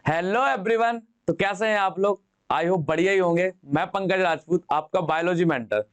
Hello everyone. तो कैसे हैं आप लोग? आई होप बढ़िया ही होंगे। मैं पंकज राजपूत, आपका बायोलॉजी मेंटर,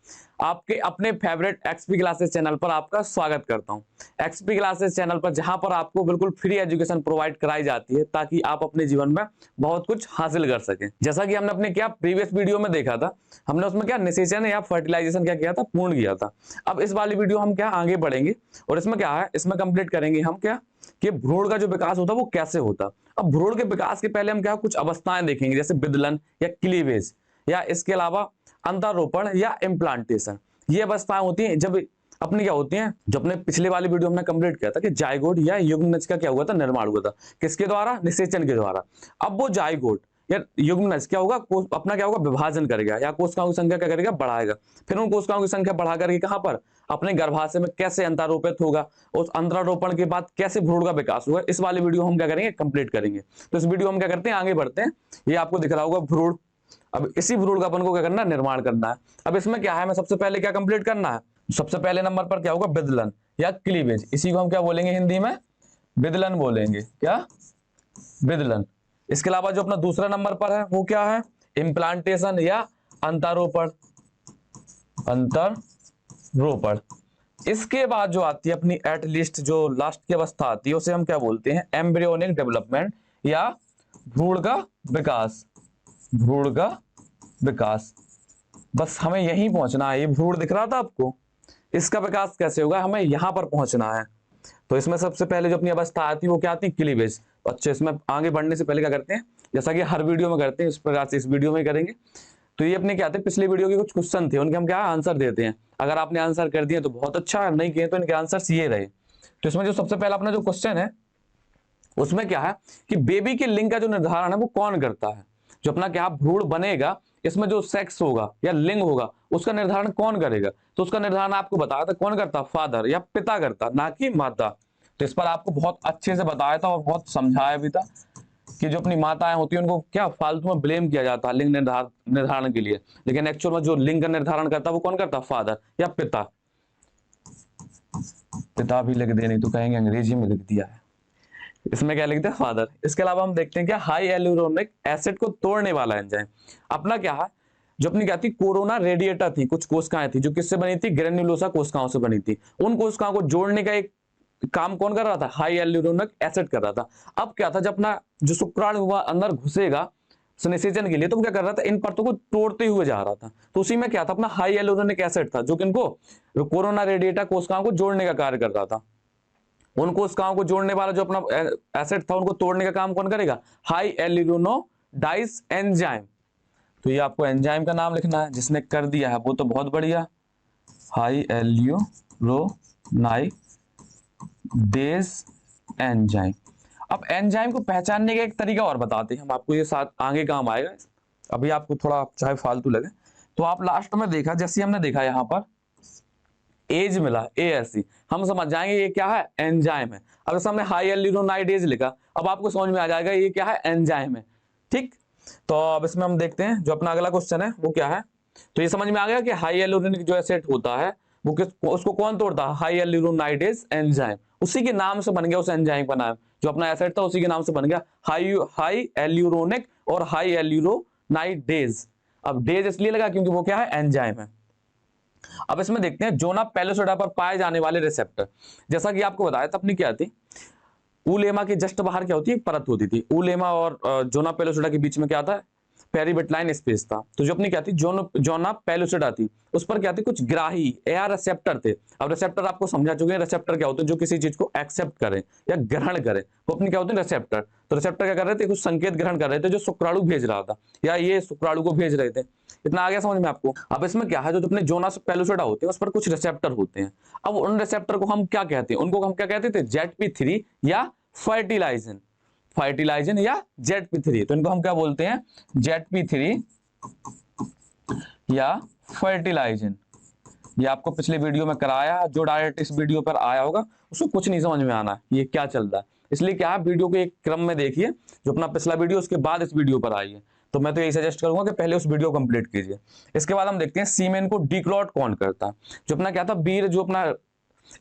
आपके अपने फेवरेट एक्सपी क्लासेस चैनल पर आपका स्वागत करता हूं। एक्सपी क्लासेस चैनल पर जहां पर आपको बिल्कुल फ्री एजुकेशन प्रोवाइड कराई जाती है ताकि आप अपने जीवन में बहुत कुछ हासिल कर सकें। जैसा कि हमने अपने क्या प्रीवियस वीडियो में देखा था, हमने उसमें क्या निषेचन या फर्टिलाइजेशन क्या किया था, पूर्ण किया था। अब इस वाली वीडियो हम क्या आगे बढ़ेंगे और इसमें क्या है, इसमें कंप्लीट करेंगे हम क्या कि भ्रूण का जो विकास होता है वो कैसे होता। अब भ्रूण के विकास के पहले हम क्या कुछ अवस्थाएं देखेंगे, जैसे विदलन या क्लीवेज, या इसके अलावा अंतरोपण या इम्प्लांटेशन। ये अवस्थाएं होती हैं जब अपनी क्या होती हैं, जो अपने पिछले वाली वीडियो हमने कंप्लीट किया था कि जाइगोट या युग्मनज का क्या हुआ था, निर्माण हुआ था। किसके द्वारा? निषेचन के द्वारा। अब वो जाइगोट या युग्मनज क्या होगा, अपना क्या होगा, विभाजन करेगा या कोशिकाओं की संख्या क्या करेगा, बढ़ाएगा। फिर उन कोशिकाओं की संख्या बढ़ा करके कहां पर, अपने गर्भाशय में कैसे अंतरोपित होगा, उस अंतरोपण के बाद कैसे भ्रूण का विकास होगा, इस वाली वीडियो हम क्या करेंगे, कंप्लीट करेंगे। तो इस वीडियो हम क्या करते हैं, आगे बढ़ते हैं। ये आपको दिख रहा होगा भ्रूण। अब इसी भ्रूण का अपन को क्या करना है, निर्माण करना है। अब इसमें क्या है, हमें सबसे पहले क्या कंप्लीट करना है, सबसे पहले नंबर पर क्या होगा, विदलन या क्लीवेज। इसी को हम क्या बोलेंगे हिंदी में, विदलन बोलेंगे। क्या? विदलन। इसके अलावा जो अपना दूसरा नंबर पर है वो क्या है, इम्प्लांटेशन या अंतरोपण। अंतरोपण। इसके बाद जो आती है अपनी एटलिस्ट जो लास्ट की अवस्था आती है उसे हम क्या बोलते हैं, एम्ब्रियोनिक डेवलपमेंट या भ्रूण का विकास। भ्रूण का विकास। बस हमें यहीं पहुंचना है। ये भ्रूण दिख रहा था आपको, इसका विकास कैसे होगा, हमें यहां पर पहुंचना है। तो इसमें सबसे पहले जो अपनी अवस्था आती है वो क्या आती है, क्लीवेज। तो अच्छे, इसमें आगे बढ़ने से पहले क्या करते हैं, जैसा कि हर वीडियो में करते हैं इस प्रकार से इस वीडियो में करेंगे। तो ये अपने क्या थे, पिछले वीडियो के कुछ क्वेश्चन थे, उनके हम क्या आंसर देते हैं। अगर आपने आंसर कर दिए तो बहुत अच्छा, नहीं किए तो इनके आंसर ये रहे। तो इसमें जो सबसे पहला अपना जो क्वेश्चन है उसमें क्या है कि बेबी के लिंग का जो निर्धारण है वो कौन करता है। जो अपना क्या भ्रूण बनेगा, इसमें जो सेक्स होगा या लिंग होगा उसका निर्धारण कौन करेगा। तो उसका निर्धारण आपको बताया था कौन करता, फादर या पिता करता, ना कि माता। तो इस पर आपको बहुत अच्छे से बताया था और बहुत समझाया भी था कि जो अपनी माताएं होती है उनको क्या फालतू में ब्लेम किया जाता है लिंग निर्धारण के लिए, लेकिन एक्चुअल में जो लिंग का निर्धारण करता है वो कौन करता, फादर या पिता। पिता भी लिख दे, नहीं तो कहेंगे अंग्रेजी में लिख दिया है। इसमें क्या लिखते हैं, फादर। इसके अलावा हम देखते हैं क्या, हाई एल्यूरोनिक एसिड को तोड़ने वाला एंजाइम अपना क्या है, जो अपनी क्या थी, कोरोना रेडिएटा थी, कुछ कोशिकाएं थी जो किससे बनी थी, ग्रेन्युलोसा कोशिकाओं से बनी थी। उन कोशिकाओं को जोड़ने का एक काम कौन कर रहा था, हाई एल्यूरोनिक एसिड कर रहा था। अब क्या था, जब अपना जो शुक्राणु हुआ अंदर घुसेगा निषेचन के लिए, तो वो क्या कर रहा था, इन परतों को तोड़ते हुए जा रहा था। तो उसी में क्या था, अपना हाई एल्यूरोनिक एसिड था जो कि इनको कोरोना रेडिएटा कोशिकाओं को जोड़ने का कार्य कर रहा था। उन कोशिकाओं को जोड़ने वाला जो अपना एसिड था उनको तोड़ने का काम कौन करेगा, हाई एल्यूरोनोडाइस एंजाइम। तो ये आपको एंजाइम का नाम लिखना है, जिसने कर दिया है वो तो बहुत बढ़िया, हाई एल्यूरोनाइडेज एंजाइम। अब एंजाइम को पहचानने का एक तरीका और बताते हैं हम आपको, ये साथ आगे काम आएगा। अभी आपको थोड़ा चाहे फालतू लगे तो आप लास्ट में देखा, जैसे हमने देखा यहां पर एज मिला, ASE, हम समझ जाएंगे ये क्या है, एंजाइम है। अगर सामने हाई एल्यूरोनाइडेज लिखा, अब आपको समझ में आ जाएगा ये क्या है, एंजाइम है। ठीक। तो अब इसमें हम देखते हैं जो अपना अगला क्वेश्चन है वो क्या है। तो ये समझ में आ गया कि हाई एल्यूरोनिक जो एसिड होता है वो उसको कौन तोड़ता है, हाई एल्यूरोनाइडेज एंजाइम। उसी के नाम से बन गया उस एंजाइम का नाम, जो अपना एसिड था उसी के नाम से बन गया हाई एल्यूरोनिक और हाई एल्यूरोनाइडेज। अब डेज इसलिए लगा क्योंकि वो क्या है, एंजाइम है। अब इसमें देखते हैं जोना पेलोसिडा पर पाए जाने वाले रिसेप्टर। जैसा कि आपको बताया था अपनी क्या थी, ऊलेमा के जस्ट बाहर क्या होती है, परत होती थी। ऊलेमा और जोना पेलोसिडा के बीच में क्या था, पेरीबिटलाइन स्पेस था। तो जो अपनी क्या थी, जोना पेलोसिडा थी, उस पर क्या थी, कुछ ग्राही या रिसेप्टर थे। अब रिसेप्टर आपको समझा चुके हैं, रिसेप्टर क्या होते हैं, जो किसी चीज को एक्सेप्ट करे या ग्रहण करे, वो अपनी क्या होते हैं, रिसेप्टर। तो रिसेप्टर क्या कर रहे थे, कुछ संकेत ग्रहण कर रहे थे जो शुक्राणु भेज रहा था, या ये शुक्राणु को भेज रहे थे। इतना आ गया समझ में आपको। अब इसमें क्या है, जो अपने जोनास पेलोसिडा होते हैं उस पर कुछ रिसेप्टर होते हैं। अब उन रिसेप्टर को हम क्या कहते हैं, उनको हम क्या कहते थे, ZP3 या फर्टिलाइजन। फर्टिलाइजन या ZP3, तो इनको हम क्या बोलते हैं, ZP3 या फर्टिलाइजन। ये आपको पिछले वीडियो में कराया, जो डायरेक्ट इस वीडियो पर आया होगा उसको कुछ नहीं समझ में आना ये क्या चल रहा है, इसलिए क्या है, वीडियो के एक क्रम में देखिए, जो अपना पिछला वीडियो उसके बाद इस वीडियो पर आई है। तो मैं तो यही सजेस्ट करूंगा कि पहले उस वीडियो कंप्लीट कीजिए। इसके बाद हम देखते हैं सीमेन को डिक्लॉट कौन करता है। जो अपना क्या था, वीर जो अपना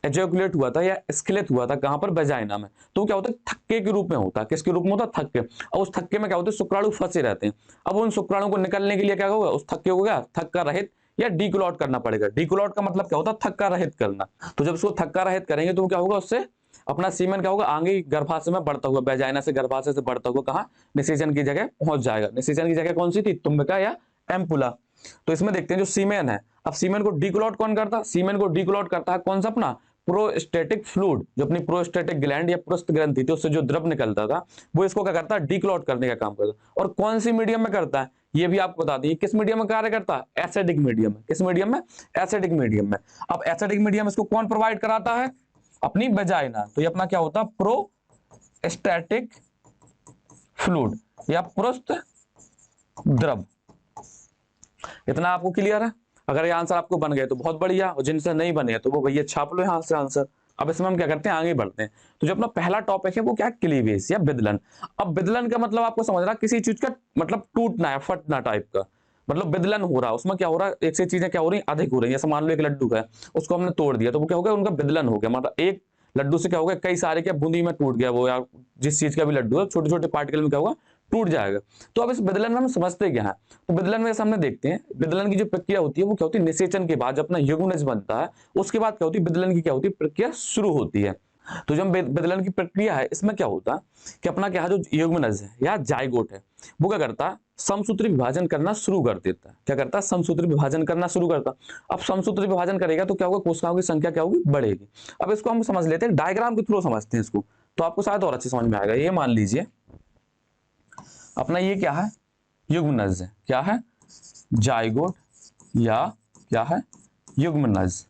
एजैकुलेट हुआ था या स्खलित हुआ था कहां पर, वेजाइना में, तो क्या होता है थक्के के रूप में होता है। किसके रूप में होता है, थक्के। अब उस थक्के में क्या होता है शुक्राणु फंसे रहते हैं। अब उन शुक्राणु को निकलने के लिए क्या होगा, उस थक्के को क्या थक्का रहित या डीक्लॉट करना पड़ेगा। डीक्लॉट का मतलब क्या होता है थक्का रहित करना। तो जब उसको थक्का रहित करेंगे तो क्या होगा, उससे अपना सीमेन क्या होगा आगे गर्भाशय में बढ़ता हुआ, वेजाइना से गर्भाशय से बढ़ता हुआ कहां, निषेचन की जगह पहुंच जाएगा। निषेचन की जगह कौन सी थी, तुम्बिका या एम्पुला। तो इसमें देखते हैं जो सीमेन है, अब सीमेन को डीक्लॉट कौन करता है, सीमेन को डीक्लॉट करता है कौन सा अपना प्रोस्टेटिक फ्लूइड, जो अपनी प्रोस्टेटिक ग्लैंड या पृष्ठ ग्रंथि थी उससे जो द्रव निकलता था वो इसको क्या करता है, डीक्लॉट करने का काम करता है। और कौन सी मीडियम में करता है ये भी आपको बता दी, किस मीडियम में कार्य करता है, एसिडिक मीडियम में। किस मीडियम में, एसिडिक मीडियम में। अब एसिडिक मीडियम इसको कौन प्रोवाइड कराता है, अपनी वेजाइना। तो ये अपना क्या होता है, प्रोस्टैटिक फ्लूइड या पृष्ठ द्रव। इतना आपको क्लियर है। अगर ये आंसर आपको बन गए तो बहुत बढ़िया, और जिनसे नहीं बने तो वो भैया छाप लो यहाँ से आंसर। अब इसमें हम क्या करते हैं, आगे बढ़ते हैं। तो जो अपना पहला टॉपिक है वो क्या है, क्लीवेज या विदलन। अब विदलन का मतलब आपको समझना, किसी चीज का मतलब टूटना है, फटना टाइप का, मतलब विदलन हो रहा है। उसमें क्या हो रहा है, एक से चीजें क्या हो रही है, अधिक हो रही है। जैसे मान लो एक लड्डू है, उसको हमने तोड़ दिया तो वो क्या हो गया, उनका विदलन हो गया। मतलब एक लड्डू से क्या हो गया, कई सारे क्या बूंदी में टूट गया वो, या जिस चीज का भी लड्डू है छोटे छोटे पार्टिकल में क्या होगा, टूट जाएगा। तो अब इस विदलन में हम समझते क्या है, तो विदलन में सामने देखते हैं, विदलन की जो प्रक्रिया होती है वो क्या होती है, निषेचन के बाद जब अपना युग्मनज बनता है उसके बाद क्या होती है, विदलन की क्या होती है, प्रक्रिया शुरू होती है। तो जब विदलन की प्रक्रिया है इसमें क्या होता है कि अपना क्या है, जो युग्मनज है या जाइगोट है वो क्या करता है, समसूत्री विभाजन करना शुरू कर देता है। क्या करता है, समसूत्री विभाजन करना शुरू करता है। अब समसूत्री विभाजन करेगा तो क्या होगा, कोशिकाओं की संख्या क्या होगी, बढ़ेगी। अब इसको हम समझ लेते हैं, डायग्राम के थ्रू समझते हैं इसको, तो आपको शायद और अच्छे समझ में आएगा। ये मान लीजिए अपना ये क्या है, युग्मनज है, क्या है, जाइगोट या क्या है, युग्मनज।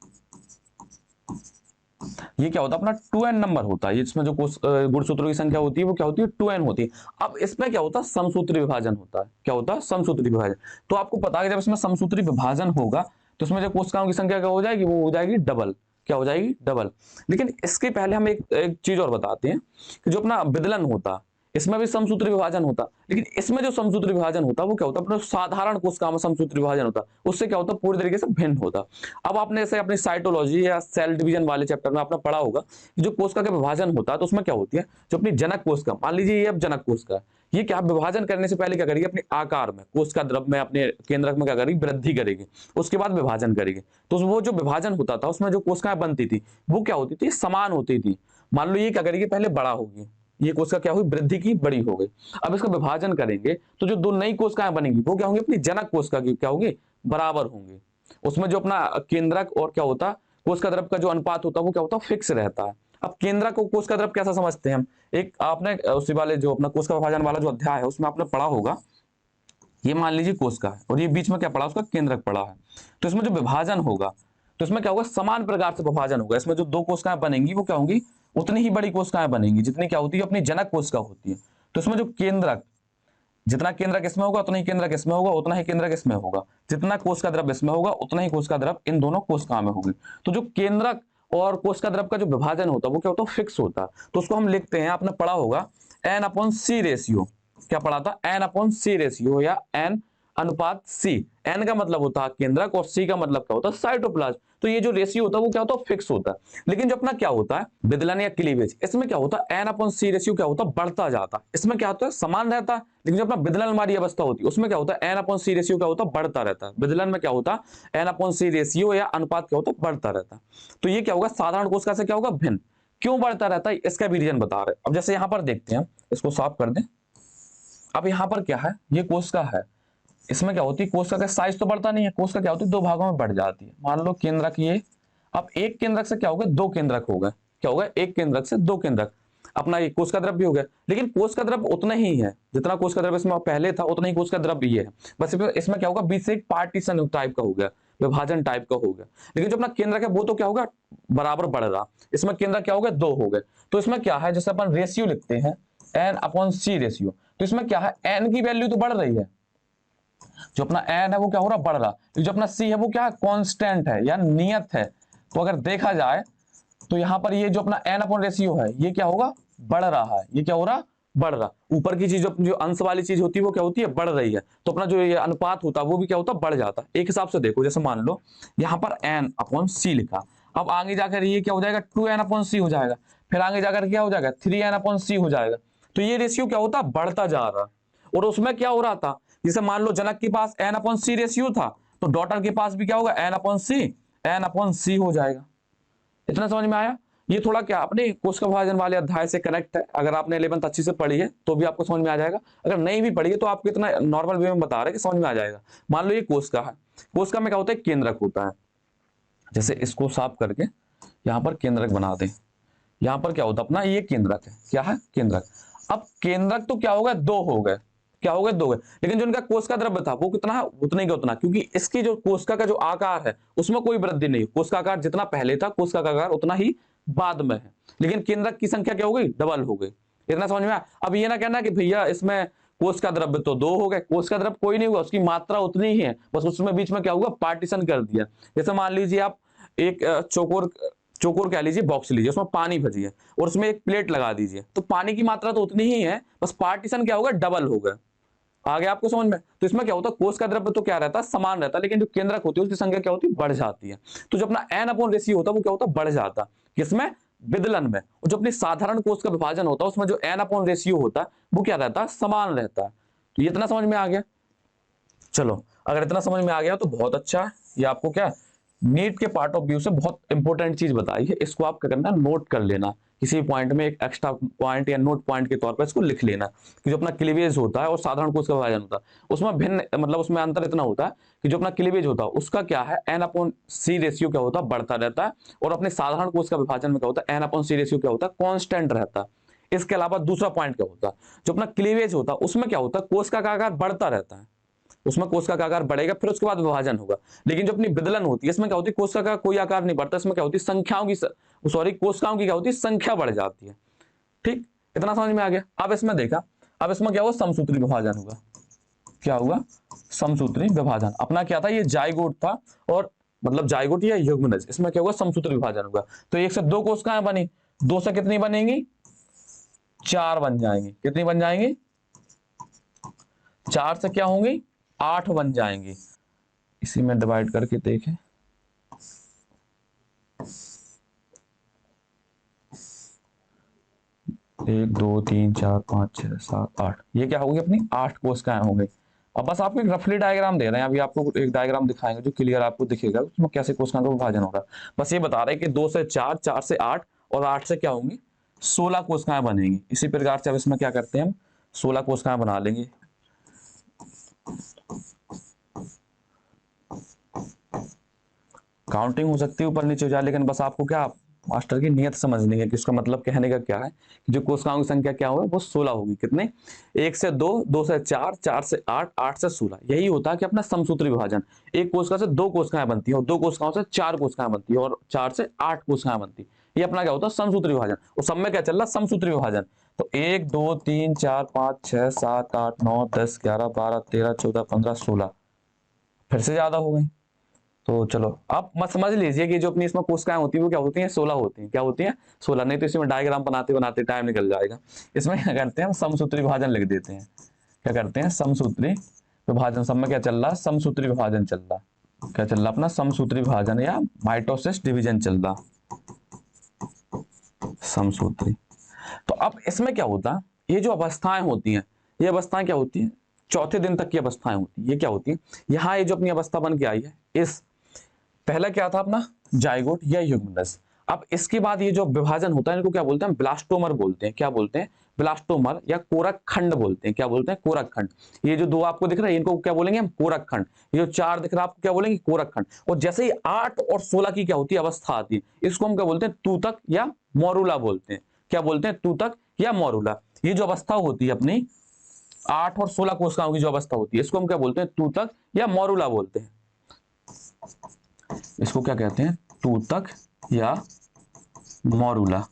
ये क्या होता है, अपना 2n नंबर होता है। इसमें जो गुणसूत्रों की संख्या होती है वो क्या होती है, 2n होती है। अब इसमें क्या होता है, समसूत्री विभाजन होता है। क्या होता है, समसूत्री विभाजन। तो आपको पता है जब इसमें समसूत्री विभाजन होगा तो इसमें जो कोशिकाओं की संख्या क्या हो जाएगी, वो हो जाएगी डबल। क्या हो जाएगी, डबल। लेकिन इसके पहले हम एक चीज और बताते हैं कि जो अपना विदलन होता इसमें भी समसूत्री विभाजन होता, लेकिन इसमें जो समसूत्री विभाजन होता वो क्या होता, अपना साधारण कोशिका में समसूत्री विभाजन होता, उससे क्या होता, पूरी तरीके से भिन्न होता। अब आपने ऐसे अपनी साइटोलॉजी या सेल डिवीजन वाले चैप्टर में आपने पढ़ा होगा कि जो कोशिका का विभाजन होता है तो उसमें क्या होती है, जो अपनी जनक कोशिका, मान लीजिए ये अब जनक कोशिका, ये क्या विभाजन करने से पहले क्या करेगी, अपने आकार में, कोशिका द्रव में, अपने केंद्रक में क्या करेगी, वृद्धि करेगी, उसके बाद विभाजन करेगी। तो वो जो विभाजन होता था उसमें जो कोशिकाएं बनती थी वो क्या होती थी, समान होती थी। मान लो ये क्या करेगी, पहले बड़ा होगी, ये कोशिका क्या हुई, वृद्धि की, बड़ी हो गई। अब इसका विभाजन करेंगे तो जो दो नई कोशिकाएं बनेंगी वो क्या होंगी, अपनी जनक कोशिका की क्या होगी, बराबर होंगी। उसमें जो अपना केंद्रक और क्या होता, कोशिका द्रव का जो अनुपात होता वो क्या होता, फिक्स रहता है। अब केंद्रक को कोशिका द्रव कैसा समझते हैं हम, एक आपने उसी वाले जो अपना कोशिका विभाजन वाला जो अध्याय है उसमें आपने पढ़ा होगा, ये मान लीजिए कोशिका है और ये बीच में क्या पड़ा, उसका केंद्रक पड़ा है। तो इसमें जो विभाजन होगा तो इसमें क्या होगा, समान प्रकार से विभाजन होगा। इसमें जो दो कोशिकाएं बनेंगी वो क्या होंगी, उतनी ही बड़ी कोशिकाएं बनेंगी जितनी क्या होती है, अपनी जनक कोशिका होती है। तो इसमें जो केंद्रक, जितना केंद्रक इसमें होगा उतना ही केंद्रक इसमें होगा, उतना ही केंद्रक इसमें होगा, जितना कोशिका द्रव इसमें होगा उतना ही कोशिका द्रव इन दोनों कोशिकाओं में होगी। तो जो केंद्रक और कोशिका द्रव का जो विभाजन होता है वो क्या होता है, फिक्स होता है। तो उसको हम लिखते हैं, आपने पढ़ा होगा n/c रेशियो। क्या पढ़ा था, n/c रेशियो या n अनुपात c। n का मतलब होता है केंद्रक और c का मतलब क्या होता है, साइटोप्लाज्म। तो ये जो रेशियो होता है वो क्या होता है, फिक्स होता है। लेकिन जो अपना क्या होता है विदलन या क्लीवेज, इसमें क्या होता है, n/c रेशियो क्या होता है, बढ़ता जाता है। इसमें क्या होता है, समान रहता है। लेकिन जो अपना विदलन वाली अवस्था होती है उसमें क्या होता है, n/c रेशियो क्या होता है, बढ़ता रहता है। विदलन में क्या होता है, n/c रेशियो या अनुपात क्या होता है, बढ़ता रहता है। तो ये क्या होगा, साधारण कोशिका से क्या होगा, भिन्न। क्यों बढ़ता रहता है, इसका भी रीजन बता रहे हैं। अब जैसे यहां पर देखते हैं, इसको साफ कर दें। अब यहां पर क्या है, ये कोशिका है, इसमें क्या होती है, कोशिका का साइज तो बढ़ता नहीं है, कोशिका क्या होती है, दो भागों में बढ़ जाती है। मान लो केंद्रक ये, अब एक केंद्रक से क्या होगा, दो केंद्रक हो गए। क्या होगा, एक केंद्रक से दो केंद्रक। अपना ये कोशिका द्रव भी हो गया, लेकिन कोशिका द्रव उतना ही है जितना कोशिका द्रव इसमें पहले था, उतना ही कोशिका द्रव ये है। बस इसमें क्या होगा, बीच से एक पार्टीशन टाइप का हो गया, विभाजन टाइप का हो गया। लेकिन जो अपना केंद्रक है वो तो क्या होगा, बराबर बढ़ रहा। इसमें केंद्रक क्या हो गया, दो हो गए। तो इसमें क्या है, जैसे अपन रेशियो लिखते हैं n/c रेशियो, तो इसमें क्या है, n की वैल्यू तो बढ़ रही है, जो अपना n है वो क्या हो रहा, बढ़ रहा। जो अपना c है वो क्या है, कांस्टेंट है या नियत है। तो अगर देखा जाए तो यहां पर ये जो अपना n/ रेशियो है ये क्या होगा, बढ़ रहा है। ये क्या हो रहा, बढ़ रहा। ऊपर की चीज जो अंश वाली चीज होती है वो क्या होती है, बढ़ रही है। तो अपना जो ये अनुपात होता है वो भी क्या होता है, बढ़ जाता है। एक हिसाब से देखो, जैसे मान लो यहां पर n/c लिखा, अब आगे जाकर ये क्या हो जाएगा, 2n/c हो जाएगा, फिर आगे जाकर क्या हो जाएगा, 3n/c हो जाएगा। तो ये रेशियो क्या होता है, बढ़ता जा रहा। और उसमें क्या हो रहा था, जैसे मान लो जनक के पास n/c रेशियो था, तो डॉटर के पास भी क्या होगा, n/c हो जाएगा। इतना समझ में आया। ये थोड़ा क्या अपने कोशिका विभाजन वाले अध्याय से कनेक्ट है। अगर आपने 11th अच्छी से पढ़ी है तो भी आपको समझ में आ जाएगा, अगर नहीं भी पढ़ी है तो आपको इतना नॉर्मल वे में बता रहे हैं कि समझ में आ जाएगा। मान लो ये कोशिका है, कोशिका में क्या होता है, केंद्रक होता है। जैसे इसको साफ करके यहाँ पर केंद्रक बना दें, यहाँ पर क्या होता है अपना, ये केंद्रक है, क्या है, केंद्रक। अब केंद्रक तो क्या हो गए, दो हो गए, क्या हो गए, दो गए। लेकिन जो इनका कोशिका द्रव्य था वो कितना है, उतना ही का उतना, क्योंकि इसकी जो कोशिका का जो आकार है उसमें कोई वृद्धि नहीं, कोशिका आकार जितना पहले था कोशिका का आकार उतना ही बाद में है। लेकिन केंद्रक की संख्या क्या हो गई, डबल हो गई। इतना समझ में आया। अब ये ना कहना कि भैया इसमें कोशिका द्रव्य तो दो हो गए, कोशिका द्रव्य कोई नहीं हुआ, उसकी मात्रा उतनी ही है, बस उसमें बीच में क्या हुआ, पार्टीशन कर दिया। जैसे मान लीजिए आप एक चौकोर चौकोर कह लीजिए, बॉक्स लीजिए, उसमें पानी भरी है और उसमें एक प्लेट लगा दीजिए, तो पानी की मात्रा तो उतनी ही है, बस पार्टीशन क्या होगा, डबल हो गया। आगे आपको समझ में। तो इसमें क्या होता है, कोश का द्रव्य तो क्या रहता है, समान रहता है, लेकिन जो केंद्रक होती है उसकी संख्या क्या होती है, बढ़ जाती है। तो जो अपना n/रेशियो होता है वो क्या होता है, बढ़ जाता है, किसमें, विदलन में। और जो अपनी साधारण कोश का विभाजन होता है उसमें जो n/रेशियो होता है वो क्या रहता है, समान रहता है। तो ये इतना समझ में आ गया। चलो, अगर इतना समझ में आ गया तो बहुत अच्छा है। ये आपको क्या, नीट के पार्ट ऑफ व्यू से बहुत इंपॉर्टेंट चीज बताई है। इसको आप क्या करना, नोट कर लेना, किसी पॉइंट में एक एक्स्ट्रा पॉइंट या नोट पॉइंट के तौर पर इसको लिख लेना कि जो अपना क्लीवेज होता है और साधारण कोश का विभाजन होता है उसमें भिन्न, मतलब उसमें अंतर इतना होता है कि जो अपना क्लीवेज होता है उसका क्या है, n/c रेशियो क्या होता है, बढ़ता रहता है। और अपने साधारण कोश का विभाजन में क्या होता है, n/c रेशियो क्या होता है, कॉन्स्टेंट रहता है। इसके अलावा दूसरा पॉइंट क्या होता है, जो अपना क्लीवेज होता है उसमें क्या होता है, कोश का आकार बढ़ता रहता है, उसमें कोशिका का आकार बढ़ेगा, फिर उसके बाद विभाजन होगा। लेकिन जो अपनी विदलन होती है इसमें क्या होती है, कोशिका का कोई आकार नहीं बढ़ता, इसमें क्या होती है, संख्याओं की सॉरी कोशिकाओं की क्या होती है, संख्या बढ़ जाती है। ठीक, इतना समझ में आ गया। अब इसमें देखा, अब इसमें क्या हुआ, समसूत्री विभाजन हुआ। क्या हुआ, समसूत्री विभाजन। अपना क्या था, ये जाइगोट था, और मतलब जाइगोट या युग्मनज, इसमें क्या हुआ, समसूत्री विभाजन हुआ। तो एक से दो कोशिकाएं बनी, दो से कितनी बनेंगी, चार बन जाएंगी। कितनी बन जाएंगी, चार से क्या होंगी, आठ बन जाएंगी। इसी में डिवाइड करके देखें, एक दो तीन चार पाँच छह सात आठ, ये क्या होगी, अपनी आठ कोशिकाएं हो गई। अब बस आपको एक रफली डायग्राम दे रहे हैं, अभी आपको एक डायग्राम दिखाएंगे जो क्लियर आपको दिखेगा उसमें कैसे कोशिकाओं का विभाजन होगा। बस ये बता रहे हैं कि दो से चार, चार से आठ, और आठ से क्या होंगी, 16 कोशिकाएं बनेंगी। इसी प्रकार से अब इसमें क्या करते हैं, हम 16 कोशिकाएं बना लेंगे। काउंटिंग हो सकती है ऊपर नीचे हो जाए, लेकिन बस आपको क्या, मास्टर की नियत समझनी है कि उसका मतलब कहने का क्या है कि जो कोशिकाओं की संख्या क्या होगी, वो 16 होगी। कितने, एक से दो, दो से चार, चार से आठ, आठ से 16। यही होता है कि अपना समसूत्री विभाजन। एक कोशिका से दो कोशिकाएं बनती है, और दो कोशिकाओं से चार कोशिकाएं बनती है, और चार से आठ कोशिकाएं बनती है। ये अपना क्या होता है, समसूत्री विभाजन। और सब में क्या चल रहा है, समसूत्री विभाजन। तो एक दो तीन चार पाँच छह सात आठ नौ 10 11 12 13 14 15 16, फिर से ज्यादा हो गई। तो चलो आप मत समझ लीजिए कि जो अपनी इसमें कोशिकाएं होती है वो क्या होती हैं, 16 होती हैं। क्या होती हैं, 16। नहीं तो इसमें डायग्राम बनाते बनाते टाइम निकल जाएगा। इसमें क्या करते हैं, हम समसूत्री विभाजन लिख देते हैं। क्या करते हैं, समसूत्री विभाजन। सब में क्या चल रहा है, समसूत्री विभाजन चल रहा है। क्या चल रहा है, अपना समसूत्री विभाजन या माइटोसिस डिवीजन चल रहा, समसूत्री। तो अब इसमें क्या होता है, ये जो अवस्थाएं होती हैं, ये अवस्थाएं क्या होती हैं, चौथे दिन तक की अवस्थाएं होती हैं। ये क्या होती है, यहाँ ये जो अपनी अवस्था बन के आई है, इस पहला क्या था अपना, जाइगोट या युग्मनज। अब इसके बाद ये जो विभाजन होता है इनको क्या बोलते हैं, ब्लास्टोमर बोलते हैं। क्या बोलते हैं, ब्लास्टोमर या कोरक खंड बोलते हैं। क्या बोलते हैं, कोरक खंड। ये जो दो आपको दिख रहा है इनको क्या बोलेंगे हम, कोरक खंड। ये जो चार दिख रहा है आपको क्या बोलेंगे, कोरक खंड। और जैसे ही 8 और 16 की क्या होती है, अवस्था आती है, इसको हम क्या बोलते हैं, तूतक या मोरूला बोलते हैं। क्या बोलते हैं, तूतक या मोरूला। ये जो अवस्था होती है अपनी 8 और 16 कोशिकाओं की जो अवस्था होती है, इसको हम क्या बोलते हैं, तूतक या मोरूला बोलते हैं। इसको क्या कहते हैं, तूतक या मोरूला।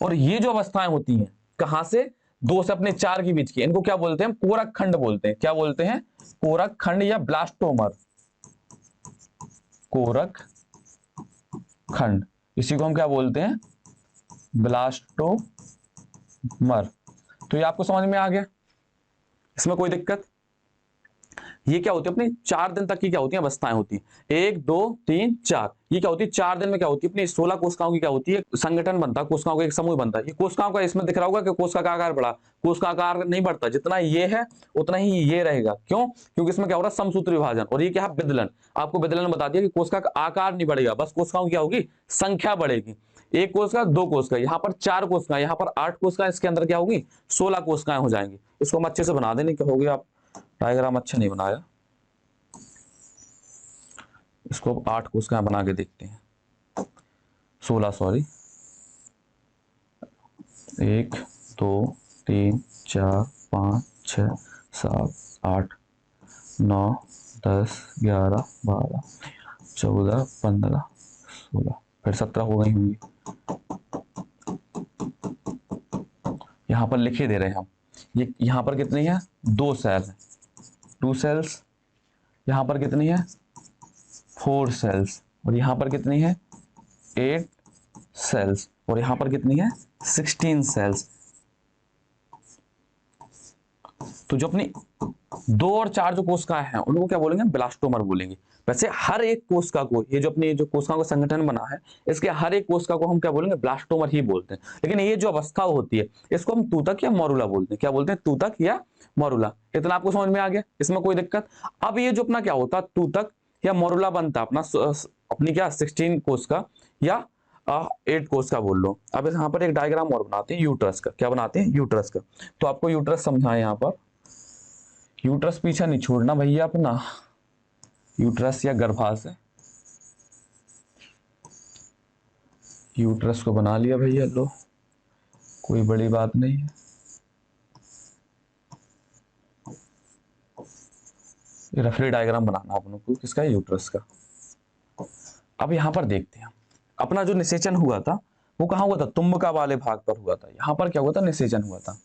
और ये जो अवस्थाएं होती हैं कहां से, दो से अपने चार के बीच की, इनको क्या बोलते हैं, कोरक खंड बोलते हैं। क्या बोलते हैं, कोरक खंड या ब्लास्टोमर, कोरक खंड। इसी को हम क्या बोलते हैं, ब्लास्टोमर। तो ये आपको समझ में आ गया, इसमें कोई दिक्कत। ये क्या होती है अपनी 4 दिन तक की क्या होती है अवस्थाएं होती है, 1 2 3 4। ये क्या होती है 4 दिन में क्या होती है अपनी 16 कोशिकाओं की क्या होती है संगठन बनता है, कोशिकाओं का एक समूह बनता है। ये कोशिकाओं का इसमें दिख रहा होगा कि कोशिका का आकार बढ़ा, कोशिका का आकार नहीं बढ़ता, जितना ये है उतना ही ये रहेगा। क्यों? क्योंकि इसमें क्या हो रहा है समसूत्र विभाजन, और ये क्या है विदलन। आपको विदलन ने बता दिया कि कोशिका का आकार नहीं बढ़ेगा, बस कोशिकाओं की क्या होगी संख्या बढ़ेगी। एक कोशिका, दो कोशिका, यहाँ पर 4 कोशिका, यहाँ पर 8 कोशिका, इसके अंदर क्या होगी 16 कोशिकाएं हो जाएंगी। इसको हम अच्छे से बना देने क्या होगी, आप डायग्राम अच्छा नहीं बनाया, इसको 8 कोशिकाएं बना के देखते हैं, 16 सॉरी, 1 2 3 4 5 6 7 8 9 10 11 12 14 15 16 फिर 17 हो गई होंगी। यहाँ पर लिखे दे रहे हैं हम, ये यहाँ पर कितनी है 2 सेल है, 2 सेल्स, यहाँ पर कितनी है 4 सेल्स, और यहाँ पर कितनी है 8 सेल्स, और यहाँ पर कितनी है 16 सेल्स। तो जो अपनी 2 और 4 जो कोशिकाएं हैं उनको क्या बोलेंगे ब्लास्टोमर बोलेंगे। वैसे हर एक कोशिका को, ये जो अपनी जो कोशिकाओं का संगठन बना है, इसके हर एक कोशिका को हम क्या बोलेंगे ब्लास्टोमर ही बोलते हैं। लेकिन ये जो अवस्था होती है इसको हम तूतक या मोरुला बोलते हैं। क्या बोलते हैं तूतक या मोरुला। इतना आपको समझ में आ गया, इसमें कोई दिक्कत। अब ये जो अपना क्या होता है तूतक या मोरुला बनता अपना अपनी क्या 16 कोशिका या 8 कोशिका बोल लो। अब यहाँ पर एक डायग्राम और बनाते हैं यूट्रस का। क्या बनाते हैं यूट्रस का, तो आपको यूट्रस समझाएं। यहाँ पर यूट्रस पीछा नहीं छोड़ना भैया अपना, यूट्रस या गर्भाशय, यूट्रस को बना लिया भैया, लो कोई बड़ी बात नहीं है। ये रफली डायग्राम बनाना अपनों को किसका, यूट्रस का। अब यहाँ पर देखते हैं अपना जो निषेचन हुआ था वो कहाँ हुआ था, तुम्बका वाले भाग पर हुआ था। यहाँ पर क्या हुआ था निषेचन हुआ था।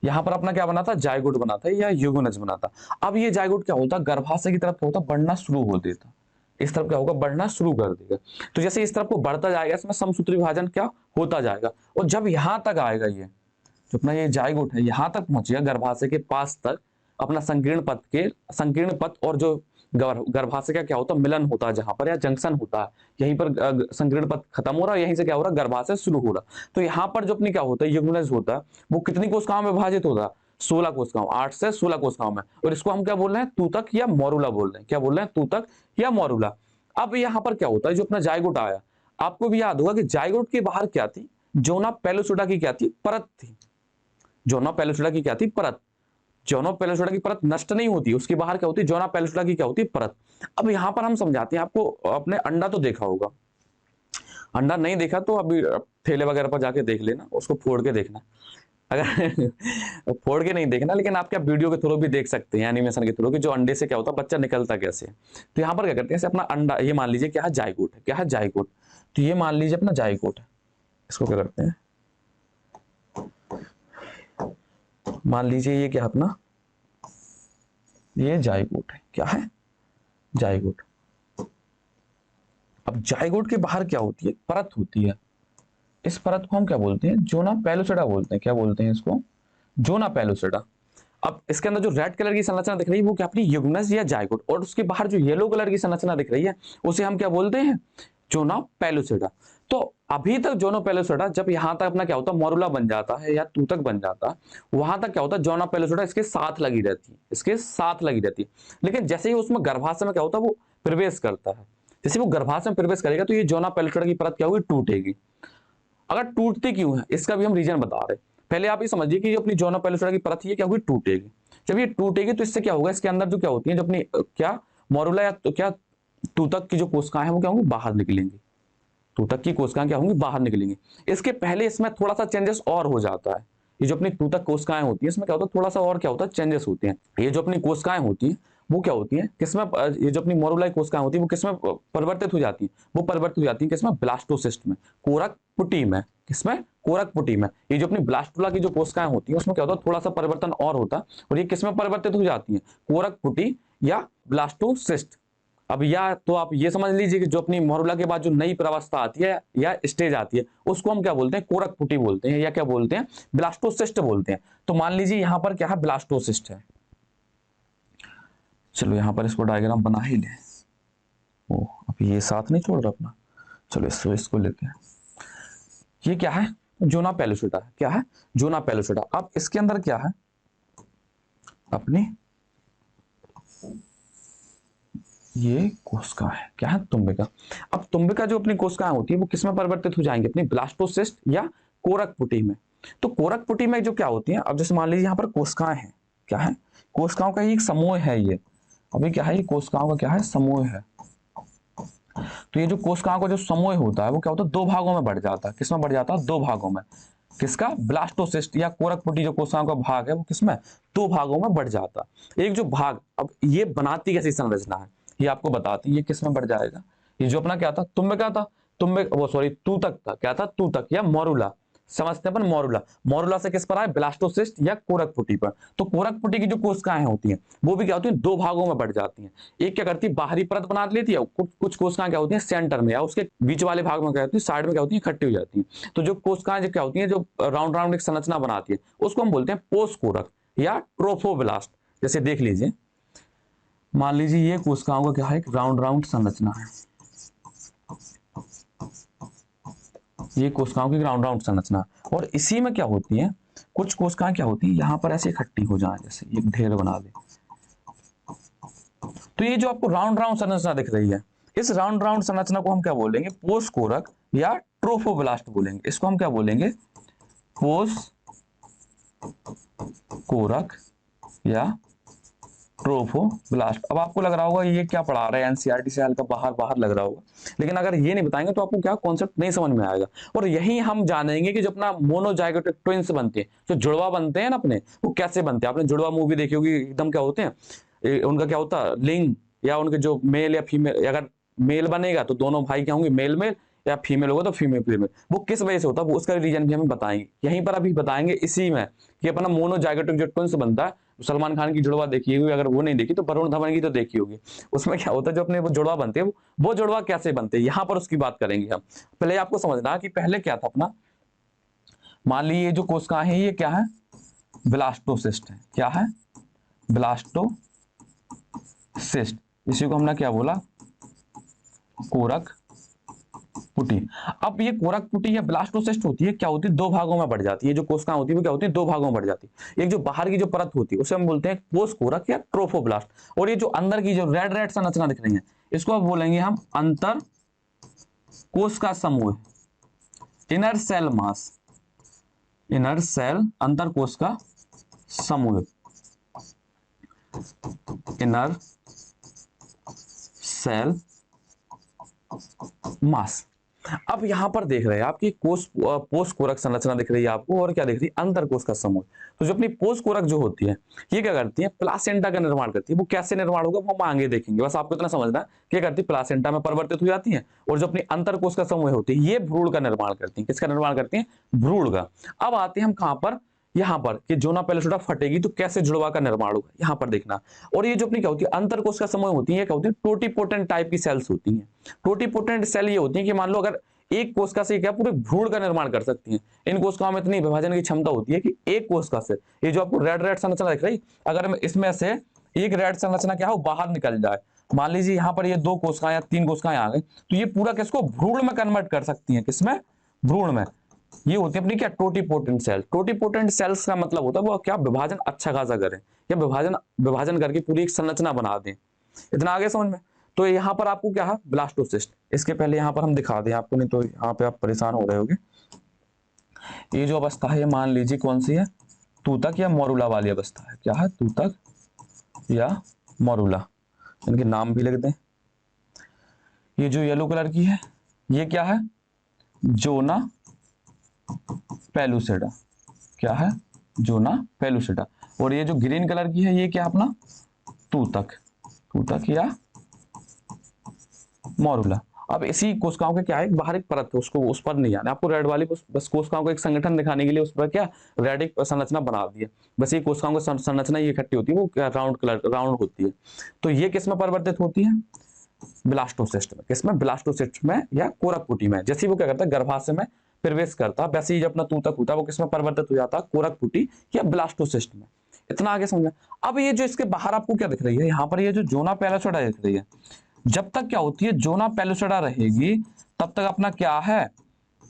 यहाँ पर अपना क्या बना था जायगोट बना था या युग्मनज बना था। अब ये जायगोट क्या होता गर्भाशय की तरफ क्या होता बढ़ना शुरू हो देता, इस तरफ क्या होगा बढ़ना शुरू कर देगा। तो जैसे इस तरफ को बढ़ता जाएगा इसमें समसूत्री विभाजन क्या होता जाएगा, और जब यहाँ तक आएगा ये जो अपना ये जायगोट है यहाँ तक पहुंचेगा गर्भाशय के पास तक, अपना संकीर्ण पथ और जो गर्भाशय का क्या होता है मिलन होता है जहां पर, या जंक्शन होता है, यहीं पर संकीर्ण पथ खत्म हो रहा है, यहीं से क्या हो रहा है गर्भाशय शुरू हो रहा। तो यहाँ पर जो अपनी क्या होता है युग्मनज होता है वो कितनी कोशिकाओं में विभाजित होता है 16 कोशिकाओं, 8 से 16 कोशिकाओं में, और इसको हम क्या बोल रहे हैं तूतक या मोरुला बोल रहे हैं। क्या बोल रहे हैं तूतक या मोरुला। अब यहाँ पर क्या होता है जो अपना जायगोट आया, आपको भी याद होगा कि जायगोट के बाहर क्या थी, जोना पेलोसिडा की क्या थी परत थी। जोना पेलोसिडा की क्या थी परत, जोना पेलोसिडा की परत नष्ट नहीं होती, उसके बाहर क्या होती है जोना पेलोसिडा की क्या होती है परत। अब यहां पर हम समझाते हैं आपको, अपने अंडा तो देखा होगा, अंडा नहीं देखा तो अभी ठेले वगैरह पर जाके देख लेना, उसको फोड़ के देखना, अगर फोड़ के नहीं देखना लेकिन आप क्या वीडियो के थ्रू भी देख सकते हैं एनिमेशन के थ्रू कि जो अंडे से क्या होता है बच्चा निकलता कैसे। तो यहाँ पर क्या करते हैं अपना अंडा, ये मान लीजिए क्या है जायगोट है, क्या है जायगोट, तो ये मान लीजिए अपना जायगोट है, इसको क्या करते हैं मान लीजिए ये क्या अपना ये जायगोट है, क्या है जायगोट। अब जायगोट के बाहर क्या होती है परत होती है, इस परत को हम क्या बोलते हैं जोना पेलोसिडा बोलते हैं। क्या बोलते हैं इसको जोना पेलोसिडा। अब इसके अंदर जो रेड कलर की संरचना दिख रही है वो क्या अपनी युग्मनज या जायगोट, और उसके बाहर जो येलो कलर की संरचना दिख रही है उसे हम क्या बोलते हैं जोना पेलोसिडा। तो अभी तक जोना पेलोसिडा जब यहां तक अपना क्या होता है मोरुला बन जाता है या तूतक बन जाता है, वहां तक क्या होता है जोना पेलोसिडा इसके साथ लगी रहती है, इसके साथ लगी रहती है। लेकिन जैसे ही उसमें गर्भाशय में क्या होता है वो प्रवेश करता है, जैसे वो गर्भाशय में प्रवेश करेगा तो ये जोना पेलोसिडा की परत क्या होगी टूटेगी। अगर टूटती क्यों है इसका भी हम रीजन बता रहे हैं। पहले आप ये समझिए कि जो अपनी जोना पेलोसिडा की परत है क्या होगी टूटेगी। जब ये टूटेगी तो इससे क्या होगा इसके अंदर जो क्या होती है जो अपनी क्या मोरुला या तो क्या तूतक की जो कोशिकाएं हैं वो क्या होंगी बाहर निकलेंगी, तूतक की कोशिकाएं क्या होंगी बाहर निकलेंगी। इसके पहले इसमें थोड़ा सा चेंजेस और हो जाता है, ये जो अपनी तूतक कोशिकाएं होती है इसमें क्या होता है थोड़ा सा और क्या होता है चेंजेस होते हैं। ये जो अपनी कोशिकाएं होती है वो क्या होती है किसमें, ये जो अपनी मोरुलाई कोशिकाएं होती है वो किसमें परिवर्तित हो जाती है, वो परिवर्तित हो जाती है किसमें ब्लास्टोसिस्ट में, कोरक पुटी में, किसमें कोरक पुटी में। ये जो अपनी ब्लास्टुला की जो कोशिकाएं होती है उसमें क्या होता है थोड़ा सा परिवर्तन और होता है, और ये किसमें परिवर्तित हो जाती है कोरक पुटी या ब्लास्टोसिस्ट। अब या तो आप ये समझ लीजिए कि जो अपनी मोरुला के बाद जो नई प्रवस्था आती है या स्टेज आती है उसको हम क्या बोलते हैं कोरक पुटी बोलते हैं, या क्या बोलते हैं ब्लास्टोसिस्ट बोलते हैं। तो मान लीजिए यहां पर क्या है ब्लास्टोसिस्ट है, चलो यहाँ पर इसको डायग्राम बना ही ले। ओ अभी ये साथ नहीं छोड़ रहा अपना, चलो इसको लेते हैं। ये क्या है? जोना पेलुसिटा। क्या है? जोना पेलुसिटा। अब इसके अंदर क्या है? अपनी ये कोशिका है। क्या है? तुम्बिका। अब तुम्बिका जो अपनी कोशिकाएं होती है वो किसमें परिवर्तित हो जाएंगे? अपनी ब्लास्टोसिस्ट या कोरक पुटी में। तो कोरक पुटी में जो क्या होती है, अब जैसे मान लीजिए यहाँ पर कोशिकाएं हैं। क्या है? कोशिकाओं का एक समूह है ये। अभी क्या है? ये कोशिकाओं का क्या है? समूह है। तो ये जो कोशिकाओं का जो समूह होता है वो क्या होता है? दो भागों में बढ़ जाता है। किसमें बढ़ जाता है? दो भागों में। किसका? ब्लास्टोसिस्ट या कोरकपुटी जो कोशिकाओं का भाग है वो किसमें? दो भागों में बढ़ जाता। एक जो भाग, अब ये बनाती कैसी संरचना है ये आपको बताती है। ये किसमें बढ़ जाएगा? ये जो अपना क्या था? तुम्बिका था। तुम्बिका वो सॉरी तूतक था। क्या था? तूतक या मोरुला। समझते हैं अपन मोरुला। मोरुला से किस पर आए? ब्लास्टोसिस्ट या कोरकपुटी पर। तो कोरकपुटी की जो कोशिकाएं होती हैं वो भी क्या होती है? दो भागों में बढ़ जाती हैं। एक क्या करती है? बाहरी परत बना लेती है। कुछ कोशिकाएं क्या होती हैं? सेंटर में या उसके बीच वाले भाग में क्या होती है? साइड में क्या होती है? इकट्ठी हो जाती है। तो जो कोशिकाएं जो क्या होती हैं, जो राउंड राउंड एक संरचना बनाती है उसको हम बोलते हैं पोस्ट कोरक या ट्रोफोब्लास्ट। जैसे देख लीजिए, मान लीजिए ये कोशिकाओं का क्या है? एक राउंड राउंड संरचना है। ये कोशिकाओं की राउंड राउंड संरचना, और इसी में क्या होती है? कुछ कोशिकाएं क्या होती है? यहां पर ऐसे इकट्ठी हो जाए, जैसे एक ढेर बना दे। तो ये जो आपको राउंड राउंड संरचना दिख रही है, इस राउंड राउंड संरचना को हम क्या बोलेंगे? पोस्ट कोरक या ट्रोफोब्लास्ट बोलेंगे। इसको हम क्या बोलेंगे? पोस्ट कोरक या ट्रोफोब्लास्ट। अब आपको लग रहा होगा ये क्या पढ़ा रहा है, एनसीईआरटी से हल्का बाहर बाहर लग रहा होगा, लेकिन अगर ये नहीं बताएंगे तो आपको क्या कॉन्सेप्ट नहीं समझ में आएगा। और यही हम जानेंगे कि जो अपना मोनोजाइगोटिक ट्विंस बनते हैं, जो जुड़वा बनते हैं ना अपने, वो कैसे बनते हैं। आपने जुड़वा मूवी देखी होगी, एकदम क्या होते हैं, उनका क्या होता है? लिंग, या उनके जो मेल या फीमेल, अगर मेल बनेगा तो दोनों भाई क्या होंगे? मेल मेल, या फीमेल होगा तो फीमेल फीमेल। वो किस वजह से होता है, वो उसका रीजन भी हमें बताएंगे यहीं पर। अभी बताएंगे इसी में कि अपना मोनोजाइगोटिक जो ट्विंस बनता है। सलमान खान की जुड़वा देखी होगी, अगर वो नहीं देखी तो वरुण धवन की तो देखी होगी। उसमें क्या होता है? जो अपने वो जुड़वा बनते हैं, वो जुड़वा कैसे बनते हैं, यहाँ पर उसकी बात करेंगे हम। पहले आपको समझना कि पहले क्या था अपना। मान लीजिए ये जो कोशिकाएं हैं ये क्या है? ब्लास्टोसिस्ट है। क्या है? ब्लास्टोसिस्ट। इसी को हमने क्या बोला? कोरक पुटी। अब ये कोरक पुटी या ब्लास्टोसिस्ट होती है, क्या होती है? दो भागों में बढ़ जाती है। जो कोशिकाएं होती है वो क्या होती है? दो भागों में बढ़ जाती है। एक जो बाहर की जो परत होती है उसे हम बोलते हैं पोस्ट कोरक या ट्रोफोब्लास्ट। और ये जो अंदर की जो रेड रेड संरचना दिख रही है इसको अब बोलेंगे हम अंतर कोश का समूह, inner cell mass. Inner cell, अंतर कोश का समूह, इनर सेल मास। अब यहां पर देख रहे हैं आपकी कोष पोस्ट कोरक संरचना दिख रही है आपको, और क्या दिख रही है? अंतर कोश का समूह। तो जो अपनी पोस्ट कोरक जो होती है ये क्या करती है? प्लासेंटा का निर्माण करती है। वो कैसे निर्माण होगा वो हम आगे देखेंगे, बस आपको इतना समझना है। क्या करती है? प्लासेंटा में परिवर्तित हो जाती है। और जो अपनी अंतर कोश का समूह होती है ये भ्रूण का निर्माण करती है। किसका निर्माण करती है? भ्रूण का। अब आते हैं हम कहां पर? यहां पर कि जोना पेलुसिटा फटेगी तो कैसे जुड़वा का निर्माण होगा, यहां पर देखना। और ये जो अपनी क्या होती है? अंतर कोश का समूह होती है, क्या होती है? टोटीपोटेंट टाइप की सेल्स होती हैं। टोटीपोटेंट सेल ये होती है कि मान लो अगर एक कोशिका से क्या पूरे भ्रूण का निर्माण कर सकती है। इन कोशिकाओं में इतनी विभाजन की क्षमता होती है कि एक कोशिका से, ये जो आपको रेड रेड संरचना दिख रही, अगर इसमें से एक रेड संरचना क्या हो बाहर निकल जाए, मान लीजिए यहाँ पर ये दो कोशिकाएं या तीन कोशिकाएं आ गई, तो ये पूरा किसको? भ्रूण में कन्वर्ट कर सकती है। किसमें? भ्रूण में। ये होती है अपनी क्या? Totipotent cell. टोटीपोटेंट सेल्स का मतलब होता है वो क्या? विभाजन अच्छा खासा करें, या विभाजन विभाजन करके पूरी एक संरचना बना दें। इतना आगे समझ में? तो यहाँ पर आपको क्या है? ब्लास्टोसिस्ट। इसके पहले यहाँ पर हम दिखा दें आपको, नहीं तो यहाँ पे आप परेशान हो रहे होगे। ये जो अवस्था है मान लीजिए कौन सी है? तूतक या मोरुला वाली अवस्था है। क्या है? तूतक या मोरुला। इनके नाम भी लिख दें। ये जो येलो कलर की है ये क्या है? Zona pellucida. क्या है? Zona pellucida. और ये जो ग्रीन कलर की है ये क्या अपना? तूतक। तूतक या मोरुला। अब इसी कोशिकाओं के क्या है? बाहर एक परत है, उसको उस पर नहीं आना आपको। रेड वाली बस कोशिकाओं को एक संगठन दिखाने के लिए उस पर क्या रेड एक संरचना बना दी है। बस ये कोशिकाओं की संरचना ये इकट्ठी होती है, वो क्या राउंड कलर राउंड होती है। तो ये किसमें परिवर्तित होती है? ब्लास्टोसिस्ट में। किसमें? ब्लास्टोसिस्ट में या कोरकपुटी में। जैसे वो क्या करता है? गर्भाशय में प्रवेश करता, वैसे ही जब अपना तूतक होता है वो किसमें परिवर्तित हो जाता है? कोरकपुटी या ब्लास्टोसिस्ट में। इतना आगे समझा। अब ये जो इसके बाहर आपको क्या दिख रही है, यहाँ पर ये जो जोना पैलिसोडा दिख रही है, जब तक क्या होती है जोना पैलिसोडा रहेगी तब तक अपना क्या है,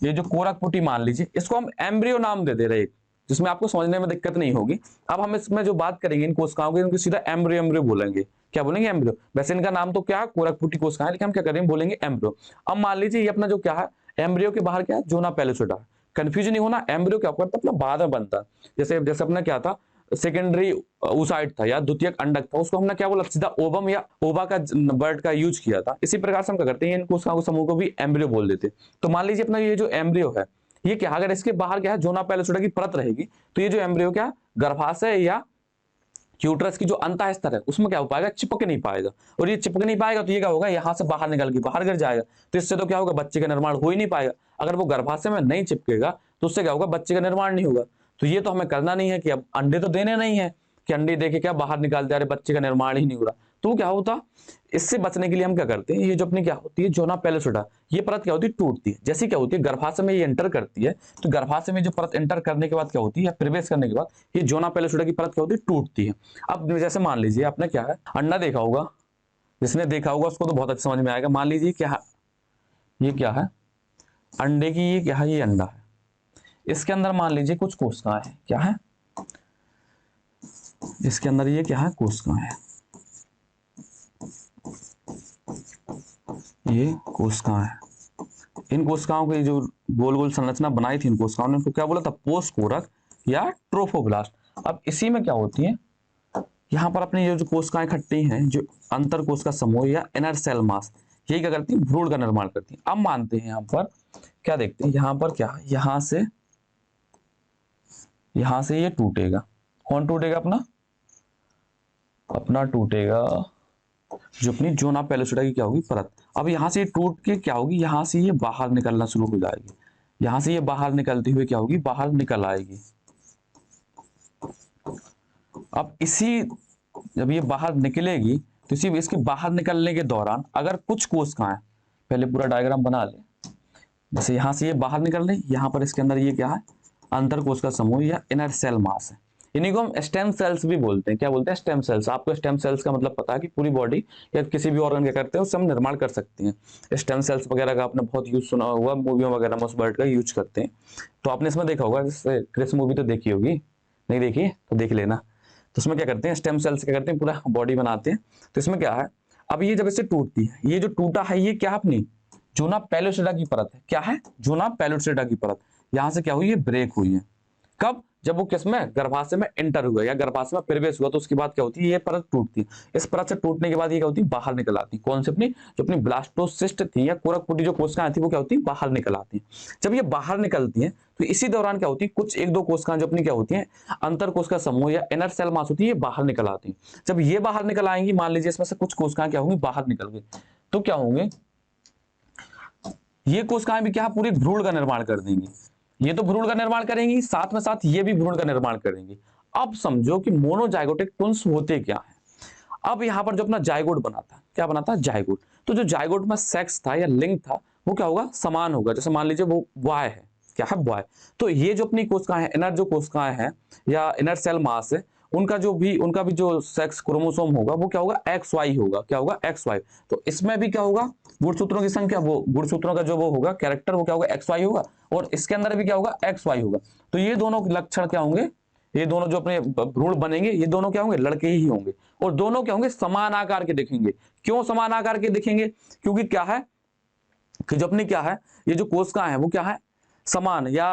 ये जो कोरक पुटी मान लीजिए, इसको हम एम्ब्रियो नाम दे दे रहे, जिसमें आपको समझने में दिक्कत नहीं होगी। अब हम इसमें जो बात करेंगे इन कोशिकाओं की, इनको सीधा एम्ब्रियो एम्ब्रियो बोलेंगे। क्या बोलेंगे? एम्ब्रियो। वैसे इनका नाम तो क्या है, कोरक पुटी कोशिकाएं, लेकिन हम क्या करेंगे, बोलेंगे एम्ब्रियो। अब मान लीजिए ये अपना जो क्या है, एम्ब्रियो के बाहर क्या है, जोना पैलिसोडा। कंफ्यूजन नहीं होना, एम्ब्रियो क्या करता है, अपना बाद में बनता है। जैसे जैसे अपना क्या था, सेकेंडरी oocyte था या द्वितीयक अंडक था, उसको हमने क्या बोला, सीधा ओवम या ओवा का वर्ड का यूज किया था। इसी प्रकार से हम क्या करते हैं, इन कोशिकाओं के समूह को भी एम्ब्रियो बोल देते हैं। तो मान लीजिए अपना ये जो एम्ब्रियो है, ये क्या, अगर इसके बाहर क्या है, जोना पैलिसोडा की परत रहेगी, तो ये जो एम्ब्रियो क्या, गर्भाशय या यूट्रस की जो अंतः स्तर है उसमें क्या हो पाएगा, चिपक नहीं पाएगा। और ये चिपक नहीं पाएगा तो ये क्या होगा, यहाँ से बाहर निकल के बाहर गिर जाएगा। तो इससे तो क्या होगा, बच्चे का निर्माण हो ही नहीं पाएगा। अगर वो गर्भाशय में नहीं चिपकेगा तो उससे क्या होगा, बच्चे का निर्माण नहीं होगा। तो ये तो हमें करना नहीं है कि अब अंडे तो देने नहीं है कि अंडे देके क्या बाहर निकाल दे, अरे बच्चे का निर्माण ही नहीं हो रहा। तो क्या होता, इससे बचने के लिए हम क्या करते हैं, ये जो अपनी क्या होती है जोना पैलिसोडा, ये परत क्या होती है, टूटती है। जैसी क्या होती है, गर्भाशय में ये एंटर करती है, तो गर्भाशय में जो परत एंटर करने के बाद क्या होती है, या प्रवेश करने के बाद ये जोना पैलिसोडा की परत क्या होती है, टूटती है। अब जैसे मान लीजिए आपने क्या है, अंडा देखा होगा, जिसने देखा होगा उसको तो बहुत अच्छा समझ में आएगा। मान लीजिए क्या है, ये क्या है, अंडे की ये क्या है, ये अंडा है, इसके अंदर मान लीजिए कुछ कोशिकाएं हैं, क्या है, इसके अंदर ये क्या है, कोशिकाएं हैं, ये कोशिकाएं हैं। इन कोशिकाओं की जो गोल गोल संरचना बनाई थी इन कोशिकाओं ने, इनको क्या बोला था, पोषकोरक या ट्रोफोब्लास्ट। अब इसी में क्या होती है, यहाँ पर अपनी जो कोशिकाएं इकट्ठी हैं, जो अंतर कोशिका समूह या इनर सेल मास, यही क्या करती है, भ्रूण का निर्माण करती है। अब मानते हैं यहाँ पर क्या देखते हैं, यहाँ पर क्या, यहाँ से ये टूटेगा। कौन टूटेगा, अपना टूटेगा जो अपनी जोना पैलिसोडा की क्या होगी, परत। अब यहाँ से ये टूट के क्या होगी, यहाँ से ये बाहर निकलना शुरू हो जाएगी। यहाँ से ये बाहर निकलते हुए क्या होगी, बाहर निकल आएगी। अब इसी जब ये बाहर निकलेगी तो इसी इसके बाहर निकलने के दौरान अगर कुछ कोशिकाएं, पहले पूरा डायग्राम बना ले, जैसे यहाँ से ये बाहर निकल रही, यहाँ पर इसके अंदर ये क्या है, अंतर कोशिका समूह या इनर सेल मास है। इन्हीं को हम स्टेम सेल्स भी बोलते हैं। क्या बोलते हैं, स्टेम सेल्स। आपको स्टेम सेल्स का मतलब पता है कि पूरी बॉडी या किसी भी ऑर्गन क्या करते हैं, उससे हम निर्माण कर सकते हैं। स्टेम सेल्स वगैरह का आपने बहुत यूज सुना होगा, मूवियों वगैरह में उस वर्ड का यूज करते हैं। तो आपने इसमें देखा होगा, जैसे क्रिस मूवी तो देखी होगी, नहीं देखी तो देख लेना। तो उसमें क्या करते हैं, स्टेम सेल्स क्या करते हैं, पूरा बॉडी बनाते हैं। तो इसमें क्या है, अब ये जब इससे टूटती है, ये जो टूटा है ये क्या है, अपनी जोना पैलिसोडा की परत है। क्या है, जोना पैलिसोडा की परत। यहां से क्या हुई है, ब्रेक हुई है। कब, जब वो किसमें, गर्भाशय में एंटर हुआ या गर्भाशय में प्रवेश हुआ, तो उसके बाद क्या होती है, ये परत टूटती है। इस परत से टूटने के बाद ये क्या होती है, बाहर निकल आती है। कौन सी, अपनी जो अपनी ब्लास्टोसिस्ट थी या कोरकपुटी जो कोशिकाएं थी, वो क्या होती है, बाहर निकल आती है। जब ये बाहर निकलती है तो इसी दौरान क्या होती है, कुछ एक दो कोशिकाएं जो अपनी क्या होती है, अंतर कोशिका समूह या इनर सेल मास होती है, ये बाहर निकल आती है। जब ये बाहर निकल आएंगी, मान लीजिए इसमें से कुछ कोशिकाएं क्या होंगी, बाहर निकल गई, तो क्या होंगे, ये कोशिकाएं भी क्या पूरी भ्रूण का निर्माण कर देंगी। ये तो भ्रूण का निर्माण करेंगी, साथ में साथ ये भी भ्रूण का निर्माण करेंगी। अब समझो कि मोनोजाइगोटिक ट्विंस होते क्या है। अब यहां पर जो अपना जाइगोट बना था, क्या बना था, जाइगोट। तो जो जाइगोट में सेक्स था या लिंग था, वो क्या होगा, समान होगा। जैसे मान लीजिए वो बॉय है, क्या है, बॉय। तो ये जो अपनी कोशिकाएं हैं, इनर जो कोशिकाएं हैं या इनर सेल मास है, उनका भी जो सेक्स क्रोमोसोम होगा वो क्या होगा, XY होगा। क्या होगा, XY। तो इसमें भी क्या होगा, गुणसूत्रों की संख्या, वो गुणसूत्रों का जो वो होगा कैरेक्टर, वो क्या होगा, XY होगा। और इसके अंदर भी क्या होगा, XY होगा। तो ये दोनों लक्षण क्या होंगे, ये दोनों जो अपने भ्रूण बनेंगे, ये दोनों क्या होंगे, लड़के ही होंगे। और दोनों क्या होंगे, समान आकार के दिखेंगे। क्यों समान आकार के दिखेंगे, क्योंकि क्या है कि जो अपनी क्या है, ये जो कोशिकाएं हैं वो क्या है, समान या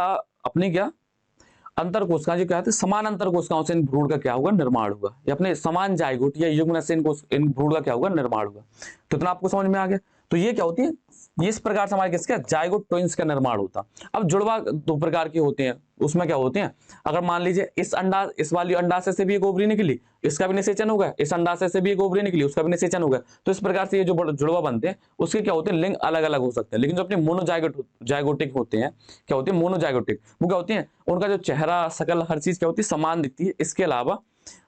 अपनी क्या अंतर कोशिकाएं जो क्या है, समान अंतर कोशिकाओं से इन भ्रूण का क्या होगा, निर्माण होगा। या अपने समान जाइगोट या युग्म से इन भ्रूण का क्या होगा, निर्माण होगा। तो इतना आपको समझ में आ गया। तो ये क्या होती है, ये इस प्रकार से हमारे किसका, जाइगोट ट्विंस का निर्माण होता। अब जुड़वा दो प्रकार के होते हैं, उसमें क्या होते हैं, अगर मान लीजिए इस वाली अंडाशय से भी एक ओवरी निकली, इसका भी निषेचन होगा, इस अंडाशय से भी एक ओवरी निकली, उसका भी निषेचन होगा। तो इस प्रकार से ये जो जुड़वा बनते हैं, उसके क्या होते हैं, लिंग अलग अलग हो सकते हैं। लेकिन जो अपने मोनोजाइगोटिक होते हैं, क्या होते हैं, मोनोजाइगोटिक, वो क्या होते हैं, उनका जो चेहरा, शकल, हर चीज क्या होती है, समान दिखती है। इसके अलावा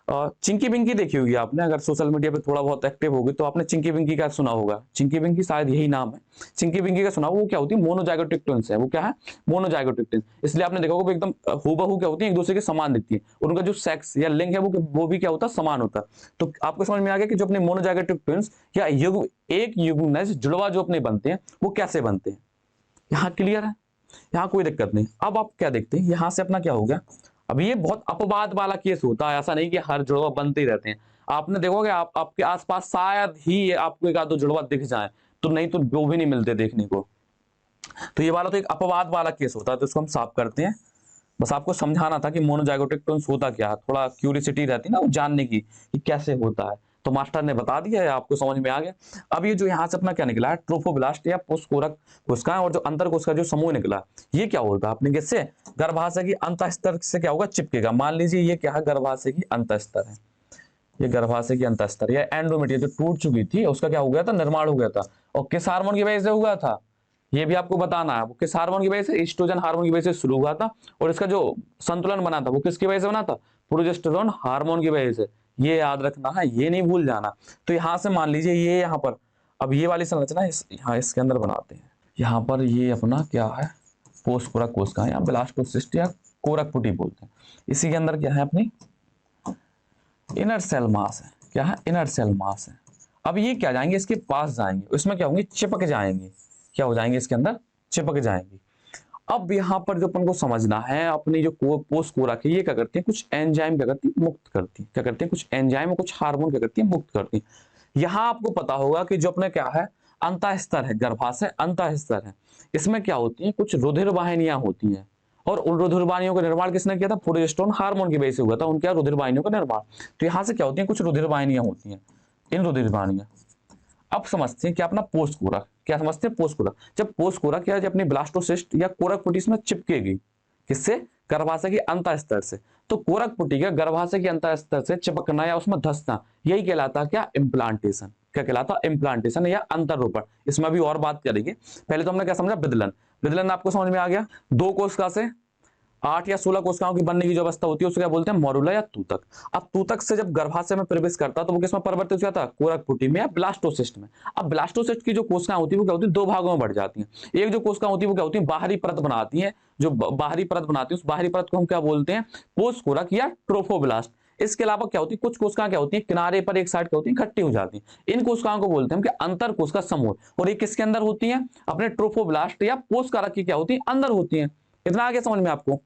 चिंकी बिंकी देखी होगी आपने, अगर सोशल मीडिया पे थोड़ा बहुत एक्टिव होगी तो आपने चिंकी बिंकी का सुना होगा। चिंकी बिंकी शायद यही नाम है, चिंकी बिंकी का सुना होगा। वो क्या होती है, मोनोजाइगोटिक ट्विंस है। वो क्या है, मोनोजाइगोटिक ट्विंस। इसलिए आपने देखा होगा एकदम हूबहू क्या होती है, एक दूसरे के समान दिखती है। उनका जो सेक्स या लिंग है वो भी क्या होता है, समान होता है। तो आपको समझ में आ गया कि जो अपने मोनोजाइगोटिक ट्विंस या युग एक युग्मनज जुड़वा जो अपने बनते हैं वो कैसे बनते हैं। यहाँ क्लियर है, यहाँ कोई दिक्कत नहीं। अब आप क्या देखते हैं, यहाँ से अपना क्या हो गया, अब ये बहुत अपवाद वाला केस होता है, ऐसा नहीं कि हर जुड़वा बनते ही रहते हैं। आपने देखोगे आपके आसपास शायद ही आपको एक आध दो जुड़वा दिख जाए, तो नहीं तो वो भी नहीं मिलते देखने को। तो ये वाला तो एक अपवाद वाला केस होता है, तो इसको हम साफ करते हैं। बस आपको समझाना था कि मोनोजाइगोटिक ट्विंस होता क्या है, थोड़ा क्यूरियोसिटी रहती है ना वो जानने की कि कैसे होता है। तो मास्टर ने बता दिया है, आपको समझ में आ गया। अब ये जो यहाँ से अपना क्या निकला है, ट्रोफोब्लास्ट या पुष्कोरक कोशिकाएं और जो अंतर कोशिका जो समूह निकला, ये क्या होगा आपने किससे, गर्भाशय की अंतःस्तर से क्या होगा, चिपकेगा। मान लीजिए ये क्या है, गर्भाशय की अंतःस्तर है। ये गर्भाशय की अंतःस्तर या एंडोमेट्रियम जो टूट चुकी थी उसका क्या हो गया था, निर्माण हो गया था। और किस हार्मोन की वजह से हुआ था, ये भी आपको बताना है। वो किस हार्मोन की वजह से, एस्ट्रोजन हार्मोन की वजह से शुरू हुआ था। और इसका जो संतुलन बना था वो किसकी वजह से बना था, प्रोजेस्टेरोन हार्मोन की वजह से। ये याद रखना है, ये नहीं भूल जाना। तो यहां से मान लीजिए ये यहाँ पर, अब ये वाली संरचना यहाँ इसके अंदर बनाते हैं। यहाँ पर ये अपना क्या है, पोस्टकोरक कोशिका या ब्लास्टोसिस्ट या कोरक पुटी बोलते हैं। इसी के अंदर क्या है, अपनी इनर सेल मास है। क्या है, इनर सेल मास है। अब ये क्या जाएंगे, इसके पास जाएंगे, इसमें क्या होंगे, चिपक जाएंगे। क्या हो जाएंगे, इसके अंदर चिपक जाएंगे। अब यहाँ पर जो अपन को समझना है, अपनी जो पोस्ट कोरक है ये क्या करती है, कुछ एंजाइम क्या करती है, मुक्त करती है। क्या करती है, कुछ एंजाइम और कुछ हार्मोन क्या करती है, मुक्त करती है। यहाँ आपको पता होगा कि जो अपने क्या है, अंतःस्तर है, गर्भाशय अंतःस्तर है। इसमें क्या होती है, कुछ रुधिर वाहिनियां होती हैं। और उन रुधिर वाहिनियों का निर्माण किसने किया था, प्रोजेस्टेरोन हार्मोन की वजह से हुआ था उनके रुधिर वाहिनियों का निर्माण। तो यहाँ से क्या होती है, कुछ रुधिर वाहिनियां होती हैं। इन रुधिर वाहिनियां, अब समझते हैं क्या अपना पोस्ट कोरक, क्या समझते हैं पोस्ट कोरक। जब पोस्ट कोरक या जब अपनी ब्लास्टोसिस्ट या कोरक पुटी में चिपकेगी, किससे, गर्भाशय की अंतःस्तर से। तो कोरक पुटी का गर्भाशय की अंतःस्तर से चिपकना या उसमें धंसना, यही कहलाता क्या, इम्प्लांटेशन। क्या कहलाता, इम्प्लांटेशन या अंतरोपण। इसमें भी और बात करेंगे, पहले तो हमने क्या समझा, विदलन। विदलन आपको समझ में आ गया, दो कोशिका से 8 या 16 कोशिकाओं की बनने की जो अवस्था होती है उसको क्या बोलते हैं, मॉरुला या तूतक। अब तूतक से जब गर्भाशय में प्रवेश करता तो वो किसमें परिवर्तित हो जाता है, कोरक पुटी में या ब्लास्टोसिस्ट में। अब ब्लास्टोसिस्ट की जो कोशिकाएं होती है वो क्या होती है, दो भागों में बढ़ जाती हैं। एक जो कोशिका होती है वो क्या होती है, बाहरी परत बनाती है। जो बाहरी परत बनाती है उस बाहरी परत को हम क्या बोलते हैं, पोस्ट कोरक या ट्रोफोब्लास्ट। इसके अलावा क्या होती है, कुछ कोशिकाएं क्या होती है, किनारे पर एक साइड क्या होती है, इकट्ठी हो जाती है। इन कोशिकाओं को बोलते हैं हम कि अंतर कोशिका समूह। और ये किसके अंदर होती है, अपने ट्रोफोब्लास्ट या पोस्ट कोरक की क्या होती है, अंदर होती है। इतना आगे समझ में आपको,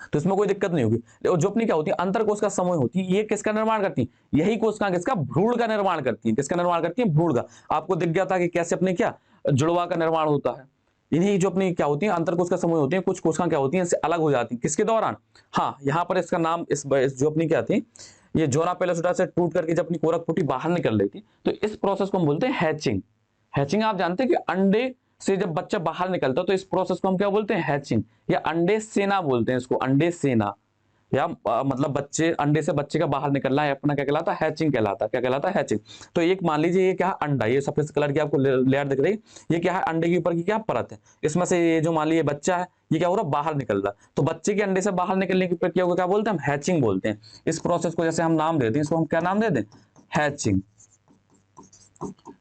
तो इसमें कोई दिक्कत नहीं होगी। और जो अपनी क्या होती है, अंतर कोशिका समूह होती है, ये किसका निर्माण करती है, यही कोशिका किसका, भ्रूण का निर्माण करती है। किसका निर्माण करती है, भ्रूण का। आपको दिख गया था कि कैसे अपने क्या जुड़वा का निर्माण होता है। इन्हीं जो अपनी क्या होती है, अंतर कोशिका समूह होती है। कुछ कोशिकाएं क्या होती हैं, इससे अलग हो जाती है, किसके दौरान, हाँ यहाँ पर इसका नाम इस जो अपनी क्या थी, ये जोना पेलोसिटा से टूट करके जब अपनी कोरक पुटी बाहर निकल रही थी, तो इस प्रोसेस को हम बोलते हैं हैचिंग। हैचिंग आप जानते हैं कि अंडे से जब बच्चा बाहर निकलता है तो इस प्रोसेस को हम क्या बोलते हैं, हैचिंग या अंडे सेना बोलते हैं इसको, अंडे सेना। या मतलब बच्चे अंडे से बच्चे का बाहर निकलना है अपना क्या कहलाता है, हैचिंग कहलाता है। क्या कहलाता है, हैचिंग। तो एक मान लीजिए ये क्या है, अंडा, ये सफेद कलर की आपको लेयर दिख रही है, ये क्या है, अंडे के ऊपर की क्या परत है। इसमें से ये जो मान लीजिए बच्चा है, ये क्या हो रहा है, बाहर निकल रहा। तो बच्चे के अंडे से बाहर निकलने की प्रक्रिया को क्या बोलते हैं, हम हैचिंग बोलते हैं। इस प्रोसेस को जैसे हम नाम देते हैं, इसको हम क्या नाम देते हैं, हैचिंग।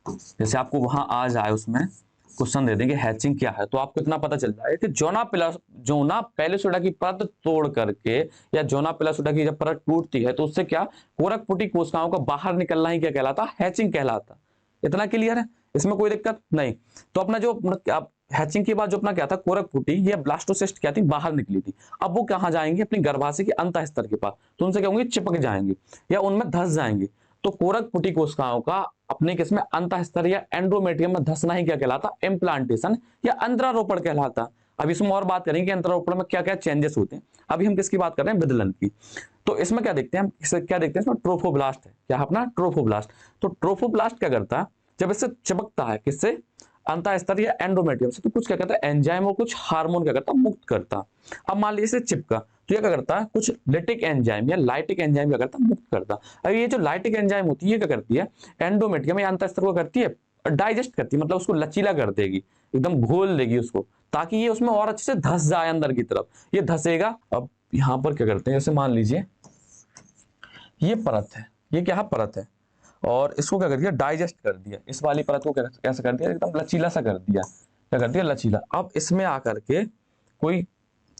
जैसे आपको वहां आ जाए उसमें क्वेश्चन दे देंगे हैचिंग क्या है, तो आपको इतना पता चल जाए कि जोना पेलोसिडा की परत तोड़ करके या जोना पेलोसिडा की जब परत टूटती है तो उससे क्या, कोरक पुटी कोशिकाओं का बाहर निकलना ही क्या कहलाता, हैचिंग कहलाता। इतना क्लियर है, इसमें कोई दिक्कत नहीं। तो अपना जो हैचिंग के बाद जो अपना क्या था, कोरक पुटी ये ब्लास्टोसिस्ट क्या थी, बाहर निकली थी। अब वो कहाँ जाएंगे, अपनी गर्भाशय के अंतःस्तर के पास, तो उनसे क्या होंगे, चिपक जाएंगे या उनमें धंस जाएंगे। तो कोरक पुटी कोशिकाओं का अपने किसमें, अंतःस्तर या एंडोमेट्रियम में धंसना ही क्या कहलाता, इम्प्लांटेशन या अंतरारोपण कहलाता। अब इसमें और बात करेंगे अंतरारोपण में क्या क्या चेंजेस होते हैं। अभी हम किसकी बात कर रहे हैं, विदलन की। तो इसमें क्या देखते हैं हम, क्या देखते हैं, इसमें ट्रोफोब्लास्ट है। क्या अपना ट्रोफोब्लास्ट। तो ट्रोफोब्लास्ट क्या करता है, जब इससे चिपकता है किससे, अंतःस्तर या एंडोमेट्रियम से, तो कुछ क्या करता है, एंजाइम और कुछ हार्मोन क्या करता है, मुक्त करता। अब मान लीजिए इसे चिपका, तो ये क्या करता है, कुछ लिटिक एंजाइम या लाइटिक एंजाइम क्या करता है, मुक्त करता। अब ये जो लाइटिक एंजाइम होती है ये क्या करती है, एंडोमेट्रियम या अंतःस्तर को करती है, डाइजेस्ट करती है, मतलब उसको लचीला कर देगी, एकदम घोल देगी उसको, ताकि ये उसमें और अच्छे से धस जाए अंदर की तरफ। ये धसेगा। अब यहाँ पर क्या करते हैं, जैसे मान लीजिए ये परत है, ये क्या है, परत है। और इसको क्या कर दिया, डाइजेस्ट कर दिया, इस वाली परत को कैसे कर दिया, एकदम लचीला सा कर दिया, क्या कर दिया, लचीला। अब इसमें आकर के कोई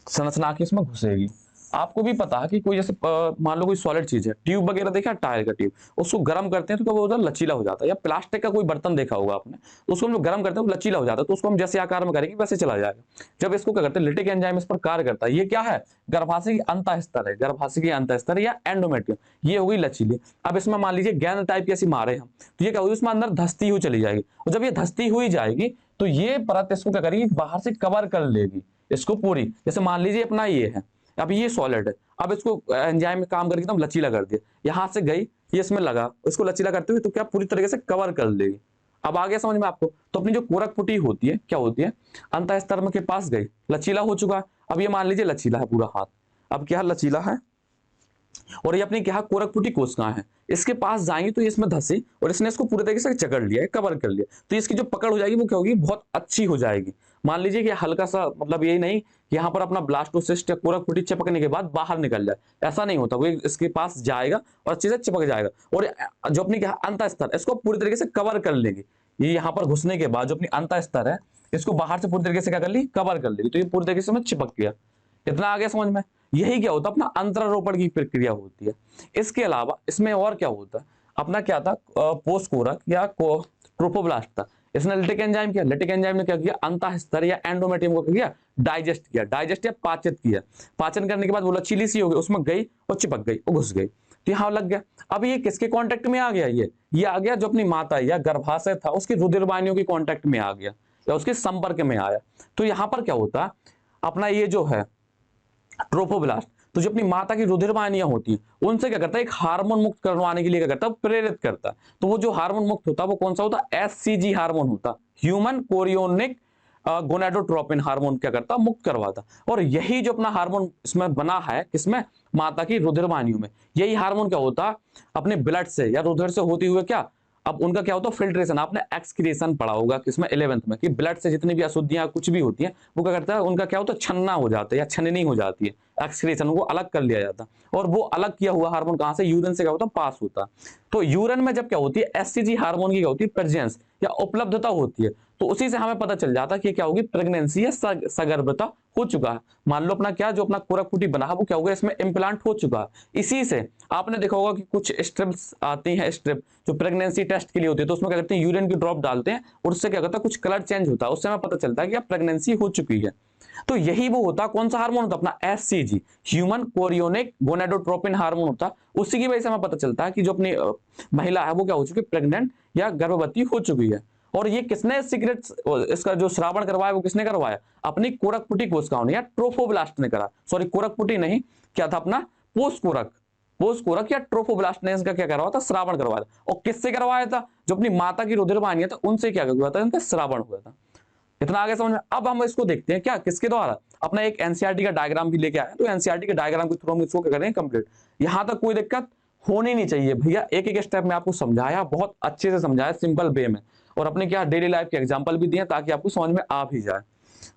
संरचना की इसमें घुसेगी। आपको भी पता है कि कोई जैसे मान लो कोई सॉलिड चीज है, ट्यूब वगैरह देखा, टायर का ट्यूब, उसको गर्म करते हैं तो क्या वो उधर लचीला हो जाता है। या प्लास्टिक का कोई बर्तन देखा होगा आपने, तो उसको हम लोग गर्म करते हैं वो लचीला हो जाता है, तो उसको हम जैसे आकार में करेंगे वैसे चला जाएगा। जब इसको क्या करते हैं, लिटिक एंजाइम इस पर कार्य करता है। ये क्या है, गर्भाशय की अंतःस्तर है, गर्भाशय की अंतःस्तर या एंडोमेट्रियम, ये होगी लचीली। अब इसमें मान लीजिए गेंद टाइप की ऐसी मारे हम, तो ये क्या होगी, उसमें अंदर धसती हुई चली जाएगी। और जब ये धसती हुई जाएगी तो ये परत इसको क्या करेगी, बाहर से कवर कर लेगी इसको पूरी। जैसे मान लीजिए अपना ये है, अब ये सॉलिड है, अब इसको एंजाइम में काम करके एकदम लचीला कर दिया, यहां से गई, ये इसमें लगा, इसको लचीला करते हुए तो क्या पूरी तरीके से कवर कर लेगी। अब आ गया समझ में आपको। तो अपनी जो कोरक पुटी होती है क्या होती है, अंतःस्तर के पास गई, लचीला हो चुका। अब ये मान लीजिए लचीला है पूरा हाथ, अब क्या लचीला है, और ये अपनी क्या कोरक पुटी कोशिकाएं हैं, इसके पास जाएंगी तो ये इसमें धसी और इसने इसको पूरे तरीके से जकड़ लिया है, कवर कर लिया, तो इसकी जो पकड़ हो जाएगी वो क्या होगी, बहुत अच्छी हो जाएगी। मान लीजिए कि हल्का सा, मतलब यही नहीं कि यहाँ पर अपना ब्लास्टोसिस्ट या कोरक पुटी चिपकने के बाद बाहर निकल जाए, ऐसा नहीं होता। वो इसके पास जाएगा और अच्छे से चिपक जाएगा, और जो अपनी क्या अंतःस्तर इसको पूरी तरीके से कवर कर लेगी। ये यहाँ पर घुसने के बाद जो अपनी अंतःस्तर है इसको बाहर से पूरी तरीके से क्या कर ली, कवर कर लेगी, तो ये पूरी तरीके से में चिपक गया। इतना आ गया समझ में। यही क्या होता है, अपना अंतरारोपण की प्रक्रिया होती है। इसके अलावा इसमें और क्या होता है, अपना क्या था, पोस्कोरक या ट्रोफोब्लास्ट था। इसने लिटिक एंजाइम किया, लिटिक एंजाइम ने क्या किया, अंतःस्तर या एंडोमेट्रियम को क्या किया, डाइजेस्ट किया, डाइजेस्ट या पाचित किया। पाचन करने के बाद वो लचीली सी हो गई, उसमें गई और चिपक गई और घुस गई, तो यहाँ लग गया। अब ये किसके कांटेक्ट में आ गया, ये आ गया जो अपनी माता या गर्भाशय था उसकी रुधिर वाहिनियों के कांटेक्ट में आ गया या उसके संपर्क में आया। तो यहाँ पर क्या होता, अपना ये जो है ट्रोफोब्लास्ट, तो जो अपनी माता की रुधिर वाहिनियां होती हैं उनसे क्या करता है, एक हार्मोन मुक्त करवाने के लिए क्या करता है, प्रेरित करता है। तो वो जो हार्मोन मुक्त होता है वो कौन सा होता है, एससीजी हार्मोन होता, ह्यूमन कोरियोनिक गोनाडोट्रोपिन हार्मोन क्या करता, मुक्त करवाता। और यही जो अपना हार्मोन इसमें बना है, किसमें, माता की रुधिर वाहिनियों में, यही हार्मोन क्या होता, अपने ब्लड से या रुधिर से होते हुए क्या, अब उनका क्या होता है, फिल्ट्रेशन। आपने एक्सक्रीशन पढ़ा होगा किसमें, 11th में, कि ब्लड से जितनी भी अशुद्धियां कुछ भी होती हैं वो क्या करता है, उनका क्या होता है, छन्ना हो जाता है या छननी हो जाती है, एक्सक्रीशन, उनको अलग कर लिया जाता है। और वो अलग किया हुआ हार्मोन कहां से, यूरिन से क्या होता है, पास होता है। तो यूरिन में जब क्या होती है, एससीजी हार्मोन की क्या होती है, प्रेजेंस या उपलब्धता होती है, तो उसी से हमें पता चल जाता है कि क्या होगी, प्रेगनेंसी या सगर्भता हो चुका है। मान लो अपना क्या, जो अपना कोरक पुटी बना है वो क्या होगा, इसमें इम्प्लांट हो चुका है। इसी से आपने देखा होगा कि कुछ स्ट्रिप्स आती हैं, स्ट्रिप जो प्रेगनेंसी टेस्ट के लिए होती है, तो उसमें क्या करते हैं, यूरिन की ड्रॉप डालते हैं और उससे क्या करता है, कुछ कलर चेंज होता है, उससे हमें पता चलता है कि अब प्रेगनेंसी हो चुकी है। तो यही वो होता, कौन सा हार्मोन होता, अपना SCG, human chorionic gonadotropin hormone होता। उसी की वजह से हमें पता चलता है कि जो अपनी महिला है वो क्या हो चुकी है, प्रेग्नेंट या गर्भवती हो चुकी है। और ये किसने सीक्रेट, इसका जो श्रावण करवाया वो किसने करवाया, अपनी कोरक पुटी कोशिकाओं ने या ट्रोफोब्लास्ट ने करा। सॉरी, कोरक पुटी नहीं, क्या था अपना, पोस्कोरक, पोस्कोरक या ट्रोफोब्लास्ट ने इसका क्या करवाया था, श्रावण करवाया था। और किससे करवाया था, जो अपनी माता की रुधिर वाहिनियां था उनसे क्या हुआ था, इनका श्रावण हुआ था। इतना आगे समझ में। अब हम इसको देखते हैं क्या, किसके द्वारा, अपना एक एनसीईआरटी का डायग्राम भी लेके आया, तो एनसीईआरटी के डायग्राम के थ्रू हम इसको क्या करेंगे, कंप्लीट। यहां तक कोई दिक्कत होनी नहीं चाहिए भैया, एक एक स्टेप में आपको समझाया, बहुत अच्छे से समझाया, सिंपल वे में, और अपने क्या डेली लाइफ के एग्जांपल भी दिए ताकि आपको समझ में आ भी जाए।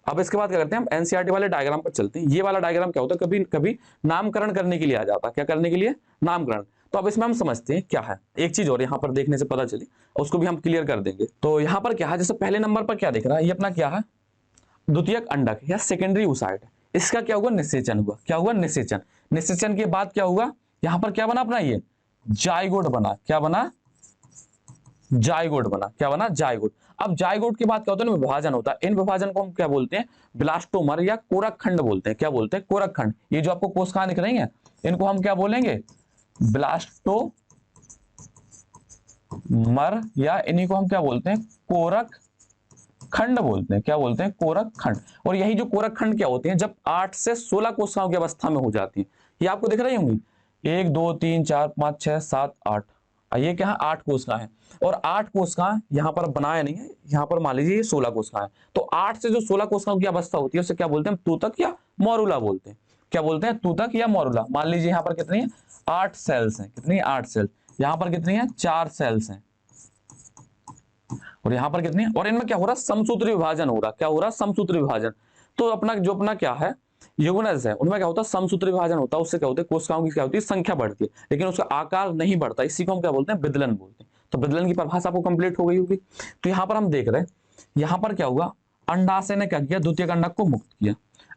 अब इसके बाद क्या करते हैं, हम एनसीईआरटी वाले डायग्राम पर चलते हैं। ये वाला डायग्राम क्या होता है, कभी कभी नामकरण करने के लिए आ जाता है, क्या करने के लिए, नामकरण। तो अब इसमें हम समझते हैं क्या है। एक चीज और यहाँ पर देखने से पता चली, उसको भी हम क्लियर कर देंगे। तो यहाँ पर क्या है, जैसे पहले नंबर पर क्या दिख रहा है, ये अपना क्या है, द्वितीयक अंडक या सेकेंडरी ओसाइट। इसका क्या हुआ, निषेचन हुआ। क्या हुआ, निषेचन। निषेचन के बाद क्या हुआ, यहां पर क्या बना अपना, ये जाइगोट बना। क्या बना, जाइगोट बना। क्या बना, जाइगोट। अब जाइगोट के बाद क्या होता है, विभाजन होता है। इन विभाजन को हम क्या बोलते हैं, ब्लास्टोमर या कोरक खंड बोलते हैं। क्या बोलते हैं, कोरक खंड। ये जो आपको कोशिकाएं दिख रही हैं इनको हम क्या बोलेंगे, ब्लास्टोमर, या इन्हीं को हम क्या बोलते हैं, कोरक खंड बोलते हैं। क्या बोलते हैं, कोरक खंड। और यही जो कोरक खंड क्या होते हैं, जब 8 से 16 कोशिकाओं की अवस्था में हो जाती है। ये आपको दिख रही होंगी, 1 2 3 4 5 6 7 8, ये क्या है, 8 कोशिकाएं हैं। और 8 कोशिकाएं यहाँ पर बनाया नहीं है, यहाँ पर मान लीजिए 16 कोशिकाएं। तो 8 से जो 16 कोशिकाओं की अवस्था होती है उसे क्या बोलते हैं, तूतक या मोरुला बोलते हैं। क्या बोलते हैं, तूतक या मोरुला। मान लीजिए यहाँ पर कितनी है, 8 सेल्स हैं। कितनी, 8 सेल्स। यहाँ पर कितनी है, 4 सेल्स हैं। और यहां पर कितनी, और इनमें क्या हो रहा है, समसूत्री विभाजन हो रहा। क्या हो रहा है, समसूत्री विभाजन। तो अपना जो अपना क्या है, युग्मनज है उनमें क्या होता है, समसूत्री विभाजन होता है, उससे क्या होता है, कोशिकाओं की क्या होती है, संख्या बढ़ती है, लेकिन उसका आकार नहीं बढ़ता, इसी को हम क्या बोलते हैं, विदलन बोलते हैं। तो विदलन की परिभाषा आपको कंप्लीट हो गई होगी। तो यहाँ पर हम देख रहे हैं, यहाँ पर क्या हुआ, अंडाशय ने क्या किया, द्वितीय कंडक को मुक्त किया।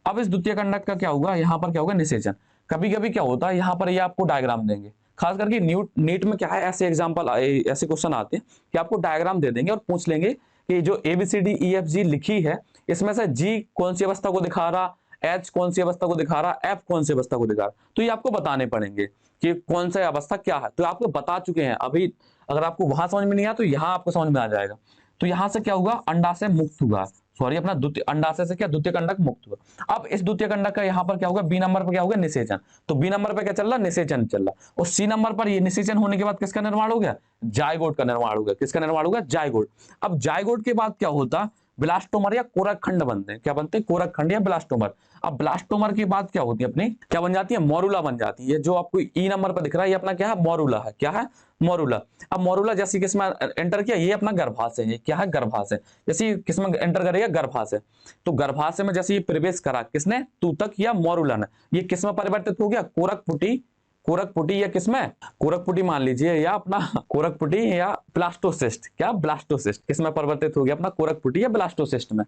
अब इस द्वितीय कंडक का क्या होगा, यहाँ पर क्या होगा, निषेचन। कभी कभी क्या होता है, यहाँ पर ये आपको डायग्राम देंगे, खास करके नीट में क्या है, ऐसे एग्जाम्पल ऐसे क्वेश्चन आते हैं कि आपको डायग्राम दे देंगे और पूछ लेंगे कि जो ABCDEFG लिखी है, इसमें से G कौन सी अवस्था को दिखा रहा, H कौन सी अवस्था को दिखा रहा, F कौन सी अवस्था को दिखा रहा, तो ये आपको बताने पड़ेंगे कि कौन सा अवस्था क्या है। तो आपको बता चुके हैं अभी, अगर आपको वहां समझ में नहीं आया तो यहाँ आपको समझ में आ जाएगा। तो यहाँ से क्या हुआ, अंडाशय मुक्त हुआ, सॉरी अपना द्वितीय अंडाशय से क्या, द्वितीय कंडक मुक्त हुआ। अब इस द्वितीय कंडक का यहाँ पर क्या होगा, बी नंबर पर क्या होगा, निषेचन। तो बी नंबर पर क्या चल रहा, निषेचन चल रहा। और सी नंबर पर ये निषेचन होने के बाद किसका निर्माण हो गया, जायगोट का निर्माण हो गया। किसका निर्माण हो गया, जायगोट। अब जायगोट के बाद क्या होता, ब्लास्टोमर या कोरक खंड बनते हैं। क्या बनते हैं, कोरक खंड या ब्लास्टोमर। अब ब्लास्टोमर के बाद क्या होती है, अपनी क्या बन जाती है, मोरुला बन जाती है। जो आपको ई नंबर पर दिख रहा है, ये अपना क्या है, मोरुला है। क्या है, मोरुला। अब मोरुला जैसी किसमें एंटर किया, ये अपना गर्भाशय है। क्या है, गर्भाशय। जैसे किसमें एंटर करेगा, गर्भाशय। तो गर्भाशय में जैसे ये प्रवेश करा किसने, तूतक या मोरुला ने, ये किसमें परिवर्तित हो गया, कोरकपुटी। कोरकपुटी या किसमें, कोरकपुटी मान लीजिए, या अपना कोरकपुटी या ब्लास्टोसिस्ट। क्या, ब्लास्टोसिस्ट किसमें परिवर्तित हो गया, अपना कोरकपुटी या ब्लास्टोसिस्ट में।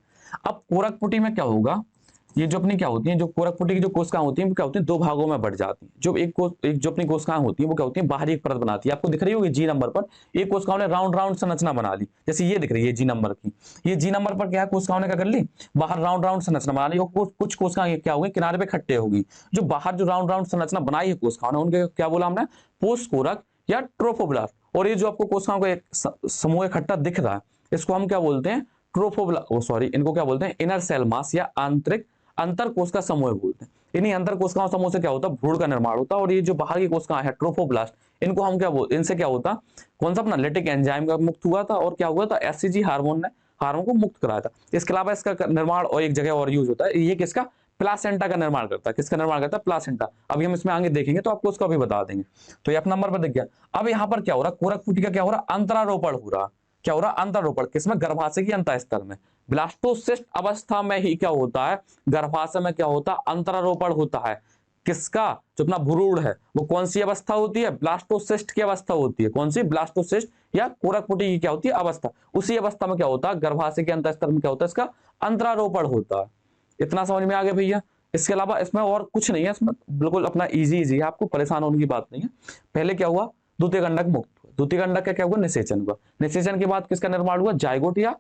अब कोरकपुटी में क्या होगा, ये जो अपनी क्या होती है, जो कोरकपुटी की जो कोशिकाएं होती हैं वो क्या होती है, दो भागों में बढ़ जाती हैं। जो एक जो अपनी कोशिकाएं होती हैं वो क्या होती है, बाहरी एक परत बनाती है। आपको दिख रही होगी जी नंबर पर, एक कोशिकाओं ने राउंड राउंड संरचना बना ली, जैसे ये दिख रही है जी नंबर की। ये जी नंबर पर क्या है, कोशिकाओं ने क्या कर ली, बाहर राउंड राउंड संरचना बना ली। और कुछ कोशिकाएं क्या होगी, किनारे पे इकट्ठे होगी। जो बाहर जो राउंड राउंड संरचना बनाई है कोशिकाओं ने, उनके क्या बोला हमने, पोस्ट कोरक या ट्रोफोब्लास्ट। और ये जो आपको कोशिकाओं का एक समूह इकट्ठा दिख रहा है, इसको हम क्या बोलते हैं, ट्रोफोब्लास्ट, सॉरी इनको क्या बोलते हैं, इनर सेल मास या आंतरिक अंतर कोशिका समूह बोलते हैं। इन्हीं अंतर कोशिकाओं समूह से क्या होता है, भ्रूण का निर्माण होता है। और ये जो बाहर की कोशिकाएं है, ट्रोफोब्लास्ट, इनको हम क्या बोलते, इनसे क्या होता, कौन सा, अपना लेटिक एंजाइम का मुक्त हुआ था। और क्या हुआ था, एससीजी हार्मोन ने हार्मोन को मुक्त कराया था। इसके अलावा इसका निर्माण और एक जगह और यूज होता है, ये किसका, प्लासेंटा का निर्माण करता है। किसका निर्माण करता है, प्लासेंटा। अभी हम इसमें आगे देखेंगे तो आपको उसका भी बता देंगे। तो ये अपना नंबर पर दिख गया। अब यहाँ पर क्या हो रहा, कोरकपुटी का क्या हो रहा, अंतरारोपण हो रहा। क्या हो रहा, अंतरारोपण। किसमें, गर्भाशय की अंतःस्तर में। ब्लास्टोसिस्ट अवस्था में ही क्या होता है, गर्भाशय में क्या होता है, अंतरारोपण होता है। किसका, जो अपना भ्रूण है, वो कौन सी अवस्था होती है, ब्लास्टोसिस्ट की अवस्था होती है। कौन सी, ब्लास्टोसिस्ट या कोरकपुटी की क्या होती है, अवस्था। उसी अवस्था में क्या होता है, गर्भाशय के अंतःस्तर में क्या होता है, इसका अंतरारोपण होता है। इतना समझ में आ गया भैया। इसके अलावा इसमें और कुछ नहीं है, इसमें बिल्कुल अपना इजी है, आपको परेशान होने की बात नहीं है। पहले क्या हुआ, द्वितीय कंडक मुक्त हुआ। द्वितीय कंडक का क्या हुआ, निषेचन हुआ। निषेचन के बाद किसका निर्माण हुआ, जायगोट या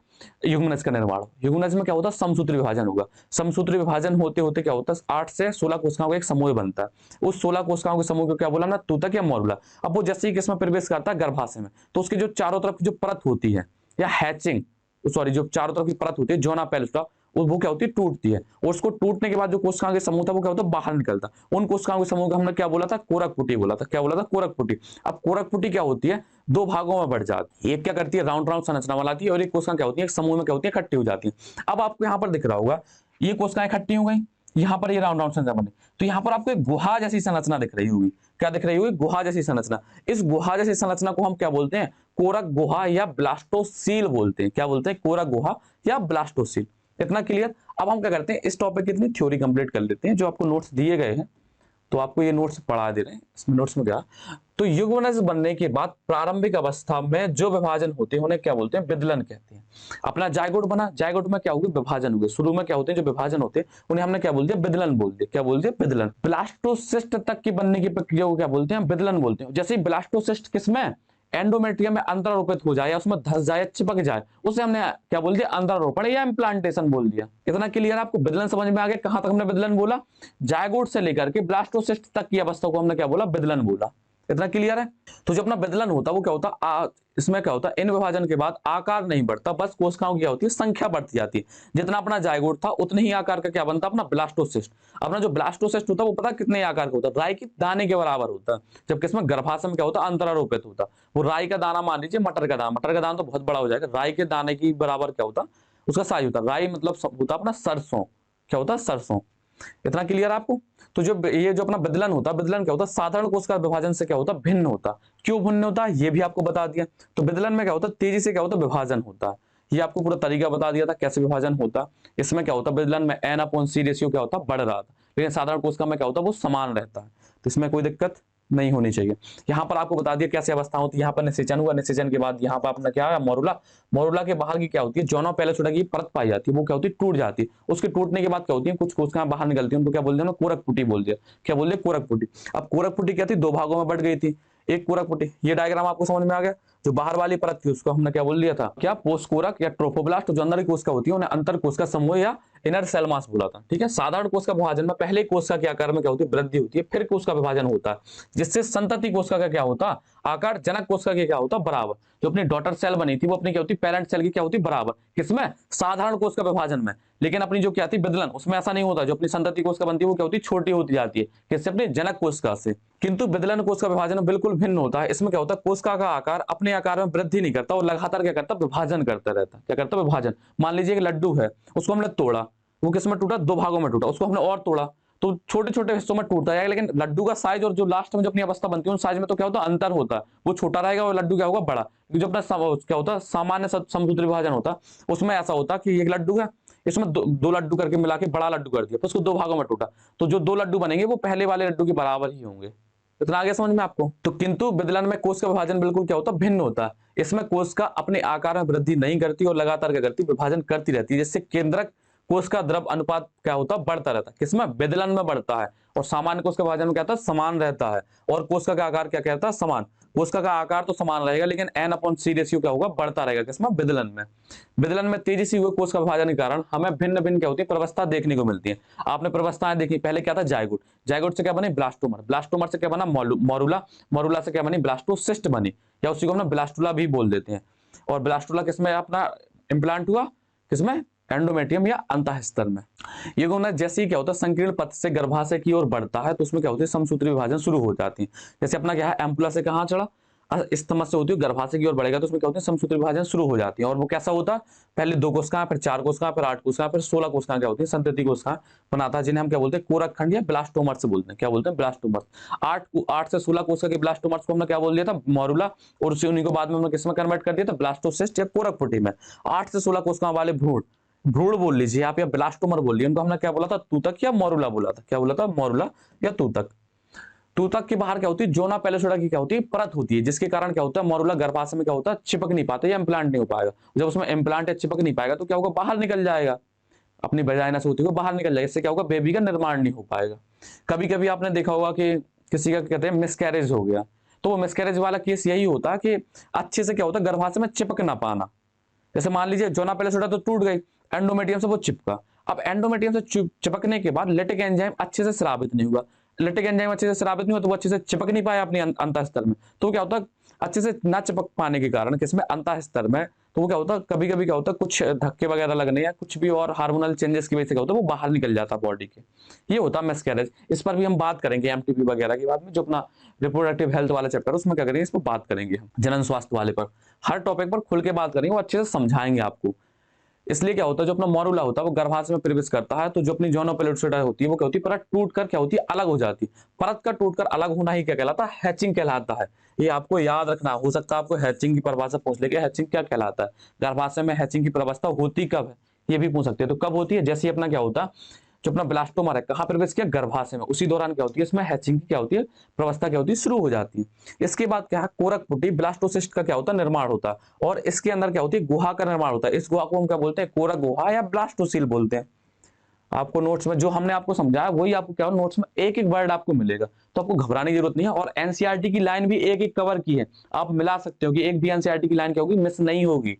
युग्मनज का निर्माण। युग्मनज में क्या होता है, समसूत्री विभाजन होगा। समसूत्री विभाजन होते होते क्या होता है, 8 से 16 कोशिकाओं का एक समूह बनता है। उस 16 कोशिकाओं के समूह को क्या बोला ना, तूतक या मोरुला। अब वो जैसे ही किसमें प्रवेश करता है, गर्भाशय में, तो उसके जो चारों तरफ जो परत होती है, या हैचिंग, सॉरी जो चारों तरफ की परत होती है, जोना पेल्स्टा, वो क्या होती है, टूटती है। और उसको टूटने के बाद जो कोशिकाओं के समूह था वो क्या होता है, बाहर निकलता। उन कोशिकाओं के समूह को हमने क्या बोला था, कोरकपुटी बोला था। क्या बोला था, कोरकपुटी। अब कोरकपुटी क्या होती है, दो भागों में बढ़ जाती है। एक क्या करती है, राउंड राउंड संरचना बनाती है, और एक कोशिका क्या होती है, एक समूह में क्या होती है, इकट्ठी हो जाती है। अब आपको यहाँ पर दिख रहा होगा, ये कोशिकाएं इकट्ठी हो गई, यहाँ पर ये राउंड राउंड संरचना बनी। तो यहाँ पर आपको एक गुहा जैसी संरचना दिख रही होगी। क्या दिख रही होगी, गुहा जैसी संरचना। इस गुहा जैसी संरचना को हम क्या बोलते हैं, कोरक गुहा या ब्लास्टोसील बोलते हैं। क्या बोलते हैं, कोरक गुहा या ब्लास्टोसील। इतना क्लियर। अब हम क्या करते हैं, इस टॉपिक की इतनी थ्योरी कंप्लीट कर लेते हैं। जो आपको नोट्स दिए गए हैं, तो आपको ये नोट्स पढ़ा दे रहे हैं। इसमें नोट्स में क्या, तो युग्मनज बनने के बाद प्रारंभिक अवस्था में जो विभाजन होते हैं उन्हें क्या बोलते हैं, विदलन कहते हैं। अपना जायगोट बना, जायगोट में क्या होगा, विभाजन हुए। शुरू में क्या होते हैं, जो विभाजन होते हैं उन्हें हमने क्या बोल दिया, विदलन बोल दिया। क्या बोल दिया, विदलन। ब्लास्टोसिस्ट तक की बनने की प्रक्रिया को क्या बोलते हैं, विदलन बोलते हैं। जैसे ब्लास्टोसिस्ट किसमें, एंडोमेट्रियम में अंतरारोपित हो जाए, या उसमें धस जाए, चिपक जाए, उसे हमने क्या बोल दिया, अंतरारोपण या इम्प्लांटेशन बोल दिया। इतना क्लियर, आपको विदलन समझ में आ गया। कहां तक हमने विदलन बोला, जायगोट से लेकर के ब्लास्टोसिस्ट तक की अवस्था को हमने क्या बोला, विदलन बोला। इतना क्लियर है। तो जो अपना विदलन होता है वो क्या होता, इसमें क्या होता है, इन विभाजन के बाद आकार नहीं बढ़ता, बस कोशिकाओं की क्या होती है, संख्या बढ़ती जाती है। जितना अपना जायगोट था उतने ही आकार का क्या बनता, अपना ब्लास्टोसिस्ट। अपना जो ब्लास्टोसिस्ट होता है वो पता कितने आकार का होता है, राई की दाने के बराबर होता है। जबकि इसमें गर्भाशय में क्या होता है, अंतरारोपित होता है। वो राई का दाना मान लीजिए, मटर का दाना, मटर का दाना तो बहुत बड़ा हो जाएगा, राई के दाने की बराबर क्या होता, उसका साइज होता है। राई मतलब होता अपना सरसों। क्या होता है, सरसों। इतना क्लियर आपको। तो जो ये जो अपना विदलन होता है, विदलन क्या होता है, साधारण कोशिका विभाजन से क्या होता है, भिन्न होता। क्यों भिन्न होता है, ये भी आपको बता दिया। तो विदलन में क्या होता है, तेजी से क्या होता है, विभाजन होता है। ये आपको पूरा तरीका बता दिया था कैसे विभाजन होता। इसमें क्या होता है, विदलन में N/C रेशियो क्या होता, बढ़ रहा था। लेकिन साधारण कोशिका में क्या होता है, वो समान रहता है, तो इसमें कोई दिक्कत नहीं होनी चाहिए। यहाँ पर आपको बता दिया कैसे अवस्था होती है। यहाँ पर निषेचन हुआ, निषेचन के बाद यहाँ पर अपना क्या है, मोरुला। मोरुला के बाहर की क्या होती है, जोना पेलेसोडा की परत पाई जाती है, वो क्या होती है, टूट जाती है। उसके टूटने के बाद क्या होती है, कुछ कोशिकाएं बाहर निकलती है, उनको क्या बोलते हैं, कोरक पुटी बोल दिया। क्या बोल दिया, कोरक पुटी। अब कोरक पुटी क्या थी, दो भागों में बढ़ गई थी। एक कोरक पुटी, ये डायग्राम आपको समझ में आ गया। जो बाहर वाली परत थी उसको हमने क्या बोल दिया था, क्या पोषकोरक या ट्रोफोब्लास्ट। जो अंदर की कोशिका होती है उन्हें अंतर कोशिका समूह या इनर सेल मास बोला था। ठीक है, साधारण कोशिका विभाजन में पहले कोशिका के आकार में क्या होती है, वृद्धि होती है, फिर कोशिका विभाजन होता है, जिससे संतति कोशिका का क्या होता, आकार जनक कोशिका के क्या होता, बराबर। जो अपनी डॉटर सेल बनी थी वो अपनी क्या होती, पेरेंट सेल की क्या होती, बराबर। किसमें, साधारण कोशिका विभाजन में। लेकिन अपनी जो क्या थी विदलन, उसमें ऐसा नहीं होता। जो अपनी संतति कोशिका बनती है वो क्या होती है, छोटी होती जाती है, किससे, अपने जनक कोशिका से। किंतु विदलन कोशिका विभाजन बिल्कुल भिन्न होता है। इसमें क्या होता है, कोशिका का आकार अपने आकार में वृद्धि नहीं करता और लगातार क्या करता, विभाजन करता रहता। क्या करता, विभाजन। मान लीजिए एक लड्डू है, उसको हमने तोड़ा, वो किसमें टूटा, दो भागों में टूटा। उसको हमने और तोड़ा तो छोटे छोटे हिस्सों में टूटता जाएगा, लेकिन लड्डू का साइज और जो लास्ट में जो अपनी अवस्था बनती है उन साइज में तो क्या होता है, अंतर होता है। वो छोटा रहेगा और लड्डू क्या होगा, बड़ा। जो अपना क्या होता है, सामान्य समसूत्री विभाजन होता है, उसमें ऐसा होता है कि एक लड्डू है, इसमें दो लड्डू करके मिला के बड़ा लड्डू कर दिया, फिर उसको दो भागों में टूटा, तो जो दो लड्डू बनेंगे वो पहले वाले लड्डू के बराबर ही होंगे। इतना आगे समझ में आपको। तो किंतु विदलन में कोश का विभाजन बिल्कुल क्या होता है, भिन्न होता है। इसमें कोश का अपने आकार में वृद्धि नहीं करती और लगातार क्या करती, विभाजन करती रहती है, जिससे केंद्रक कोश का द्रव अनुपात क्या होता है, बढ़ता रहता है। किसमें, विदलन में बढ़ता है। और सामान्य कोश का विभाजन में क्या होता है, समान रहता है। और कोशिका का आकार क्या कहता है, समान। कोशिका का आकार तो समान रहेगा, लेकिन N/C रेशियो क्या होगा, बढ़ता रहेगा। किसमें, विदलन में। विदलन में तेजी से हुए कोश का विभाजन के कारण हमें भिन्न भिन्न क्या होती है, प्रवस्था देखने को मिलती है। आपने प्रवस्थाएं देखी, पहले क्या था, जायगोट। जायगोट से क्या बने, ब्लास्टोमर। ब्लास्टोमर से क्या बना, मोरुला। मोरुला से क्या बनी, ब्लास्टोसिस्ट बनी, या उसी को हम ब्लास्टुला भी बोल देते हैं। और ब्लास्टुला किसमें अपना इम्प्लांट हुआ, किसमें, एंडोमेट्रियम या अंतःस्तर में। ये गुण जैसे ही क्या होता है, संकीर्ण पथ से गर्भाशय की ओर बढ़ता है तो उसमें क्या होती है, समसूत्री विभाजन शुरू हो जाती है। जैसे अपना क्या है, एम्पुला से कहाँ चढ़ा, स्तमक से होती है, गर्भाशय की ओर बढ़ेगा तो उसमें क्या होती है, समसूत्री विभाजन शुरू हो जाती है। और वो कैसा होता है, पहले 2 कोशिकाएं, फिर 4 कोशिकाएं, फिर 8 कोशिकाएं, फिर 16 कोशिकाएं क्या होती है, संतति कोशिकाएं बनाता है, जिन्हें हम क्या बोलते हैं, कोरक खंड या ब्लास्टोमर से बोलते हैं। क्या बोलते हैं, ब्लास्टोमर। 8 से 16 कोशिका के ब्लास्टोमर्स को हमने क्या बोल दिया था, मोरुला। और उसी उन्हीं को बाद में हमने किसमें कन्वर्ट कर दिया था, ब्लास्टोसिस्ट या कोरक पुटी में। 8 से 16 कोशिकाओं वाले भ्रूण, भ्रूण बोल लीजिए आप या ब्लास्टोमर बोल लीजिए, उनको हमने क्या बोला था, तूतक या मोरुला बोला था। क्या बोला था, मोरुला या तूतक। तूतक के बाहर क्या होती है, जोना पेलेसोडा की क्या होती है, परत होती है, जिसके कारण क्या होता है, मोरुला गर्भाशय में क्या होता है, चिपक नहीं पाता या इम्प्लांट नहीं हो पाएगा। जब उसमें इम्प्लांट या चिपक नहीं पाएगा तो क्या होगा, बाहर निकल जाएगा, अपनी वजाइना से होती है बाहर निकल जाएगा। इससे क्या होगा, बेबी का निर्माण नहीं हो पाएगा। कभी कभी आपने देखा होगा कि किसी का कहते हैं मिसकैरेज हो गया, तो वो मिसकैरेज वाला केस यही होता है कि अच्छे से क्या होता है, गर्भाशय में चिपक ना पाना। जैसे मान लीजिए जोना पेलेसोडा तो टूट गई, एंडोमेट्रियम से वो चिपका। अब एंडोमेट्रियम से चिपकने के बाद लेटिक एंजाइम अच्छे से स्रावित नहीं हुआ। लेटिक एंजाइम अच्छे से स्रावित नहीं हुआ तो वो अच्छे से चिपक नहीं पाया अपने अंतःस्तर में। तो क्या होता है, अच्छे से ना चिपक पाने के कारण किसमें, अंतःस्तर में, तो वो क्या होता है, कभी कभी क्या होता है, कुछ धक्के वगैरह लगने या कुछ भी और हार्मोनल चेंजेस की वजह से क्या होता है, वो बाहर निकल जाता है बॉडी के। ये होता है मिसकैरेज। इस पर भी हम बात करेंगे एमटीपी वगैरह के बाद में, जो अपना रिप्रोडक्टिव हेल्थ वाला चैप्टर उसमें क्या करेंगे, इस पर बात करेंगे हम, जनन स्वास्थ्य वाले पर। हर टॉपिक पर खुल के बात करेंगे, वो अच्छे से समझाएंगे आपको। इसलिए क्या होता है, जो अपना मोरुला होता है वो गर्भाशय में प्रवेश करता है, तो जो अपनी जोनो पेलेसोडा होती है वो क्या होती है, परत टूट कर क्या होती है, अलग हो जाती है। परत का टूटकर अलग होना ही क्या कहलाता है, हैचिंग कहलाता है। ये आपको याद रखना, हो सकता है आपको हैचिंग की परिभाषा पूछ ले कि हैचिंग क्या कहलाता है, गर्भाशय में हैचिंग की प्रवस्था होती कब है, ये भी पूछ सकते हैं। तो कब होती है, जैसे अपना क्या होता है, जो अपना ब्लास्टोमर है कहाँ प्रवेश किया, गर्भाशय में, उसी दौरान क्या होती है, इसमें हैचिंग की क्या होती है, प्रवस्था क्या होती है, शुरू हो जाती है। इसके बाद क्या है, कोरक पुटी ब्लास्टोसिस्ट का क्या होता है, निर्माण होता है। और इसके अंदर क्या होती है, गुहा का निर्माण होता है। इस गुहा को हम क्या बोलते हैं, कोरक गुहा या ब्लास्टोसील बोलते हैं। आपको नोट्स में जो हमने आपको समझाया वही आपको क्या हो, नोट्स में एक एक वर्ड आपको मिलेगा, तो आपको घबराने की जरूरत नहीं है। और एनसीईआरटी की लाइन भी एक एक कवर की है, आप मिला सकते हो कि एक भी एनसीईआरटी की लाइन क्या होगी, मिस नहीं होगी।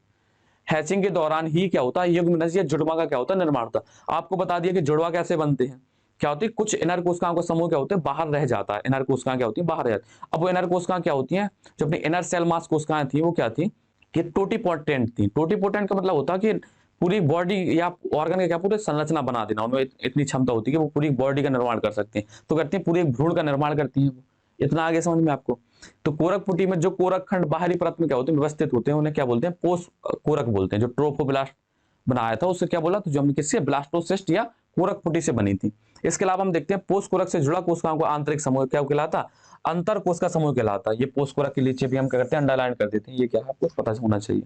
हैचिंग के दौरान ही क्या होता है, युग्मनज या जुड़वा का क्या होता है, निर्माण होता है। आपको बता दिया कि जुड़वा कैसे बनते हैं, क्या होती है, कुछ इनर कोशिकाओं का समूह क्या होते हैं, बाहर रह जाता है। इनर कोशिकाएं क्या होती है, बाहर रह जाती है। अब वो इनर कोशिकाएं क्या होती हैं, जो अपनी इनर सेल मास कोशिकाएं थी वो क्या थी, कि टोटीपोटेंट थी। टोटीपोटेंट का मतलब होता है कि पूरी बॉडी या ऑर्गन का क्या पूरी संरचना बना देना, उनमें इतनी क्षमता होती है कि वो पूरी बॉडी का निर्माण कर सकते हैं। तो करती है, पूरी भ्रूण का निर्माण करती है। इतना आगे समझ में आपको। तो कोरक पुटी में जो कोरक खंड बाहरी परत में क्या होते हैं, व्यवस्थित होते हैं, उन्हें क्या बोलते हैं, पोस्ट कोरक बोलते हैं। जो ट्रोफोब्लास्ट बनाया था उससे क्या बोला, तो जो हमने किससे, ब्लास्टोसिस्ट या कोरक पुटी से बनी थी। इसके अलावा हम देखते हैं पोषकोरक से जुड़ा कोशिकाओं का आंतरिक समूह क्या कहलाता, अंतर कोशिका समूह कहलाता। ये पोषकोरक के नीचे भी हम क्या करते हैं, अंडरलाइन कर देते हैं। ये क्या है आपको पता होना चाहिए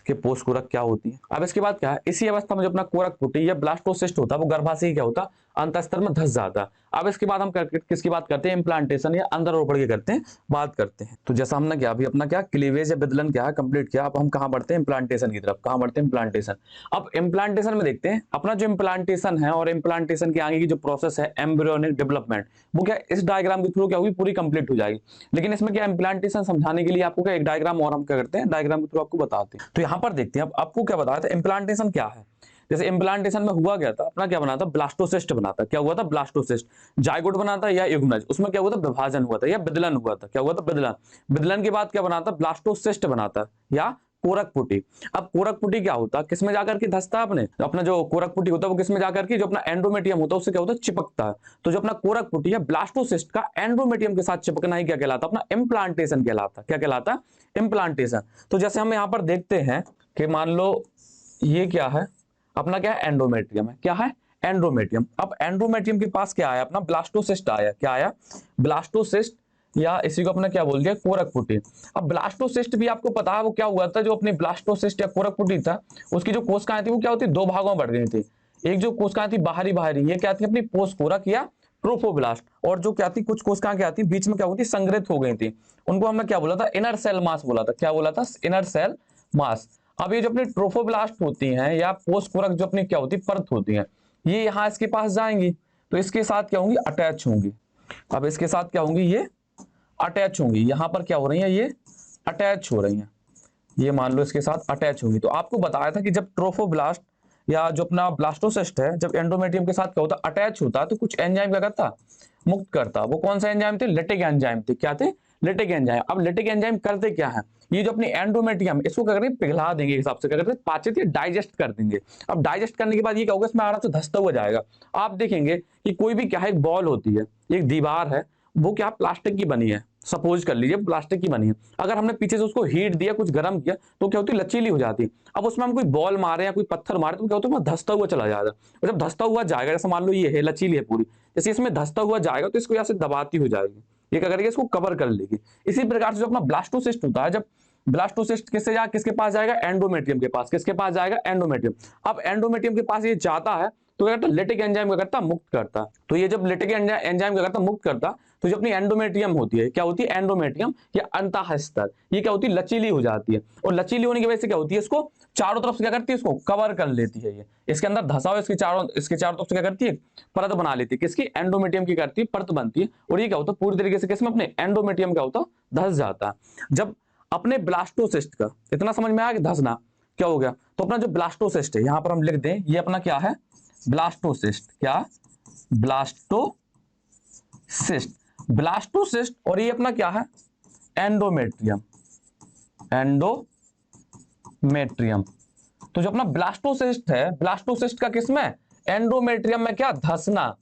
कि पोषकोरक क्या होती है। अब इसके बाद क्या है, इसी अवस्था में जो अपना कोरक पुटी या ब्लास्टोसिस्ट होता है वो गर्भाशय क्या होता है, अंतःस्तर में धस जाता है। अब इसके बाद हम किसकी बात करते हैं, इम्प्लांटेशन या अंतरोपण की करते हैं बात करते हैं। तो जैसा हमने क्या अभी अपना क्या क्लीवेज या विदलन क्या है कंप्लीट किया, अब हम कहां बढ़ते हैं, इम्प्लांटेशन की तरफ। कहां बढ़ते हैं, इम्प्लांटेशन। अब इम्प्लांटेशन में देखते हैं अपना जो इम्प्लांटेशन है और इम्प्लांटेशन के आगे की जो प्रोसेस है एम्ब्रियोनिक डेवलपमेंट, वो क्या इस डायग्राम के थ्रू क्या होगी, पूरी कंप्लीट हो जाएगी। लेकिन इसमें क्या इम्प्लांटेशन समझाने के लिए आपको क्या एक डायग्राम और हम क्या करते हैं, डायग्राम के थ्रू आपको बताते हैं। तो यहाँ पर देखते हैं अब आपको क्या बताया था, इम्प्लांटेशन क्या है। जैसे इम्प्लांटेशन में हुआ क्या था, अपना क्या बना था, ब्लास्टोसिस्ट बना था। क्या हुआ था, ब्लास्टोसिस्ट। जायगोट बना था या युग्मज, उसमें क्या हुआ था, विभाजन हुआ था या विदलन हुआ था। क्या हुआ था, विदलन। विदलन के बाद क्या बना था, ब्लास्टोसिस्ट बना था या कोरक पुटी। अब कोरक पुटी क्या होता है, किसमें जाकर के धसता अपने, अपना जो कोरक पुटी होता है वो किसमें जाकर के जो अपना एंडोमेट्रियम होता है उससे क्या होता है, चिपकता है। तो जो अपना कोरक पुटी है ब्लास्टोसिस्ट का एंडोमेट्रियम के साथ चिपकना ही क्या कहलाता, अपना इम्प्लांटेशन कहलाता। क्या कहलाता, इम्प्लांटेशन। तो जैसे हम यहाँ पर देखते हैं कि मान लो ये क्या है, अपना क्या है, एंडोमेट्रियम है। क्या है, एंडोमेट्रियम। अब एंडोमेट्रियम के पास क्या आया, अपना ब्लास्टोसिस्ट आया। क्या आया, ब्लास्टोसिस्ट, या इसी को अपना क्या बोल दिया, कोरक पुटी। अब ब्लास्टोसिस्ट भी आपको पता है वो क्या हुआ था, जो अपनी ब्लास्टोसिस्ट या कोरक पुटी था उसकी जो कोशिकाएं थी वो क्या होती, दो भागों में बढ़ गई थी। एक जो कोशिकाएं थी बाहरी बाहरी, ये क्या थी, अपनी पोषकोरक या ट्रोफोब्लास्ट, और जो क्या थी, कुछ कोशिकाएं क्या थी बीच में क्या होती, संग्रहित हो गई थी। उनको हमने क्या बोला था, इनर सेल मास बोला था। क्या बोला था, इनर सेल मास। अब ये जो अपनी ट्रोफोब्लास्ट होती हैं या पोषकोरक जो अपनी क्या होती परत होती हैं, ये यहाँ इसके पास जाएंगी तो इसके साथ क्या होंगी, अटैच होंगी। अब इसके साथ क्या होंगी, ये अटैच होंगी। यहां पर क्या हो रही है, ये अटैच हो रही हैं। ये मान लो इसके साथ अटैच होंगी। तो आपको बताया था कि जब ट्रोफोब्लास्ट या जो अपना ब्लास्टोसिस्ट है जब एंडोमेट्रियम के साथ क्या होता अटैच होता तो कुछ एंजाइम क्या करता, मुक्त करता। वो कौन सा एंजाइम थे, लिटिक एंजाइम थे। क्या थे, लिटिक एंजाइम। अब लिटिक एंजाइम करते क्या है, ये जो अपनी एंडोमेट्रियम इसको क्या करेंगे, पिघला देंगे, हिसाब से क्या करते हैं, पाचित या डाइजेस्ट कर देंगे। अब डाइजेस्ट करने के बाद ये क्या होगा, इसमें आराम से धंसता हुआ जाएगा। आप देखेंगे कि कोई भी क्या है, एक बॉल होती है, एक दीवार है, वो क्या प्लास्टिक की बनी है, सपोज कर लीजिए प्लास्टिक की बनी है। अगर हमने पीछे से उसको हीट दिया, कुछ गर्म किया, तो क्या होती है, लचीली हो जाती है। अब उसमें हम कोई बॉल मारे या कोई पत्थर मारे तो क्या होता है, धंसता हुआ चला जाएगा। और जब धंसता हुआ जाएगा, जैसे मान लो ये है लचीली है पूरी, जैसे इसमें धंसता हुआ जाएगा तो इसको यहाँ से दबाती हो जाएगी, ये क्या करेगी, इसको कवर कर लेगी। इसी प्रकार से जो अपना ब्लास्टोसिस्ट होता है, जब ब्लास्टोसिस्ट किसके पास जाएगा, एंडोमेट्रियम के पास। किसके पास जाएगा, एंडोमेट्रियम। अब एंडोमेट्रियम के पास ये जाता है तो क्या करता है, लिटिक एंजाइम क्या करता, मुक्त करता। तो ये जब लिटिक एंजाइम क्या करता, मुक्त करता, तो जो अपनी एंडोमेट्रियम होती है, क्या होती है, एंडोमेट्रियम या अंतःस्तर, ये क्या होती है, लचीली हो जाती है। और लचीली होने की वजह से क्या होती है, इसको चारों तरफ से क्या करती है, इसको कवर कर लेती है। ये इसके अंदर धसा हुआ इसके चारों तरफ से क्या करती है, परत बना लेती है। किसकी, एंडोमेट्रियम की करती है, परत बनती है। और ये क्या होता है, पूरी तरीके से किसमें, अपने एंडोमेट्रियम क्या होता है, धस जाता है। जब अपने ब्लास्टोसिस्ट का इतना समझ में आया कि धसना क्या हो गया, तो अपना जो ब्लास्टोसिस्ट है यहां पर हम लिख दें, ये अपना क्या है, ब्लास्टोसिस्ट। क्या, ब्लास्टोसिस्ट। ब्लास्टोसिस्ट और ये अपना क्या है, एंडोमेट्रियम। एंडोमेट्रियम। तो जो अपना ब्लास्टोसिस्ट है, ब्लास्टोसिस्ट का किसमें, एंडोमेट्रियम में क्या धसना,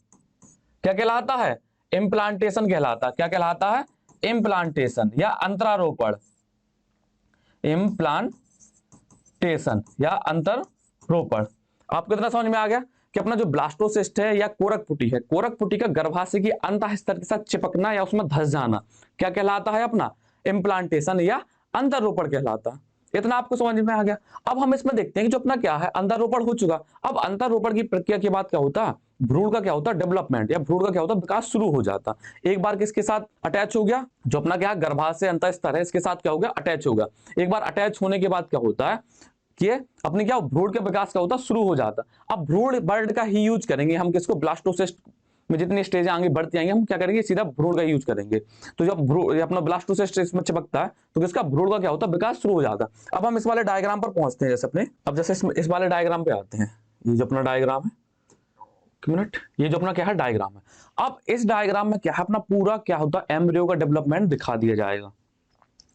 क्या कहलाता है, इम्प्लांटेशन कहलाता। क्या कहलाता है, इम्प्लांटेशन या अंतरारोपण। इम्प्लांटेशन या अंतरोपण। आपको इतना समझ में आ गया कि अपना जो ब्लास्टोसिस्ट है या कोरक पुटी है, कोरक पुटी का गर्भाशय की अंतःस्तर के साथ चिपकना या उसमें धस जाना क्या कहलाता है, अपना इम्प्लांटेशन या अंतरोपण कहलाता है। इतना आपको समझ में आ गया। अब हम इसमें देखते हैं कि जो अपना क्या है, अंतरोपण हो चुका। अब अंतरोपण की प्रक्रिया के बाद क्या होता है, भ्रूण का क्या होता है, डेवलपमेंट या भ्रूण का क्या होता है, विकास शुरू हो जाता। एक बार किसके साथ अटैच हो गया, जो अपना क्या गर्भाशय अंतःस्तर है इसके साथ क्या हो गया, अटैच हो गया। एक बार अटैच होने के बाद क्या होता है कि अपने क्या भ्रूण के विकास का होता शुरू हो जाता। अब भ्रूण वर्ड का ही यूज करेंगे हम, किसको, ब्लास्टोसिस्ट में जितनी स्टेज आगे बढ़ती आएंगे हम क्या करेंगे, सीधा भ्रूण का यूज करेंगे। तो जब भ्रूण अपना ब्लास्टोसिस्ट इसमें चिपकता है तो किसका, भ्रूण का क्या होता है, विकास शुरू हो जाता। अब हम इस वाले डायग्राम पर पहुंचते हैं, जैसे अपने अब जैसे इस वाले डायग्राम पे आते हैं। ये जो अपना डायग्राम है, एक मिनट, ये जो अपना क्या है डायग्राम है। अब इस डायग्राम में क्या है, अपना पूरा क्या होता है, एम्ब्रियो का डेवलपमेंट दिखा दिया जाएगा।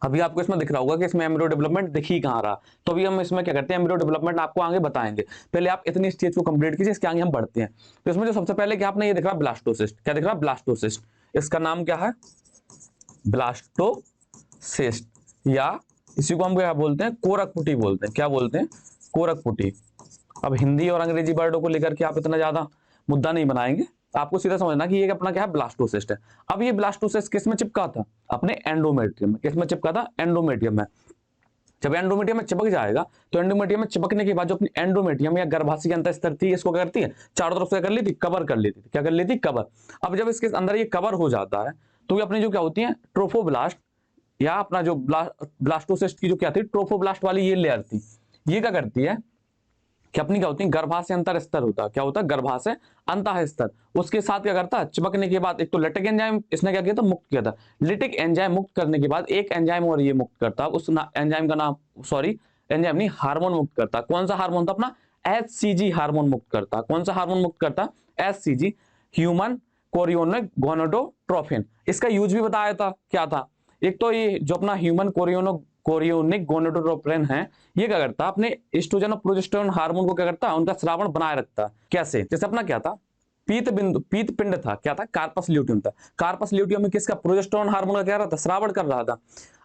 अभी आपको इसमें दिख रहा होगा कि इसमें एम्ब्रियो डेवलपमेंट दिख ही कहां रहा। तो अभी हम इसमें क्या करते हैं, एम्ब्रियो डेवलपमेंट आपको आगे बताएंगे। पहले आप इतनी स्टेज को कंप्लीट कीजिए, इसके आगे हम बढ़ते हैं। तो इसमें जो सबसे पहले क्या आपने ये दिख रहा ब्लास्टोसिस्ट, क्या दिख रहा, ब्लास्टोसिस्ट। इसका नाम क्या है, ब्लास्टोसिस्ट, या इसी को हम क्या बोलते हैं, कोरक पुटी बोलते हैं। क्या बोलते हैं, कोरक पुटी। अब हिंदी और अंग्रेजी वर्डों को लेकर के आप इतना ज्यादा मुद्दा नहीं बनाएंगे, आपको सीधा समझना कि ये अपना क्या है, ब्लास्टोसिस्ट है। अब ये ब्लास्टोसिस्ट किस में चिपका था, अपने एंडोमेट्रियम में। किस में चिपका था, एंडोमेट्रियम में। जब एंडोमेट्रियम में चिपक जाएगा तो एंडोमेट्रियम में चिपकने के बाद जो अपनी एंडोमेट्रियम या गर्भाशय अंत स्तर थी, इसको क्या करती है, चारों तरफ से कर लेती, कवर कर लेती थी। क्या कर लेती, कवर। अब जब इसके अंदर ये कवर हो जाता है तो ये अपनी जो क्या होती है, ट्रोफोब्लास्ट या अपना जो ब्लास्टोसिस्ट की जो क्या थी, ट्रोफोब्लास्ट वाली ये लेयर थी, ये क्या करती है कि अपनी क्या होती है, गर्भाशय अंतर स्तर होता है। क्या होता है, गर्भाशय अंतः स्तर। उसके साथ क्या करता है, चिपकने के बाद एक तो लेटिक एंजाइम इसने क्या किया था, मुक्त किया था। लेटिक एंजाइम मुक्त करने के बाद एक एंजाइम और ये मुक्त करता है, उस एंजाइम का नाम, सॉरी एंजाइम नहीं, हार्मोन मुक्त करता है। कौन सा हार्मोन था, अपना HCG हार्मोन मुक्त करता है। कौन सा हार्मोन मुक्त करता है, HCG, ह्यूमन कोरियोनिक गोनाडोट्रोपिन। इसका यूज भी बताया था, क्या था, एक तो ये जो अपना ह्यूमन कोरियोनिक गोनाडोट्रोपिन है, ये क्या करता है, अपने एस्ट्रोजन और प्रोजेस्टेरोन हार्मोन को क्या करता है, उनका श्रावण बनाए रखता है। कैसे, जैसे अपना क्या था, पीत पिंड था, क्या था, कार्पस ल्यूटियम था। कार्पस ल्यूटियम में किसका, प्रोजेस्टेरोन हार्मोन का क्या रहा था, श्रावण कर रहा था।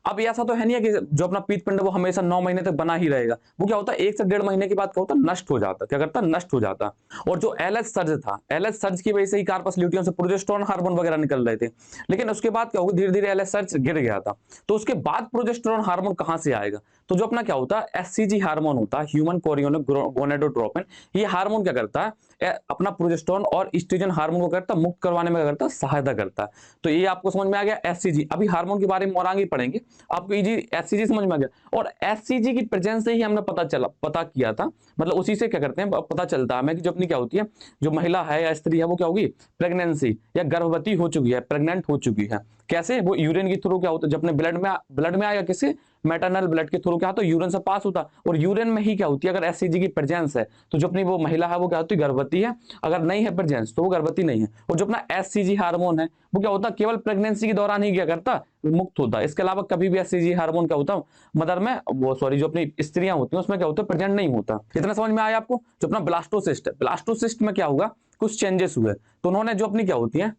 अब ऐसा तो है नहीं है कि जो अपना पीत पिंड वो हमेशा 9 महीने तक बना ही रहेगा। वो क्या होता है, 1 से 1.5 महीने के बाद क्या होता है, नष्ट हो जाता। क्या करता है, नष्ट हो जाता। और जो LH सर्ज था, LH सर्ज की वजह से ही कार्पस ल्यूटियम से प्रोजेस्टेरोन हार्मोन वगैरह निकल रहे थे। लेकिन उसके बाद क्या होगा, धीरे धीरे LH सर्ज गिर गया था। तो उसके बाद प्रोजेस्टेरोन हार्मोन कहां से आएगा, तो जो अपना क्या होता है, HCG हार्मोन होता है, ह्यूमन कोरियोनिक गोनाडोट्रोपिन। ये हार्मोन क्या करता है, अपना प्रोजेस्टेरोन और एस्ट्रोजन हार्मोन को करता मुक्त करवाने में क्या करता है, सहायता करता है। तो ये आपको समझ में आ गया, HCG। अभी हार्मोन के बारे में और आगे पढ़ेंगे, आपको इजी HCG समझ में आ गया। और HCG की प्रेजेंस से ही हमने पता किया था, मतलब उसी से क्या करते हैं, पता चलता है हमें कि जो अपनी क्या होती है, जो महिला है या स्त्री है, वो क्या होगी, प्रेगनेंसी या गर्भवती हो चुकी है, प्रेग्नेंट हो चुकी है। कैसे, वो यूरिन के थ्रू क्या होता है, जब अपने ब्लड में आएगा, किसी मैटरनल ब्लड के थ्रू क्या होता है, यूरिन से पास होता है। और यूरिन में ही क्या होती है, अगर HCG की प्रेजेंस है तो जो अपनी वो महिला है वो क्या होती है, गर्भवती है। अगर नहीं है प्रेजेंस तो वो गर्भवती नहीं है। और जो अपना HCG हार्मोन है वो क्या होता है, केवल प्रेगनेंसी के दौरान ही क्या करता, मुक्त होता है। इसके अलावा कभी भी HCG हार्मोन क्या होता है, मदर में, वो सॉरी जो अपनी स्त्रियां होती हैं उसमें क्या होता है, प्रेजेंट नहीं होता। इतना समझ में आया आपको। जो अपना ब्लास्टोसिस्ट है, ब्लास्टोसिस्ट में क्या होगा, कुछ चेंजेस हुए। तो उन्होंने जो अपनी क्या होती है,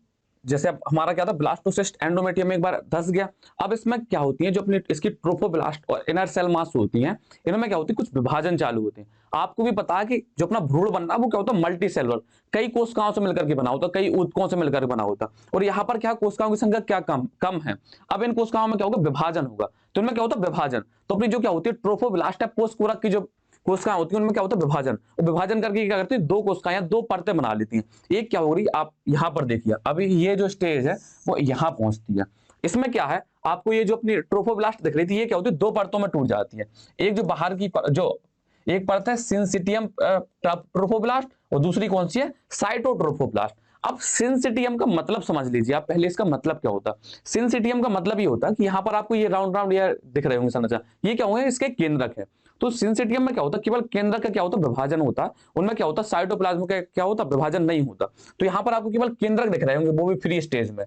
जैसे अब हमारा क्या था, ब्लास्टोसिस्ट एंडोमेट्रियम में एक बार धस गया। अब इसमें क्या होती है, जो अपनी इसकी ट्रोफोब्लास्ट और इनर सेल मास होती हैं, इनमें क्या होती है, कुछ विभाजन चालू होते हैं। आपको भी पता है कि जो अपना भ्रूण बनना वो क्या होता है, मल्टी सेलुलर, कई कोशिकाओं से मिलकर के बना होता, कई ऊतकों से मिलकर बना होता। और यहाँ पर क्या, कोशिकाओं की संख्या क्या कम है। अब इन कोशिकाओं में क्या होगा, विभाजन होगा। तो इनमें क्या होता है, विभाजन। तो अपनी जो क्या होती है, ट्रोफोब्लास्ट है, पोस्टकोरक की जो कोशिकाएं होती हैं, उनमें क्या होता है, विभाजन। और विभाजन करके क्या करती है, दो कोशिकाएं या दो परतें बना लेती हैं। एक क्या हो रही, आप यहां पर देखिए, अभी ये जो स्टेज है वो यहां पहुंचती है। इसमें क्या है, आपको ये जो अपनी ट्रोफोब्लास्ट दिख रही थी, ये क्या होती है, दो परतों में टूट जाती है। एक जो बाहर की जो एक परत है सिंसिटियम ट्रोफोब्लास्ट, और दूसरी कौन सी है, साइटोट्रोफोब्लास्ट। अब सिंसिटियम का मतलब समझ लीजिए आप पहले, इसका मतलब क्या होता है। सिंसिटियम का मतलब ये होता है कि यहाँ पर आपको ये राउंड राउंड ये दिख रहे होंगे संरचना, ये क्या होंगे, इसके केंद्रक है। तो सिंसिटियम में क्या होता है, केवल केंद्रक का क्या होता है, विभाजन होता है। उनमें क्या होता है, साइटोप्लाज्म का क्या होता है, विभाजन नहीं होता। तो यहाँ पर आपको केवल केंद्रक दिख रहे होंगे, वो भी फ्री स्टेज में।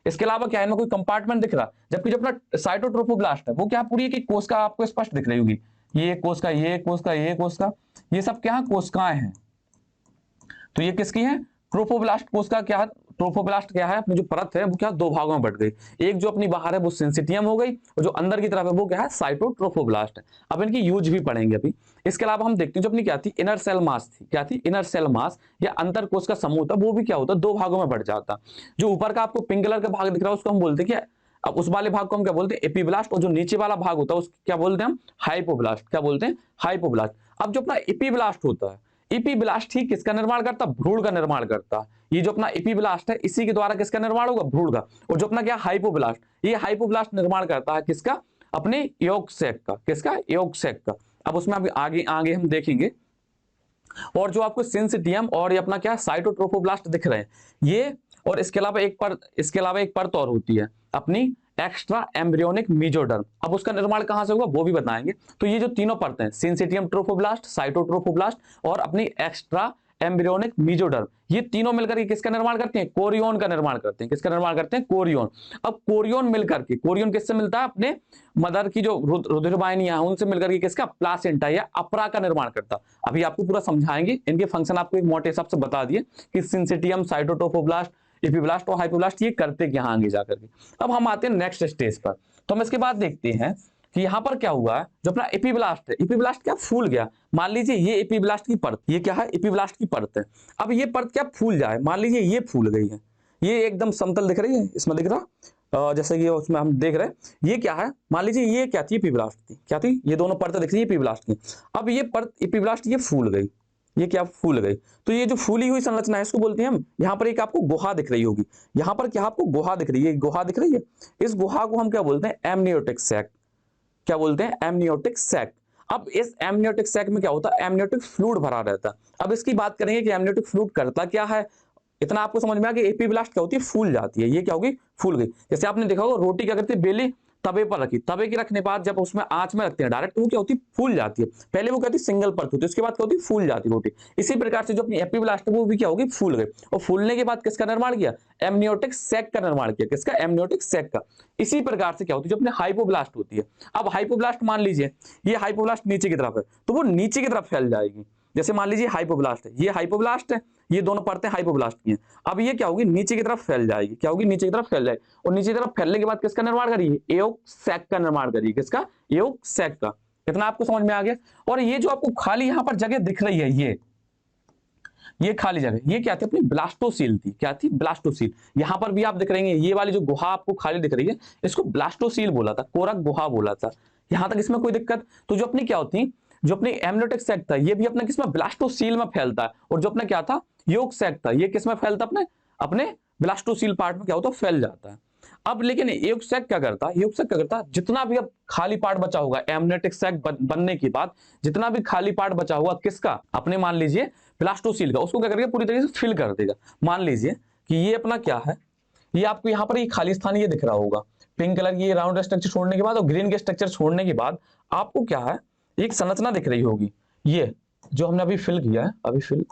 इसके अलावा क्या है, इनमें कोई कंपार्टमेंट दिख रहा। जबकि जो अपना साइटोट्रोफोब्लास्ट है वो क्या पूरी की कोशिका आपको स्पष्ट दिख रही होगी, ये कोशिका, ये कोशिका, ये कोशिका, ये सब क्या है, कोशिकाएं हैं। तो ये किसकी है, ट्रोफोब्लास्ट कोशिका। क्या है, ट्रोफोब्लास्ट क्या है, अपनी जो परत है वो क्या दो भागों में बट गई। एक जो अपनी बाहर है वो सिंसिटियम हो गई, और जो अंदर की तरफ है वो क्या है, साइटोट्रोफोब्लास्ट है। अब इनकी यूज भी पढ़ेंगे अभी। इसके अलावा हम देखते हैं जो अपनी क्या थी, इनर सेल मास थी। क्या थी, इनर सेल मास या अंतर कोश का समूह था, वो भी क्या होता, दो भागों में बढ़ जाता। जो ऊपर का आपको पिंक कलर का भाग दिख रहा है उसको हम बोलते हैं क्या, अब उस वाले भाग को हम क्या बोलते हैं, एपीब्लास्ट। और जो नीचे वाला भाग होता है उसको क्या बोलते हैं हम, हाइपोब्लास्ट। क्या बोलते हैं, हाइपोब्लास्ट। अब जो अपना एपीब्लास्ट होता है, एपीब्लास्ट ही किसका निर्माण करता, भ्रूण का निर्माण करता। ये जो अपना एपीब्लास्ट है इसी के द्वारा किसका निर्माण होगा, भ्रूण का। और जो अपना क्या हाइपोब्लास्ट, ये हाइपोब्लास्ट निर्माण करता है किसका, अपने योग सैक का। किसका, योग सैक का। अब उसमें अभी आगे आगे हम देखेंगे। और जो आपको सिंसिटियम और ये अपना क्या साइटोट्रोफोब्लास्ट दिख रहे हैं ये, और इसके अलावा एक परत और होती है अपनी एक्स्ट्रा एम्ब्रियोनिक मीजोडर्म। अब उसका निर्माण कहां से होगा वो भी बताएंगे। तो ये जो तीनों परतें, सिंसिटियम ट्रोफोब्लास्ट, साइटोट्रोफोब्लास्ट और अपनी एक्स्ट्रा एम्ब्रियोनिक मीजोडर्म, ये तीनों मिलकर के किसका निर्माण करते हैं, कोरियोन का निर्माण करते हैं। किसका निर्माण करते हैं, कोरियोन। अब कोरियोन मिलकर के, कोरियोन किससे मिलता है, अपने मदर की जो रुधिर वाहिनियां हैं उनसे मिलकर के किसका, प्लासेंटा या अपरा का निर्माण करता। अभी आपको पूरा समझाएंगे, इनके फंक्शन आपको एक मोटे हिसाब से बता दिए कि सिंसिटियम, साइटोट्रोफोब्लास्ट, एपीब्लास्ट और हाइपोब्लास्ट ये करते क्या आगे जाकर के। अब हम आते हैं नेक्स्ट स्टेज पर। तो हम इसके बाद देखते हैं कि यहाँ पर क्या हुआ है, जो अपना एपीब्लास्ट है, एपीब्लास्ट क्या फूल गया। मान लीजिए ये एपीब्लास्ट की परत, ये क्या है, एपीब्लास्ट की परत है। अब ये परत क्या फूल जाए, मान लीजिए ये फूल गई है, ये एकदम समतल दिख रही है, इसमें दिख रहा जैसे कि उसमें हम देख रहे हैं ये क्या है, मान लीजिए ये क्या थी, एपीब्लास्ट थी, क्या थी, ये दोनों परतें दिख रही है एपीब्लास्ट की। अब ये परत एपीब्लास्ट ये फूल गई, ये क्या फूल गई, तो ये जो फूली हुई संरचना है इसको बोलते हैं हम, यहाँ पर एक आपको गुहा दिख रही होगी, यहाँ पर क्या आपको गुहा दिख रही है, गुहा दिख रही है, इस गुहा को हम क्या बोलते हैं, एमनियोटिक सैक। क्या बोलते हैं, एमनियोटिक सैक। अब इस एमनियोटिक सैक में क्या होता है, एमनियोटिक फ्लूइड भरा रहता है। अब इसकी बात करेंगे कि एमनियोटिक फ्लूइड करता क्या है। इतना आपको समझ में आ गया, एपीब्लास्ट क्या होती है, फूल जाती है, ये क्या होगी, फूल गई। जैसे आपने देखा होगा रोटी क्या करती है, बेली तवे पर रखी, तवे की रखने बाद जब उसमें आंच में रखते हैं डायरेक्ट, वो क्या होती है, फूल जाती है। पहले वो कहती है सिंगल परत होती है, उसके बाद क्या होती है, फूल जाती है रोटी। इसी प्रकार से जो अपनी एपीब्लास्ट है वो भी क्या होगी, फूल गई। और फूलने के बाद किसका निर्माण किया, एमनियोटिक सैक का निर्माण किया, किसका, एमनियोटिक सैक का। इसी प्रकार से क्या होती है, जो अपने हाइपोब्लास्ट होती है। अब हाइपोब्लास्ट मान लीजिए ये हाइपोब्लास्ट नीचे की तरफ है, तो वो नीचे की तरफ फैल जाएगी। जैसे मान लीजिए हाइपोब्लास्ट है, ये हाइपोब्लास्ट है, ये दोनों परतें हाइपोब्लास्ट की हैं। अब ये क्या होगी, नीचे की तरफ फैल जाएगी, क्या होगी, नीचे की तरफ फैल जाएगी। और नीचे की तरफ फैलने के बाद किसका निर्माण करिए, एयोग सैक का निर्माण करिए, किसका, एयोग सैक का। इतना आपको समझ में आ गया। और ये जो आपको खाली यहां पर जगह दिख रही है, ये खाली जगह, ये क्या थी, अपनी ब्लास्टोसील थी, क्या थी, ब्लास्टोसील। यहां पर भी आप दिख रहे हैं, ये वाली जो गुहा आपको खाली दिख रही है, इसको ब्लास्टोसील बोला था, कोरक गुहा बोला था। यहां तक इसमें कोई दिक्कत। तो जो अपनी क्या होती, जो अपनी एमनियोटिक सैक था, ये भी अपना किसमें, ब्लास्टोसील में फैलता है। और जो अपना क्या था, योग सैक था, ये किसमें फैलता, अपने अपने ब्लास्टोसील पार्ट में क्या होता है, फैल जाता है। अब लेकिन योग सैक क्या करता है, योग सैक क्या करता है, जितना भी अब खाली पार्ट बचा होगा एमनियोटिक सैक बनने के बाद, जितना भी खाली पार्ट बचा हुआ किसका, अपने मान लीजिए ब्लास्टोसील का, उसको क्या करेगा, पूरी तरीके से फिल कर देगा। मान लीजिए कि ये अपना क्या है, ये आपको यहाँ पर ये खाली स्थान ये दिख रहा होगा, पिंक कलर की राउंड स्ट्रक्चर छोड़ने के बाद और ग्रीन के स्ट्रक्चर छोड़ने के बाद आपको क्या है, एक संरचना दिख रही होगी। ये जो हमने अभी फिल किया है, अभी फिल,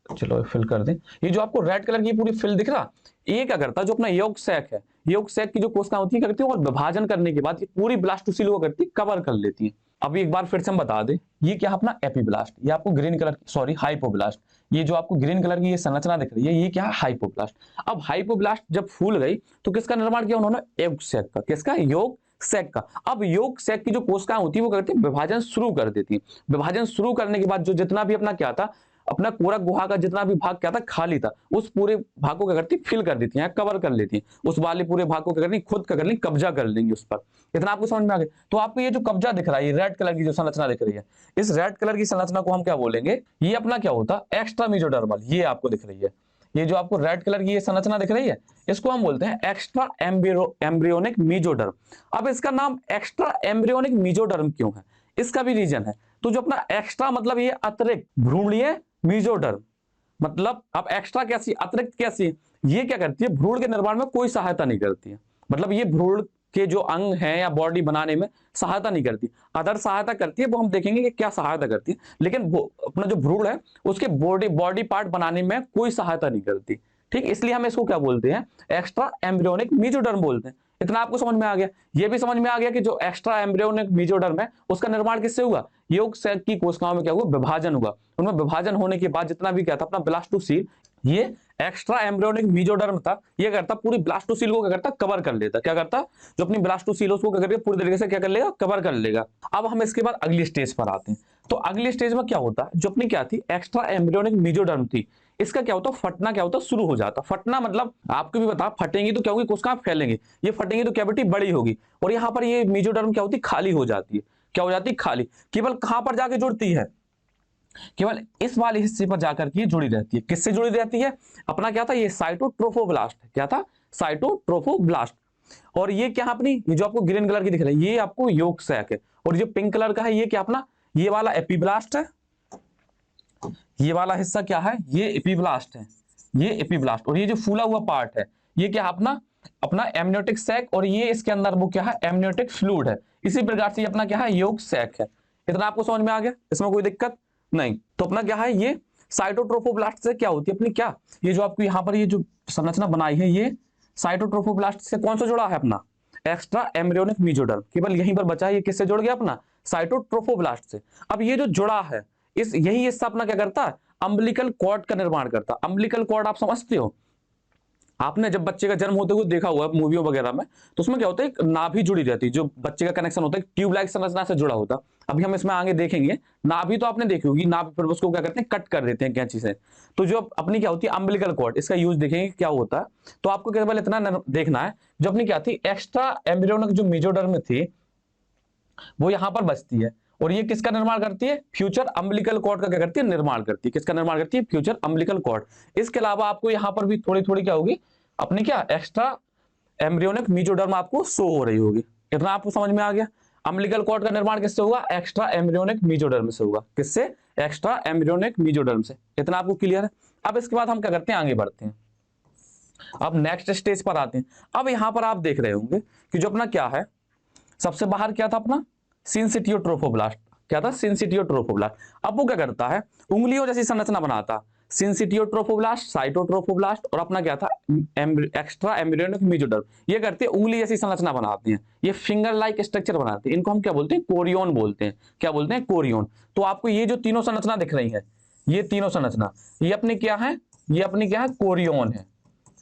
चलो फिल कर दें। ये जो आपको रेड कलर की पूरी फिल दिख रहा, ये क्या करता है, जो अपना योग सैक है, योग सैक की जो कोशिकाएं होती है करती है, और विभाजन करने के बाद ये पूरी ब्लास्टोसील को करती है, कवर कर लेती है। अब एक बार फिर से हम बता दें, ये क्या है अपना एपीब्लास्ट, ये आपको ग्रीन कलर, सॉरी हाइपोब्लास्ट, ये जो आपको ग्रीन कलर की ये संरचना दिख रही है, ये क्या है, हाइपोब्लास्ट। अब हाइपोब्लास्ट जब फूल गई तो किसका निर्माण किया उन्होंने, योग सैक का, किसका, योग सैक का। अब योग सैक की जो कोशिकाएं होती है वो करती है विभाजन शुरू कर देती है। विभाजन शुरू करने के बाद जो जितना भी अपना क्या था, अपना कोरक गुहा का जितना भी भाग क्या था, खाली था, उस पूरे भाग को क्या करती, फिल कर देती है, कवर कर लेती है। उस वाले पूरे भाग को क्या करती, खुद क्या कर लेंगी, कब्जा कर लेंगे उस पर। इतना आपको समझ में आ गया। तो आपको ये जो कब्जा दिख रहा है, रेड कलर की जो संरचना दिख रही है, इस रेड कलर की संरचना को हम क्या बोलेंगे, ये अपना क्या होता है, एक्स्ट्रा मेसोडर्मल। ये आपको दिख रही है, ये जो आपको रेड कलर की ये संरचना दिख रही है, इसको हम बोलते हैं एक्स्ट्रा एम्ब्रियोनिक मेसोडर्म। अब इसका नाम एक्स्ट्रा एम्ब्रियोनिक मेसोडर्म क्यों है, इसका भी रीजन है। तो जो अपना एक्स्ट्रा मतलब ये अतिरिक्त भ्रूणीय मेसोडर्म, मतलब अब एक्स्ट्रा कैसी, अतिरिक्त कैसी, ये क्या करती है, भ्रूण के निर्माण में कोई सहायता नहीं करती है। मतलब ये भ्रूण के जो अंग हैं या बॉडी बनाने में सहायता नहीं करती, अदर सहायता करती है, वो हम देखेंगे कि क्या सहायता करती है। लेकिन वो अपना जो भ्रूण है उसके बॉडी पार्ट बनाने में कोई सहायता नहीं करती। ठीक, इसलिए हम इसको क्या बोलते हैं, एक्स्ट्रा एम्ब्रियोनिक मेसोडर्म बोलते हैं। इतना आपको समझ में आ गया। ये भी समझ में आ गया कि जो एक्स्ट्रा एम्ब्रियोनिक मेसोडर्म है उसका निर्माण किससे हुआ, योग सैक की कोशिकाओं में क्या हुआ, विभाजन हुआ। उनमें विभाजन होने के बाद जितना भी क्या था अपना ब्लास्टोसील, ये एक्स्ट्रा एम्ब्रियोनिक मेसोडर्म था, ये करता पूरी ब्लास्टोसील को क्या करता, कवर कर लेता। क्या करता, जो अपनी ब्लास्टोसील उसको क्या करेगा, पूरी तरीके से क्या कर लेगा, कवर कर लेगा। अब हम इसके बाद अगली स्टेज पर आते हैं। तो अगली स्टेज में क्या होता है, जो अपनी क्या थी, एक्स्ट्रा एम्ब्रियोनिक मेसोडर्म थी, इसका क्या होता, फटना क्या होता, शुरू हो जाता। फटना मतलब आपको भी बता, फटेंगी तो क्या होगी, कोशिकाएं फैलेंगी, ये फटेंगी तो कैविटी बड़ी होगी, और यहाँ पर ये मेसोडर्म क्या होती, खाली हो जाती है। क्या हो जाती, खाली। केवल कहां पर जाके जुड़ती है, केवल इस वाले हिस्से पर जाकर के जुड़ी रहती है। किससे जुड़ी रहती है, अपना क्या था, ये साइटोट्रोफोब्लास्ट, क्या था, साइटोट्रोफोब्लास्ट। और ये क्या अपनी, ये जो आपको ग्रीन कलर की दिख रही है, ये आपको योग सैक है। और जो पिंक कलर का है, ये क्या अपना, ये वाला एपीब्लास्ट है। ये वाला हिस्सा क्या है, ये एपीब्लास्ट है, ये एपीब्लास्ट। और ये जो फूला हुआ पार्ट है, ये क्या अपना अपना एमनियोटिक सैक, और ये इसके अंदर वो क्या है, एमनियोटिक फ्लूइड है। इसी प्रकार से अपना क्या है, योग सैक है। इतना आपको समझ में आ गया, इसमें कोई दिक्कत नहीं। तो अपना क्या है, ये साइटोट्रोफोब्लास्ट से क्या होती है अपनी, क्या, ये जो आपको यहाँ पर ये जो संरचना बनाई है, ये साइटोट्रोफोब्लास्ट से कौन सा जुड़ा है, अपना एक्स्ट्रा एम्ब्रियोनिक मेसोडर्म। केवल यहीं पर बचा है, ये किससे जुड़ गया, अपना साइटोट्रोफोब्लास्ट से। अब ये जो जुड़ा है, इस यही हिस्सा अपना क्या करता है, अम्बिलिकल कॉर्ड का निर्माण करता है। अम्बिलिकल कॉर्ड आप समझते हो, आपने जब बच्चे का जन्म होते हुए देखा हुआ है मूवियों वगैरह में, तो उसमें क्या होता है, एक नाभि जुड़ी रहती है, जो बच्चे का कनेक्शन होता है ट्यूब लाइक संरचना से जुड़ा होता है। अभी हम इसमें आगे देखेंगे, नाभि तो आपने देखी होगी, नाभि फिर उसको क्या करते हैं, कट कर देते हैं कैंची से। तो जो अपनी क्या होती है अम्बिलिकल कॉर्ड, इसका यूज देखेंगे क्या होता है। तो आपको केवल इतना देखना है, जो अपनी क्या थी एक्स्ट्रा एम्ब्रियोनिक जो मेजोडर्म थी वो यहां पर बचती है, और ये किसका निर्माण करती है, फ्यूचर अम्बिलिकल कॉर्ड का क्या करती है, निर्माण करती है। किसका निर्माण करती है, फ्यूचर अम्बिलिकल कॉर्ड। इसके अलावा आपको यहां पर भी थोड़ी थोड़ी क्या होगी, अपनी क्या एक्स्ट्रा एम्ब्रियोनिक मेजोडर्म आपको शो हो रही होगी। इतना आपको समझ में आ गया। अम्बिलिकल कॉर्ड का निर्माण किससे होगा, एक्स्ट्रा एम्ब्रियोनिक मेजोडर्म से होगा। किससे, एक्स्ट्रा एम्ब्रियोनिक मेजोडर्म से। इतना आपको क्लियर है। अब इसके बाद हम क्या करते हैं, आगे बढ़ते हैं। अब नेक्स्ट स्टेज पर आते हैं। अब यहां पर आप देख रहे होंगे कि जो अपना क्या है, सबसे बाहर क्या था अपना, सिंसिटियोट्रोफोब्लास्ट। क्या था, सिंसिटियोट्रोफोब्लास्ट। अब वो क्या करता है, उंगलियों जैसी संरचना बनाता। सिंसिटियोट्रोफोब्लास्ट, साइटोट्रोफोब्लास्ट और अपना क्या था, एक्स्ट्रा एम्ब्रियोनिक मेजोडर्म। ये करते हैं उंगली जैसी संरचना बनाते हैं, ये फिंगर लाइक स्ट्रक्चर बनाते हैं। इनको हम क्या बोलते हैं, कोरियोन बोलते हैं। क्या बोलते हैं, कोरियोन। तो आपको ये जो तीनों संरचना दिख रही है, ये तीनों संरचना, ये अपनी क्या है, ये अपनी क्या है, कोरियोन है।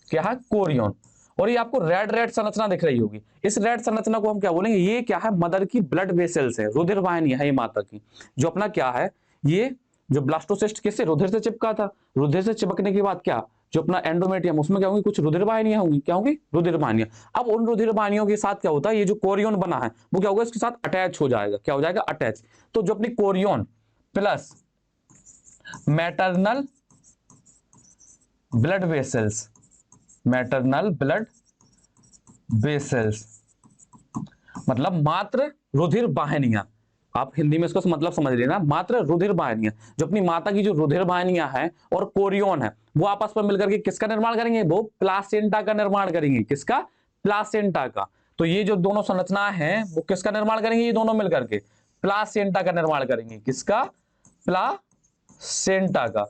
क्या है, कोरियोन। और ये आपको रेड रेड संरचना दिख रही होगी। इस रेड संरचना को हम क्या बोलेंगे, ये क्या है, मदर की ब्लड वेसल्स है, रुधिर वाहिनी है ये माता की। जो अपना क्या है, ये जो ब्लास्टोसिस्ट किससे, रुधिर से चिपका था। रुधिर से चिपकने के बाद क्या, जो अपना एंडोमेट्रियम, उसमें क्या होंगी, कुछ रुधिर वाहिनियां होंगी। क्या होंगी, रुधिर वाहिनियां। अब उन रुधिर वाहिनियों के साथ क्या होता है, ये जो कोरियोन बना है वो क्या होगा, इसके साथ अटैच हो जाएगा। क्या हो जाएगा, अटैच। तो जो अपनी chorion plus maternal blood vessels, maternal blood vessels मतलब मात्र रुधिर वाहिनियां। आप हिंदी में इसको मतलब समझ लेना, मात्र रुधिर वाहिनियां। जो अपनी माता की जो रुधिर वाहिनियां हैं और कोरियोन है, वो आपस में मिलकर के किसका निर्माण करेंगे, वो प्लासेंटा का निर्माण करेंगे। किसका, प्लासेंटा का। तो ये जो दोनों संरचना है वो किसका निर्माण करेंगे, ये दोनों मिलकर के प्लासेंटा का निर्माण करेंगे। किसका, प्लासेंटा का।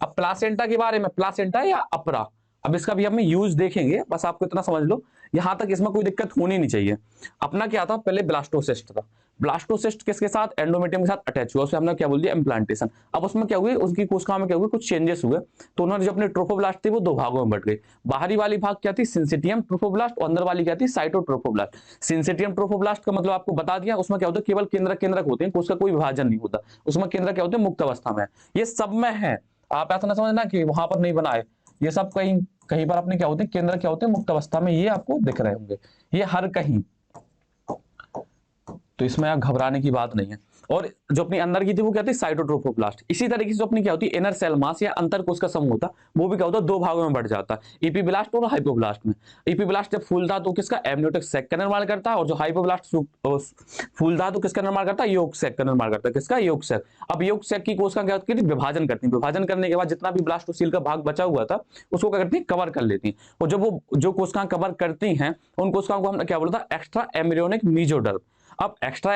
अब प्लासेंटा के बारे में, प्लासेंटा या अपरा, अब इसका भी हम यूज देखेंगे, बस आपको इतना समझ लो, यहां तक इसमें कोई दिक्कत होनी नहीं चाहिए। अपना क्या था, पहले ब्लास्टोसिस्ट था। ब्लास्टोसिस्ट किसके साथ, एंडोमेट्रियम के साथ अटैच हुआ, उसे हमने क्या बोल दिया, इम्प्लांटेशन। अब उसमें क्या हुई, उसकी कोशिकाओं में क्या हुआ, कुछ चेंजेस हुए। तो उन्होंने जो अपने ट्रोफोब्लास्ट थे वो दो भागों में बट गए। बाहरी वाली भाग क्या थी, सिंसिटियम ट्रोफोब्लास्ट, और अंदर वाली क्या थी, साइटोट्रोफोब्लास्ट। सिंसिटियम ट्रोफोब्लास्ट का मतलब आपको बता दिया, उसमें क्या होता है, केवल केंद्रक केंद्रक होते हैं, उसका कोई विभाजन नहीं होता। उसमें केंद्रक क्या होते हैं, मुक्त अवस्था में। ये सब में है, आप ऐसा ना समझना कि वहां पर नहीं बना है। ये सब कहीं कहीं पर अपने क्या होते हैं, केंद्र क्या होते हैं, मुक्त अवस्था में। ये आपको दिख रहे होंगे, ये हर कहीं। तो इसमें आप घबराने की बात नहीं है। और जो अपनी अंदर की थी वो क्या थी, साइटोट्रोफोब्लास्ट। इसी तरीके से जो अपनी क्या होती है, इनर सेल मास या अंतर कोश का समूह होता, वो भी क्या होता है, दो भागों में बढ़ जाता है, इपीब्लास्ट और हाइपोब्लास्ट में। इपीब्लास्ट जब फूलता तो किसका, एमनियोटिक सैक का निर्माण करता है, और जो हाइपोब्लास्ट फूलता तो किसका निर्माण करता है, योग सैक का निर्माण करता है। किसका, योग सैक। अब योग सैक की कोशिका क्या होती है, विभाजन करती है। विभाजन करने के बाद जितना भी ब्लास्टोसील का भाग बचा हुआ था उसको क्या करती है, कवर कर लेती है। और जब वो जो कोशिकाएं कवर करती हैं, उन कोशिकाओं को हमने क्या बोला था, एक्स्ट्रा एम्ब्रियोनिक मेजोडर्म। अब एक्स्ट्रा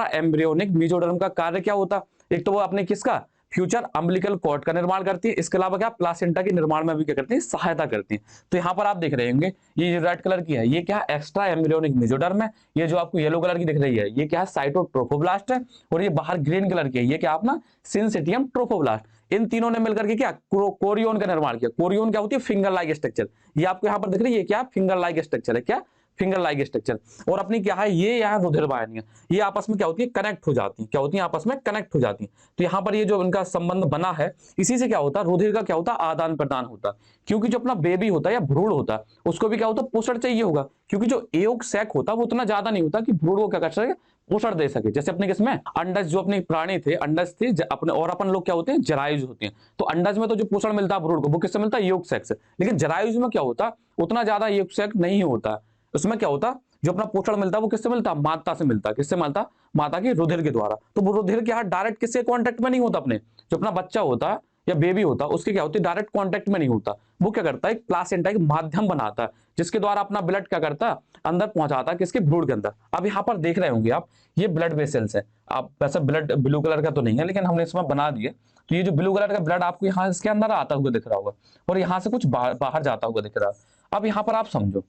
एम्ब्रियोनिक मेजोडर्म का कार्य क्या होता, एक तो वो अपने किसका, फ्यूचर अम्बिलिकल कॉर्ड का निर्माण करती है। इसके अलावा क्या, प्लासेंटा के निर्माण में भी क्या करती है, सहायता करती है। तो यहां पर आप देख रहे होंगे, ये जो रेड कलर की है ये क्या है, एक्स्ट्रा एम्ब्रियोनिक मेजोडर्म है। ये जो आपको येलो कलर की दिख रही है ये क्या है, साइटोट्रोफोब्लास्ट है। और ये बाहर ग्रीन कलर की है, ये क्या अपना सिंसिटियम ट्रोफोब्लास्ट। इन तीनों ने मिलकर के क्या, कोरियोन का निर्माण किया। कोरियोन क्या होती है, फिंगर लाइक स्ट्रक्चर। ये आपको यहां पर दिख रही है, क्या फिंगर लाइक स्ट्रक्चर है, क्या फिंगर लाइक स्ट्रक्चर। और अपनी क्या है, ये यहाँ रुधिर वाहिनियां, ये आपस में क्या होती है, कनेक्ट हो जाती है। क्या होती है, आपस में कनेक्ट हो जाती है। तो यहाँ पर ये जो इनका संबंध बना है, इसी से क्या होता है, रुधिर का क्या होता है, आदान प्रदान होता है। क्योंकि जो अपना बेबी होता है या भ्रूण होता है, उसको भी क्या होता है, पोषण चाहिए होगा। क्योंकि जो एयोग सैक होता है वो उतना ज्यादा नहीं होता कि भ्रूण को क्या कर सके, पोषण दे सके। जैसे अपने किसमें, अंडज, जो अपने प्राणी थे अंडज थे अपने, और अपन लोग क्या होते हैं, जरायुज होते हैं। तो अंडज में तो जो पोषण मिलता है भ्रूण को, वो किससे मिलता है, योग सैक से। लेकिन जरायुज में क्या होता, उतना ज्यादा योग सैक नहीं होता। उसमें क्या होता, जो अपना पोषण मिलता है वो किससे मिलता है, माता से मिलता है। किससे मिलता, माता के रुधिर के द्वारा। तो वो रुधिर क्या डायरेक्ट किससे कांटेक्ट में नहीं होता, अपने जो अपना बच्चा होता है या बेबी होता है उसके क्या होती है, डायरेक्ट कांटेक्ट में नहीं होता। वो क्या करता है, एक प्लासेंटा, एक माध्यम बनाता है, जिसके द्वारा अपना ब्लड क्या करता है, अंदर पहुंचाता है, किसके, भ्रूण के अंदर। अब यहाँ पर देख रहे होंगे आप, ये ब्लड वेसल्स है। आप वैसे ब्लड ब्लू कलर का तो नहीं है, लेकिन हमने इसमें बना दिए। तो ये जो ब्लू कलर का ब्लड आपको यहाँ इसके अंदर आता हुआ दिख रहा होगा, और यहाँ से कुछ बाहर जाता हुआ दिख रहा है। अब यहाँ पर आप समझो,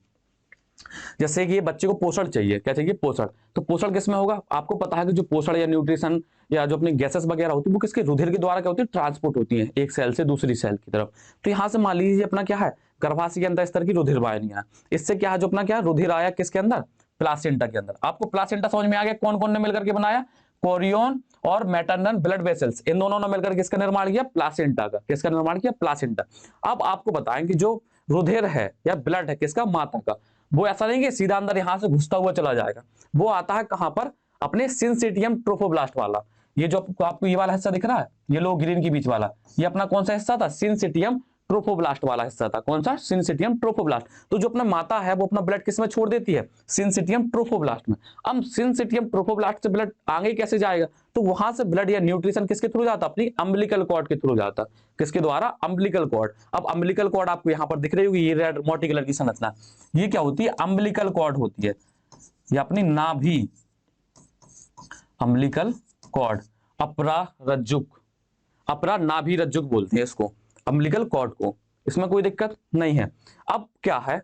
जैसे कि ये बच्चे को पोषण चाहिए, क्या चाहिए, पोषण। तो पोषण किस में होगा, आपको पता है कि जो पोषण या न्यूट्रिशन या जो अपनी गैसेस वगैरह होती है वो किसके, रुधिर के द्वारा क्या होती है, ट्रांसपोर्ट होती है एक सेल से दूसरी सेल की तरफ। तो यहाँ से मान लीजिए अपना क्या है, गर्भाशय के अंदर इस तरह की रुधिर वाहिनियां, इससे क्या है, जो अपना क्या रुधिर आया किसके अंदर, प्लासेंटा के अंदर। आपको प्लासेंटा समझ में आ गया, कौन कौन ने मिलकर के बनाया, कोरियन और मैटरनल ब्लड वेसल्स, इन दोनों ने मिलकर किसका निर्माण किया, प्लासेंटा का। किसका निर्माण किया, प्लासेंटा। अब आपको बताएं कि जो रुधिर है या ब्लड है किसका, माता का, वो ऐसा नहीं कि सीधा अंदर यहां से घुसता हुआ चला जाएगा, वो आता है कहां पर, अपने सिंसिटियम ट्रोफोब्लास्ट वाला। ये जो आपको ये वाला हिस्सा दिख रहा है, येलो ग्रीन के बीच वाला, ये अपना कौन सा हिस्सा था, सिंसिटियम ट्रोफोब्लास्ट वाला हिस्सा था। कौन सा, सिंसिटियम ट्रोफोब्लास्ट। तो जो अपना माता है वो अपना ब्लड किस में छोड़ देती है, सिंसिटियम ट्रोफोब्लास्ट में। अब सिंसिटियम ट्रोफोब्लास्ट से ब्लड आगे कैसे जाएगा, तो वहां से ब्लड या न्यूट्रिशन किसके थ्रू जाता, अपनी अम्बिलिकल कॉर्ड के थ्रू जाता। किसके द्वारा, अम्बिलिकल कॉर्ड। अब अम्बिलिकल कॉर्ड आपको यहां पर दिख रही होगी, ये रेड मोटी कलर की संरचना, ये क्या होती है, अम्बिलिकल कॉर्ड होती है, ये अपनी नाभि, अम्बिलिकल कॉर्ड, अपरा रज्जुक, अपरा नाभि रज्जुक बोलते हैं इसको, अम्बिलिकल कॉर्ड को। इसमें कोई दिक्कत नहीं है। अब क्या है,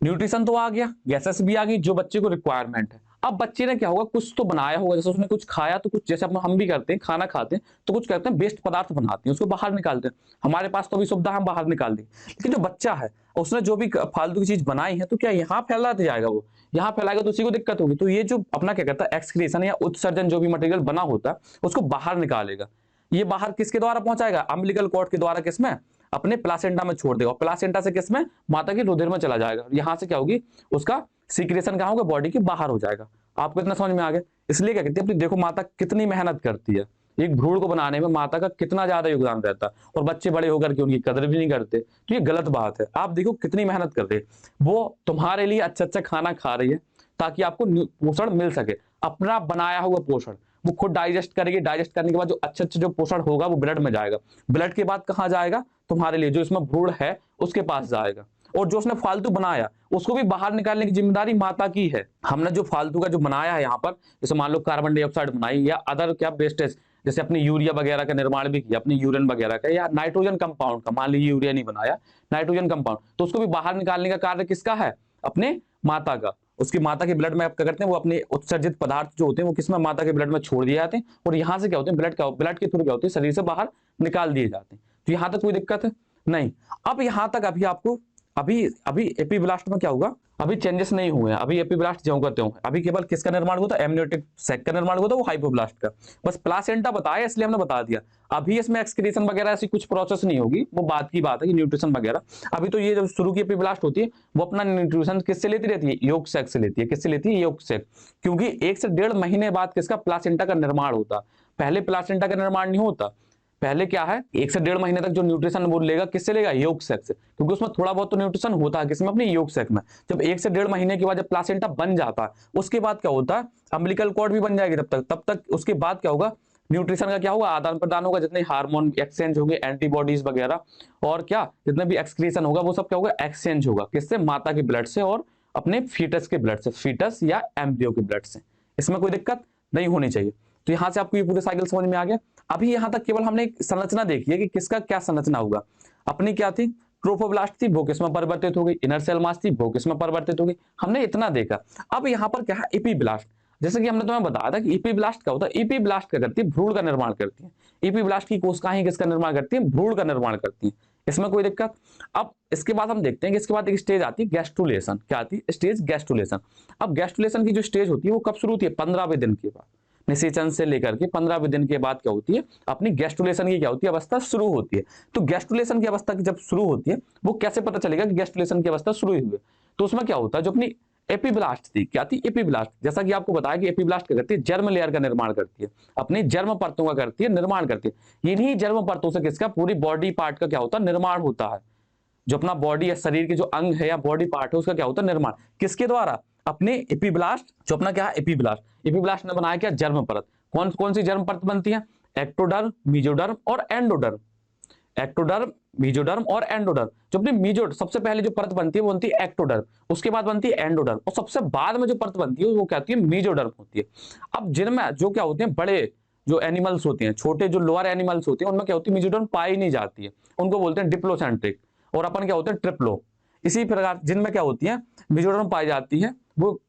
न्यूट्रिशन तो आ गया, गैसेस भी आ गई जो बच्चे को रिक्वायरमेंट है। अब बच्चे ने क्या होगा, कुछ तो बनाया होगा, जैसे उसने कुछ खाया, तो कुछ जैसे हम भी करते हैं, खाना खाते हैं तो कुछ करते हैं, वेस्ट पदार्थ बनाते हैं, उसको बाहर निकालते हैं। हमारे पास तो भी सुविधा, हम बाहर निकाल दें। लेकिन जो बच्चा है उसने जो भी फालतू की चीज बनाई है, तो क्या यहाँ फैलाते जाएगा, वो यहाँ फैलाएगा तो उसी को दिक्कत होगी। तो ये जो अपना क्या कहता है, एक्सक्रीशन या उत्सर्जन, जो भी मटेरियल बना होता है उसको बाहर निकालेगा। ये बाहर किसके द्वारा पहुंचाएगा, अम्बिलिकल कॉर्ड के द्वारा, किसमें, अपने प्लासेंटा में छोड़ देगा। प्लासेंटा से किसमें, माता की रुधिर में चला जाएगा। यहां से क्या होगी, उसका सीक्रेशन कहां होगा, बॉडी के बाहर हो जाएगा। आपको इतना समझ में आ गया। इसलिए क्या कहते हैं, अपनी देखो माता कितनी मेहनत करती है, एक भ्रूण को बनाने में माता का कितना ज्यादा योगदान रहता है, और बच्चे बड़े होकर के उनकी कदर भी नहीं करते। तो ये गलत बात है। आप देखो कितनी मेहनत कर रहे हैं, वो तुम्हारे लिए अच्छा अच्छा खाना खा रही है ताकि आपको पोषण मिल सके, अपना बनाया हुआ पोषण। वो खुद डाइजेस्ट करेगी, डाइजेस्ट करने के बाद जो अच्छा अच्छा जो पोषण होगा वो ब्लड में जाएगा। ब्लड के बाद कहाँ जाएगा, तुम्हारे लिए जो इसमें भ्रूण है उसके पास जाएगा। और जो उसने फालतू बनाया उसको भी बाहर निकालने की जिम्मेदारी माता की है। हमने जो फालतू का जो बनाया है यहाँ पर, जैसे मान लो कार्बन डाइऑक्साइड बनाई या अदर क्या वेस्टेज, जैसे अपनी यूरिया वगैरह का निर्माण भी किया, अपनी यूरिन वगैरह का, या नाइट्रोजन कंपाउंड का, मान लीजिए यूरिया नहीं बनाया, नाइट्रोजन कंपाउंड, तो उसको भी बाहर निकालने का कार्य किसका है, अपने माता का। उसकी माता के ब्लड में आप क्या करते हैं, वो अपने उत्सर्जित पदार्थ जो होते हैं वो किसमें, माता के ब्लड में छोड़ दिए जाते हैं, और यहाँ से क्या होते हैं, ब्लड के थ्रू क्या होते हैं, शरीर से बाहर निकाल दिए जाते हैं। तो यहाँ तक कोई दिक्कत है नहीं। अब यहाँ तक अभी आपको अभी अभी एपीब्लास्ट में क्या होगा, अभी चेंजेस नहीं हुए हैं, अभी एपीब्लास्ट ज्यों का त्यों है। अभी केवल किसका निर्माण हुआ था, एमनियोटिक सैक का निर्माण हुआ था, वो हाइपोब्लास्ट का। बस प्लासेंटा बताया इसलिए हमने बता दिया। अभी इसमें एक्सक्रीशन वगैरह ऐसी कुछ प्रोसेस नहीं होगी, वो बात की बात है कि न्यूट्रिशन वगैरह। अभी तो ये जब शुरू की एपीब्लास्ट होती है वो अपना न्यूट्रिशन किससे लेती रहती है, योग सैक से लेती है। किससे लेती है, योग सैक। क्योंकि 1 से 1.5 महीने बाद किसका, प्लासेंटा का निर्माण होता। पहले प्लासेंटा का निर्माण नहीं होता, पहले क्या है, 1 से 1.5 महीने तक जो न्यूट्रिशन वो लेगा, किससे लेगा, योग सैक से। क्योंकि उसमें थोड़ा बहुत तो न्यूट्रिशन होता है, किसमें, अपने योग सैक में। जब 1 से 1.5 महीने के बाद जब प्लासेंटा बन जाता है, उसके बाद क्या होता है, अम्बिलिकल कॉर्ड भी बन जाएगी तब तक उसके बाद क्या होगा, न्यूट्रिशन का क्या होगा, आदान प्रदान होगा। जितने हार्मोन एक्सचेंज होंगे, एंटीबॉडीज वगैरह, और क्या जितने भी एक्सक्रीशन होगा वो सब क्या होगा, एक्सचेंज होगा। किससे, माता के ब्लड से और अपने फीटस के ब्लड से, फीटस या एम्ब्रियो के ब्लड से। इसमें कोई दिक्कत नहीं होनी चाहिए। तो यहां से आपको ये पूरे साइकिल समझ में आ गया। अभी यहां तक केवल हमने एक संरचना देखी है कि किसका क्या संरचना होगा। अपनी क्या थी, ट्रोफोब्लास्ट थी, वो किसमें परिवर्तित हो गई, इनर सेल मास थी, वो किसमें परिवर्तित हो गई, हमने इतना देखा। अब यहाँ पर क्या है, एपीब्लास्ट। जैसे कि हमने तुम्हें बताया था कि एपीब्लास्ट क्या होता है, एपीब्लास्ट क्या करती है, भ्रूण का निर्माण करती है। एपीब्लास्ट की कोशिकाएं किसका निर्माण करती है, भ्रूण का निर्माण करती है। इसमें कोई दिक्कत। अब इसके बाद हम देखते हैं कि इसके बाद एक स्टेज आती है गैस्ट्रुलेशन। क्या आती है, स्टेज गैस्ट्रुलेशन। अब गैस्ट्रुलेशन की जो स्टेज होती है वो कब शुरू होती है, 15वें दिन के बाद। निषेचन से लेकर के 15वें दिन के बाद क्या होती है, अपनी गैस्ट्रुलेशन की क्या होती है, अवस्था शुरू होती है। तो गैस्ट्रुलेशन की अवस्था की जब शुरू होती है, वो कैसे पता चलेगा कि गैस्ट्रुलेशन की अवस्था शुरू हुई है। तो उसमें क्या होता है, जो अपनी एपीब्लास्ट थी, क्या थी, एपीब्लास्ट। जैसा कि आपको बताया कि एपीब्लास्ट क्या करती है, जर्म लेयर का निर्माण करती है, अपनी जर्म परतों का करती है, निर्माण करती है। इन्हीं जर्म परतों से किसका, पूरी बॉडी पार्ट का क्या होता है, निर्माण होता है। जो अपना बॉडी या शरीर के जो अंग है या बॉडी पार्ट है उसका क्या होता है, निर्माण। किसके द्वारा, अपने एपीब्लास्ट, जो अपना क्या है, एपीब्लास्ट। एपीब्लास्ट ने बनाया क्या, जर्म परत। कौन कौन सी जर्म परत बनती है, एक्टोडर्म, मेसोडर्म और एंडोडर्म। एक्टोडर्म, मेसोडर्म और एंडोडर्म। जो अपनी मेसो सबसे पहले जो परत बनती है वो बनती है एक्टोडर्म, उसके बाद बनती है एंडोडर्म, और सबसे बाद में जो परत बनती है वो क्या होती है, मेसोडर्म होती है। अब जिनमें जो क्या होते हैं, बड़े जो एनिमल्स होते हैं, छोटे जो लोअर एनिमल्स होते हैं, उनमें क्या होती है, मेसोडर्म पाई नहीं जाती है, उनको बोलते हैं डिप्लोसेंट्रिक। और अपन क्या होते हैं, ट्रिप्लो। इसी प्रकार जिनमें क्या होती है मेजोडर्म पाई जाती है, वो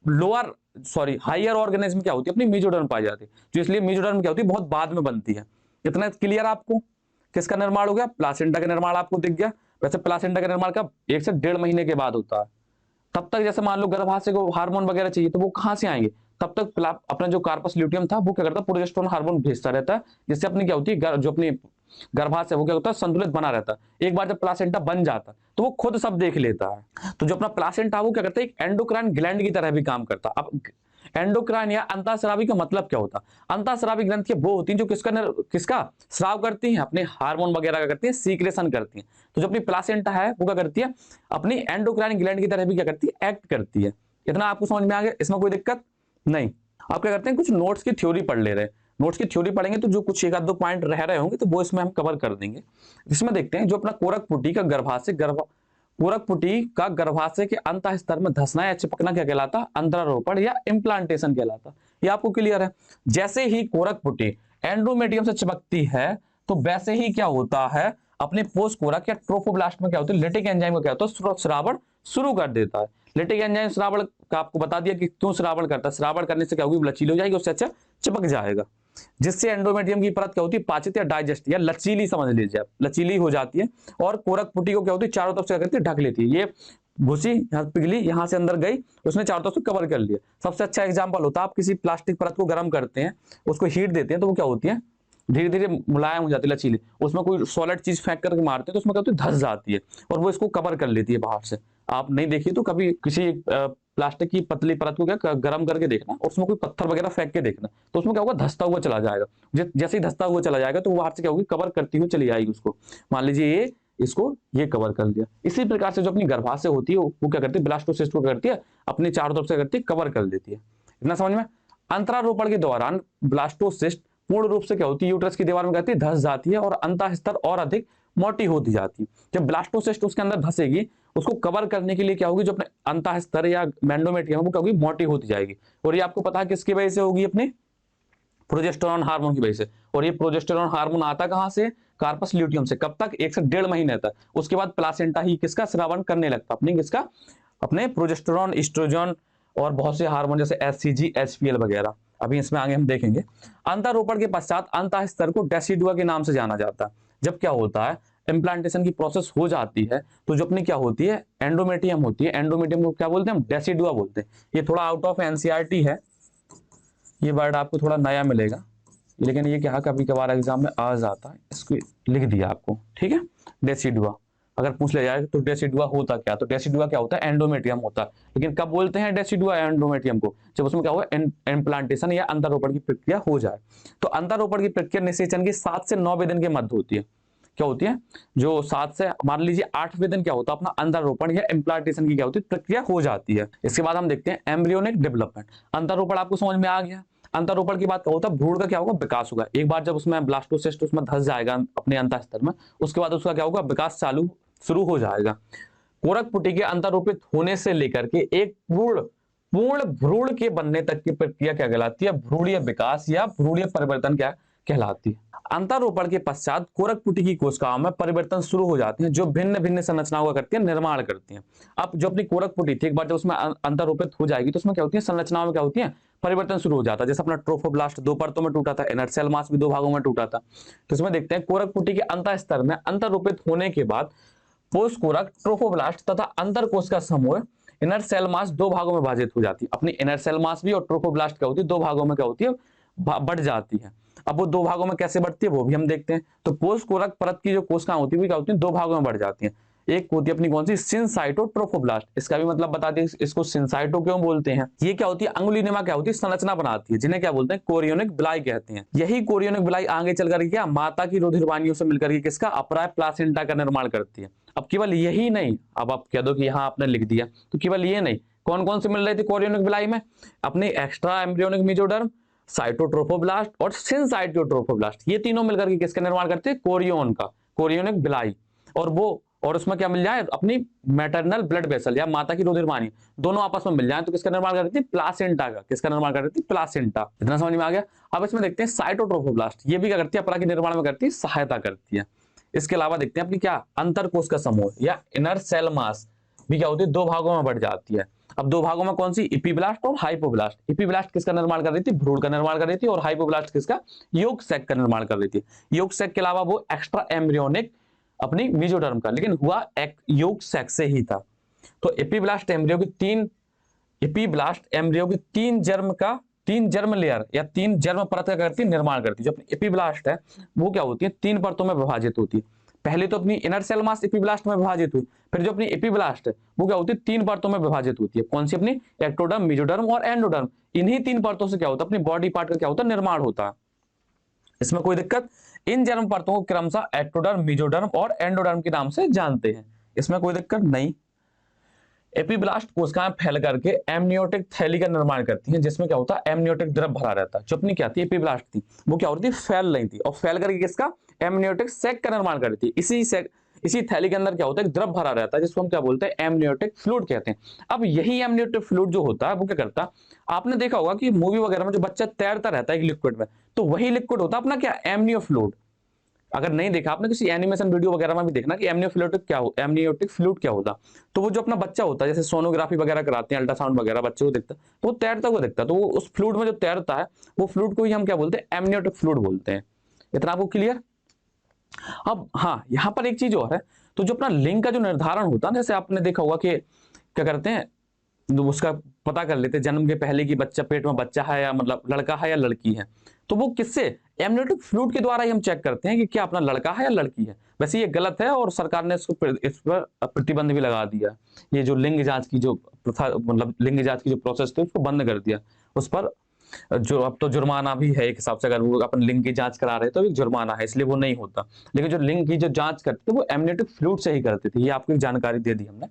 हायर ऑर्गेनिज्म क्या होती है अपनी मेजोडर्म पाई जाती है, जो इसलिए मेजोडर्म क्या होती है बहुत बाद में बनती है। इतना क्लियर आपको? किसका निर्माण हो गया? प्लासेंटा का निर्माण आपको दिख गया। वैसे प्लासेंटा का निर्माण कब? 1 से 1.5 महीने के बाद होता है। तब तक जैसे मान लो गर्भाशय को हार्मोन वगैरह चाहिए तो वो कहां से आएंगे? तब तक अपना जो कार्पस ल्यूटियम था वो क्या करता है, प्रोजेस्टेरोन हार्मोन भेजता रहता है, जिससे अपनी क्या होती है जो अपनी गर्भाशय वो क्या होता है संतुलित बना रहता है। एक बार जब प्लासेंटा बन जाता है तो वो खुद सब देख लेता है। तो जो अपना प्लासेंटा वो क्या करता है, एक एंडोक्राइन ग्लैंड की तरह भी काम करता है। अब एंडोक्राइन या अंतःस्रावी का मतलब क्या होता है? अंतःस्रावी ग्रंथियां वो होती हैं जो किसका स्राव करती हैं, अपने हार्मोन वगैरह का करती हैं, सीक्रेशन करती हैं। तो जो अपनी प्लासेंटा है वो क्या करती है, अपनी एंडोक्राइन ग्लैंड की तरह भी क्या करती है, एक्ट करती है। इतना आपको समझ में आ गया? इसमें कोई दिक्कत नहीं। आप क्या करते हैं, कुछ नोट्स की थ्योरी पढ़ ले रहे हैं। नोट्स की थ्योरी पढ़ेंगे तो जो कुछ 1 आध 2 पॉइंट रह रहे होंगे तो वो इसमें हम कवर कर देंगे। इसमें देखते हैं जो अपना कोरकपुटी का कोरकपुटी का गर्भाशय के अंत स्तर में धंसना या चिपकना क्या कहलाता? अंतरारोपण या इम्प्लांटेशन कहलाता। ये आपको क्लियर है? जैसे ही कोरकपुटी एंडोमेट्रियम से चिपकती है तो वैसे ही क्या होता है, अपने पोस्ट कोरक या ट्रोफोब्लास्ट में क्या होता है, लिटिक एंजाइम का क्या होता है, श्रावण शुरू कर देता है। लिटिक एंजाइम श्रावण का आपको बता दिया कि क्यों श्रावण करता है। श्रावण करने से क्या होगी, लचीली हो जाएगी, उससे अच्छा चिपक जाएगा, जिससे एंडोमेट्रियम की परत क्या होती है, पाचित या डाइजेस्ट या लचीली समझ लीजिए आप, लचीली हो जाती है। और कोरकपुटी को क्या होती है, चारों तरफ से क्या करती है, ढक लेती है। ये भूसी यहाँ पिघली, यहाँ से अंदर गई, उसने चारों तरफ से कवर कर लिया। सबसे अच्छा एग्जाम्पल होता है, आप किसी प्लास्टिक परत को गर्म करते हैं, उसको हीट देते हैं तो वो क्या होती है, धीरे धीरे मुलायम हो जाती है, लचीली। उसमें कोई सॉलिड चीज फेंक करके मारते हैं तो उसमें क्या होती है, धंस जाती है और वो इसको कवर कर लेती है बाहर से। आप नहीं देखिए तो कभी किसी प्लास्टिक की पतली परत को क्या गर्म करके देखना और उसमें कोई पत्थर वगैरह फेंक के देखना, तो उसमें क्या होगा, धंसता हुआ चला जाएगा। जैसे ही धंसता हुआ चला जाएगा तो वो बाहर से क्या होगी, कवर करती हुई चली जाएगी उसको। मान लीजिए ये इसको ये कवर कर दिया। इसी प्रकार से जो अपनी गर्भाशय होती है वो क्या करती है, ब्लास्टोसिस्ट को करती है, अपने चारों तरफ से करती है, कवर कर देती है। इतना समझ में? अंतरारोपण के दौरान ब्लास्टोसिस्ट पूर्ण रूप से क्या होती है, यूट्रस की दीवार में कहती है धंस जाती है और अंतः स्तर और अधिक मोटी होती जाती है। जब ब्लास्टोसिस्ट उसके अंदर धंसेगी, उसको कवर करने के लिए क्या होगी, जो अपने अंतः स्तर या मेंडोमेट्रियम वो क्या होगी, मोटी होती जाएगी। और ये आपको पता है किसकी वजह से होगी, अपने प्रोजेस्टेरॉन हार्मोन की वजह से। और ये प्रोजेस्टेरॉन हार्मोन आता कहां से, कार्पस ल्यूटियम से। कब तक? 1 से 1.5 महीने तक। उसके बाद प्लासेंटा ही किसका श्रावण करने लगता, अपने किसका, अपने प्रोजेस्टेरॉन, एस्ट्रोजन और बहुत से हार्मोन जैसे एचसीजी, एचपीएल वगैरह। अभी इसमें आगे हम देखेंगे। अंतःरोपण के पश्चात अंतः स्तर को डेसिडुआ के नाम से जाना जाता है। जब क्या होता है, इम्प्लांटेशन की प्रोसेस हो जाती है तो जो अपनी क्या होती है, एंडोमेट्रियम होती है, एंडोमेट्रियम को क्या बोलते हैं हम, डेसिडुआ बोलते हैं। ये थोड़ा आउट ऑफ एनसीईआरटी है, ये वर्ड आपको थोड़ा नया मिलेगा, लेकिन ये क्या कभी कभार एग्जाम में आ जाता है, इसको लिख दिया आपको, ठीक है। डेसिडुआ अगर पूछ लिया जाए तो डेसिडुआ होता क्या, तो डेसिडुआ क्या होता है, एंडोमेट्रियम होता है। लेकिन कब बोलते हैं डेसिडुआ एंडोमेट्रियम को, जब उसमें क्या हुआ, इम्प्लांटेशन या अंतरोपण की प्रक्रिया हो जाए। तो अंतरोपण की प्रक्रिया निषेचन के 7 से 9वें दिन के मध्य होती है। क्या होती है, जो 7 से मान लीजिए 8वें दिन क्या होता है, अपना अंतरोपण या इम्प्लांटेशन की क्या होती है, प्रक्रिया हो जाती है। इसके बाद हम देखते हैं एम्ब्रियोनिक डेवलपमेंट। अंतरोपण आपको समझ में आ गया। अंतरोपण की बात क्या होता है, भ्रूण का क्या होगा, विकास होगा। एक बार जब उसमें ब्लास्टोसिस्ट उसमें धंस जाएगा अपने अंतः स्तर में, उसके बाद उसका क्या होगा, विकास शुरू हो जाएगा। कोरकपुटी के अंतरोपित होने से लेकर के एक पूर्ण भ्रूण के बनने तक की प्रक्रिया क्या कहलाती है, भ्रूणीय विकास या भ्रूणीय परिवर्तन क्या कहलाती है। अंतरोपण के पश्चात कोरकपुटी की कोशिकाओं में परिवर्तन शुरू हो जाते हैं, जो भिन्न भिन्न संरचनाओं का करती है, निर्माण करती हैं। अब जो अपनी कोरकपुटी थी, एक बार जब उसमें अंतरोपित हो जाएगी तो उसमें क्या होती है, संरचनाओं में क्या होती है, परिवर्तन शुरू हो जाता है। जैसे अपना ट्रोफोब्लास्ट 2 परतों में टूटा था, इनर सेल मास भी 2 भागों में टूटा था। तो इसमें देखते हैं कोरकपुटी के अंतः स्तर में अंतरोपित होने के बाद पोस्ट कोरक, ट्रोफोब्लास्ट तथा अंतरकोश का समूह इनर सेल मास 2 भागों में विभाजित हो जाती है। अपनी इनर सेल मास भी और ट्रोफोब्लास्ट क्या होती है, 2 भागों में क्या होती है, बढ़ जाती है। अब वो 2 भागों में कैसे बढ़ती है वो भी हम देखते हैं। तो पोस्ट कोरक परत की जो कोशिकाएं होती है वो क्या होती है, 2 भागों में बढ़ जाती है। एक होती है अपनी कौन सी, सिनसाइटोट्रोफोब्लास्ट। इसका भी मतलब बता दें, इसको सिनसाइटो क्यों बोलते हैं। ये क्या होती है, अंगुलीनुमा क्या होती है, संरचना बनाती है, जिन्हें क्या बोलते हैं, कोरियोनिक बिलाई कहते हैं। यही कोरियोनिक बिलाई आगे चलकर क्या माता की रुधिर वाहिनियों से मिलकर के किसका, अपराय प्लासेंटा का निर्माण करती है। अब केवल यही नहीं, अब आप कह दो कि यहाँ आपने लिख दिया, तो केवल ये नहीं, कौन कौन से मिल रहे थे कोरियोनिक बिलाई में, अपने एक्स्ट्रा एम्ब्रियोनिक मेसोडर्म, साइटोट्रोफोब्लास्ट और सिनसाइटोट्रोफोब्लास्ट, ये तीनों मिलकर के किसका निर्माण करते हैं, कोरियोन का, कोरियोनिक बिलाई। और उसमें क्या मिल जाए, अपनी मैटरनल ब्लड वेसल या माता की रुधिर वाहिनी दोनों आपस में मिल जाए तो किसका निर्माण करती है, प्लासेंटा का। किसका निर्माण करती है, प्लासेंटा। इतना समझ में आ गया। अब इसमें देखते हैं साइटोट्रोफोब्लास्ट, ये भी क्या करती है, अपरा के निर्माण में करती है, सहायता करती है। इसके अलावा देखते हैं अपनी क्या, अंतरकोश का समूह या इनर सेल मास, भी क्या होती है, दो भागों में बढ़ जाती है। अब दो भागों में कौन सी, इपीब्लास्ट और हाइपोब्लास्ट। इपीब्लास्ट किसका निर्माण कर रही थी, भ्रूण का निर्माण कर रही थी, और हाइपोब्लास्ट किसका, योग सैक का निर्माण कर रही थी। योग सैक के अलावा वो एक्स्ट्रा एम्ब्रियोनिक अपनी मेसोडर्म का, लेकिन हुआ योग सैक से ही था। तो एपीब्लास्ट एम्ब्रियो की तीन, एपीब्लास्ट एम्ब्रियो की तीन जर्म लेयर या तीन जर्म परत का करती है, निर्माण करती है। जो अपनी एपीब्लास्ट है वो क्या होती है, तीन परतों में विभाजित होती है। पहले तो अपनी इनर सेल मास एपीब्लास्ट में विभाजित हुई, फिर जो अपनी एपीब्लास्ट है वो क्या होती है, तीन परतों में विभाजित होती है। कौन सी, अपनी एक्टोडर्म, मेसोडर्म और एंडोडर्म। इन्हीं तीन परतों से क्या होता है, अपनी बॉडी पार्ट का क्या होता है, निर्माण होता है। इसमें कोई दिक्कत, इन जर्म परतों को क्रमशः एक्टोडर्म, मेसोडर्म और एंडोडर्म के नाम से जानते हैं। इसमें कोई दिक्कत नहीं। एपीब्लास्ट कोशिकाएं फैल करके एमनियोटिक थैली का निर्माण करती हैं, जिसमें क्या होता है, एमनियोटिक द्रव भरा रहता है। जो अपनी क्या थी, एपीब्लास्ट थी, वो क्या होती है, फैल रही थी, और फैल करके किसका, एमनियोटिक सैक का निर्माण कर रही थी। इसी थैली के अंदर क्या होता है, द्रव भरा रहता है, जिसको हम क्या बोलते हैं, एमनियोटिक फ्लूइड कहते हैं। अब यही एमनियोटिक फ्लूइड जो होता है वो क्या करता है, आपने देखा होगा कि मूवी वगैरह में जो बच्चा तैरता रहता है एक लिक्विड में, तो वही लिक्विड होता है अपना क्या, एमनियो फ्लूइड। अगर नहीं देखा आपने, किसी एनिमेशन वीडियो वगैरह में भी देखना कि एमनियोटिक फ्लूइड क्या होता। तो वो जो अपना बच्चा होता है, जैसे सोनोग्राफी वगैरह कराते हैं, अल्ट्रासाउंड वगैरह, बच्चे को दिखता है तो वो तैरता हुआ दिखता है, तो वो उस फ्लूइड में जो तैरता है वो फ्लूइड को ही हम क्या बोलते हैं, एमनियोटिक फ्लूइड बोलते हैं। इतना आपको क्लियर। अब हाँ, यहाँ पर एक चीज और है, तो जो अपना लिंग का जो निर्धारण होता है, जैसे आपने देखा होगा कि क्या करते हैं, तो उसका पता कर लेते हैं जन्म के पहले की बच्चा, पेट में बच्चा है या मतलब लड़का है या लड़की है। तो वो किससे, एमनियोटिक फ्लूइड के द्वारा ही हम चेक करते हैं कि क्या अपना लड़का है या लड़की है। वैसे ये गलत है और सरकार ने इस पर प्रतिबंध भी लगा दिया। ये जो लिंग जांच की जो प्रथा, मतलब लिंग जांच की जो प्रोसेस थी उसको बंद कर दिया। उस पर जो अब तो जुर्माना भी है एक हिसाब से, अगर वो अपन लिंग की जांच करा रहे तो एक जुर्माना है, इसलिए वो नहीं होता। लेकिन जो लिंग की जो जांच करते थे वो एमनियोटिक फ्लूइड से ही करते थे। ये आपको एक जानकारी दे दी हमने।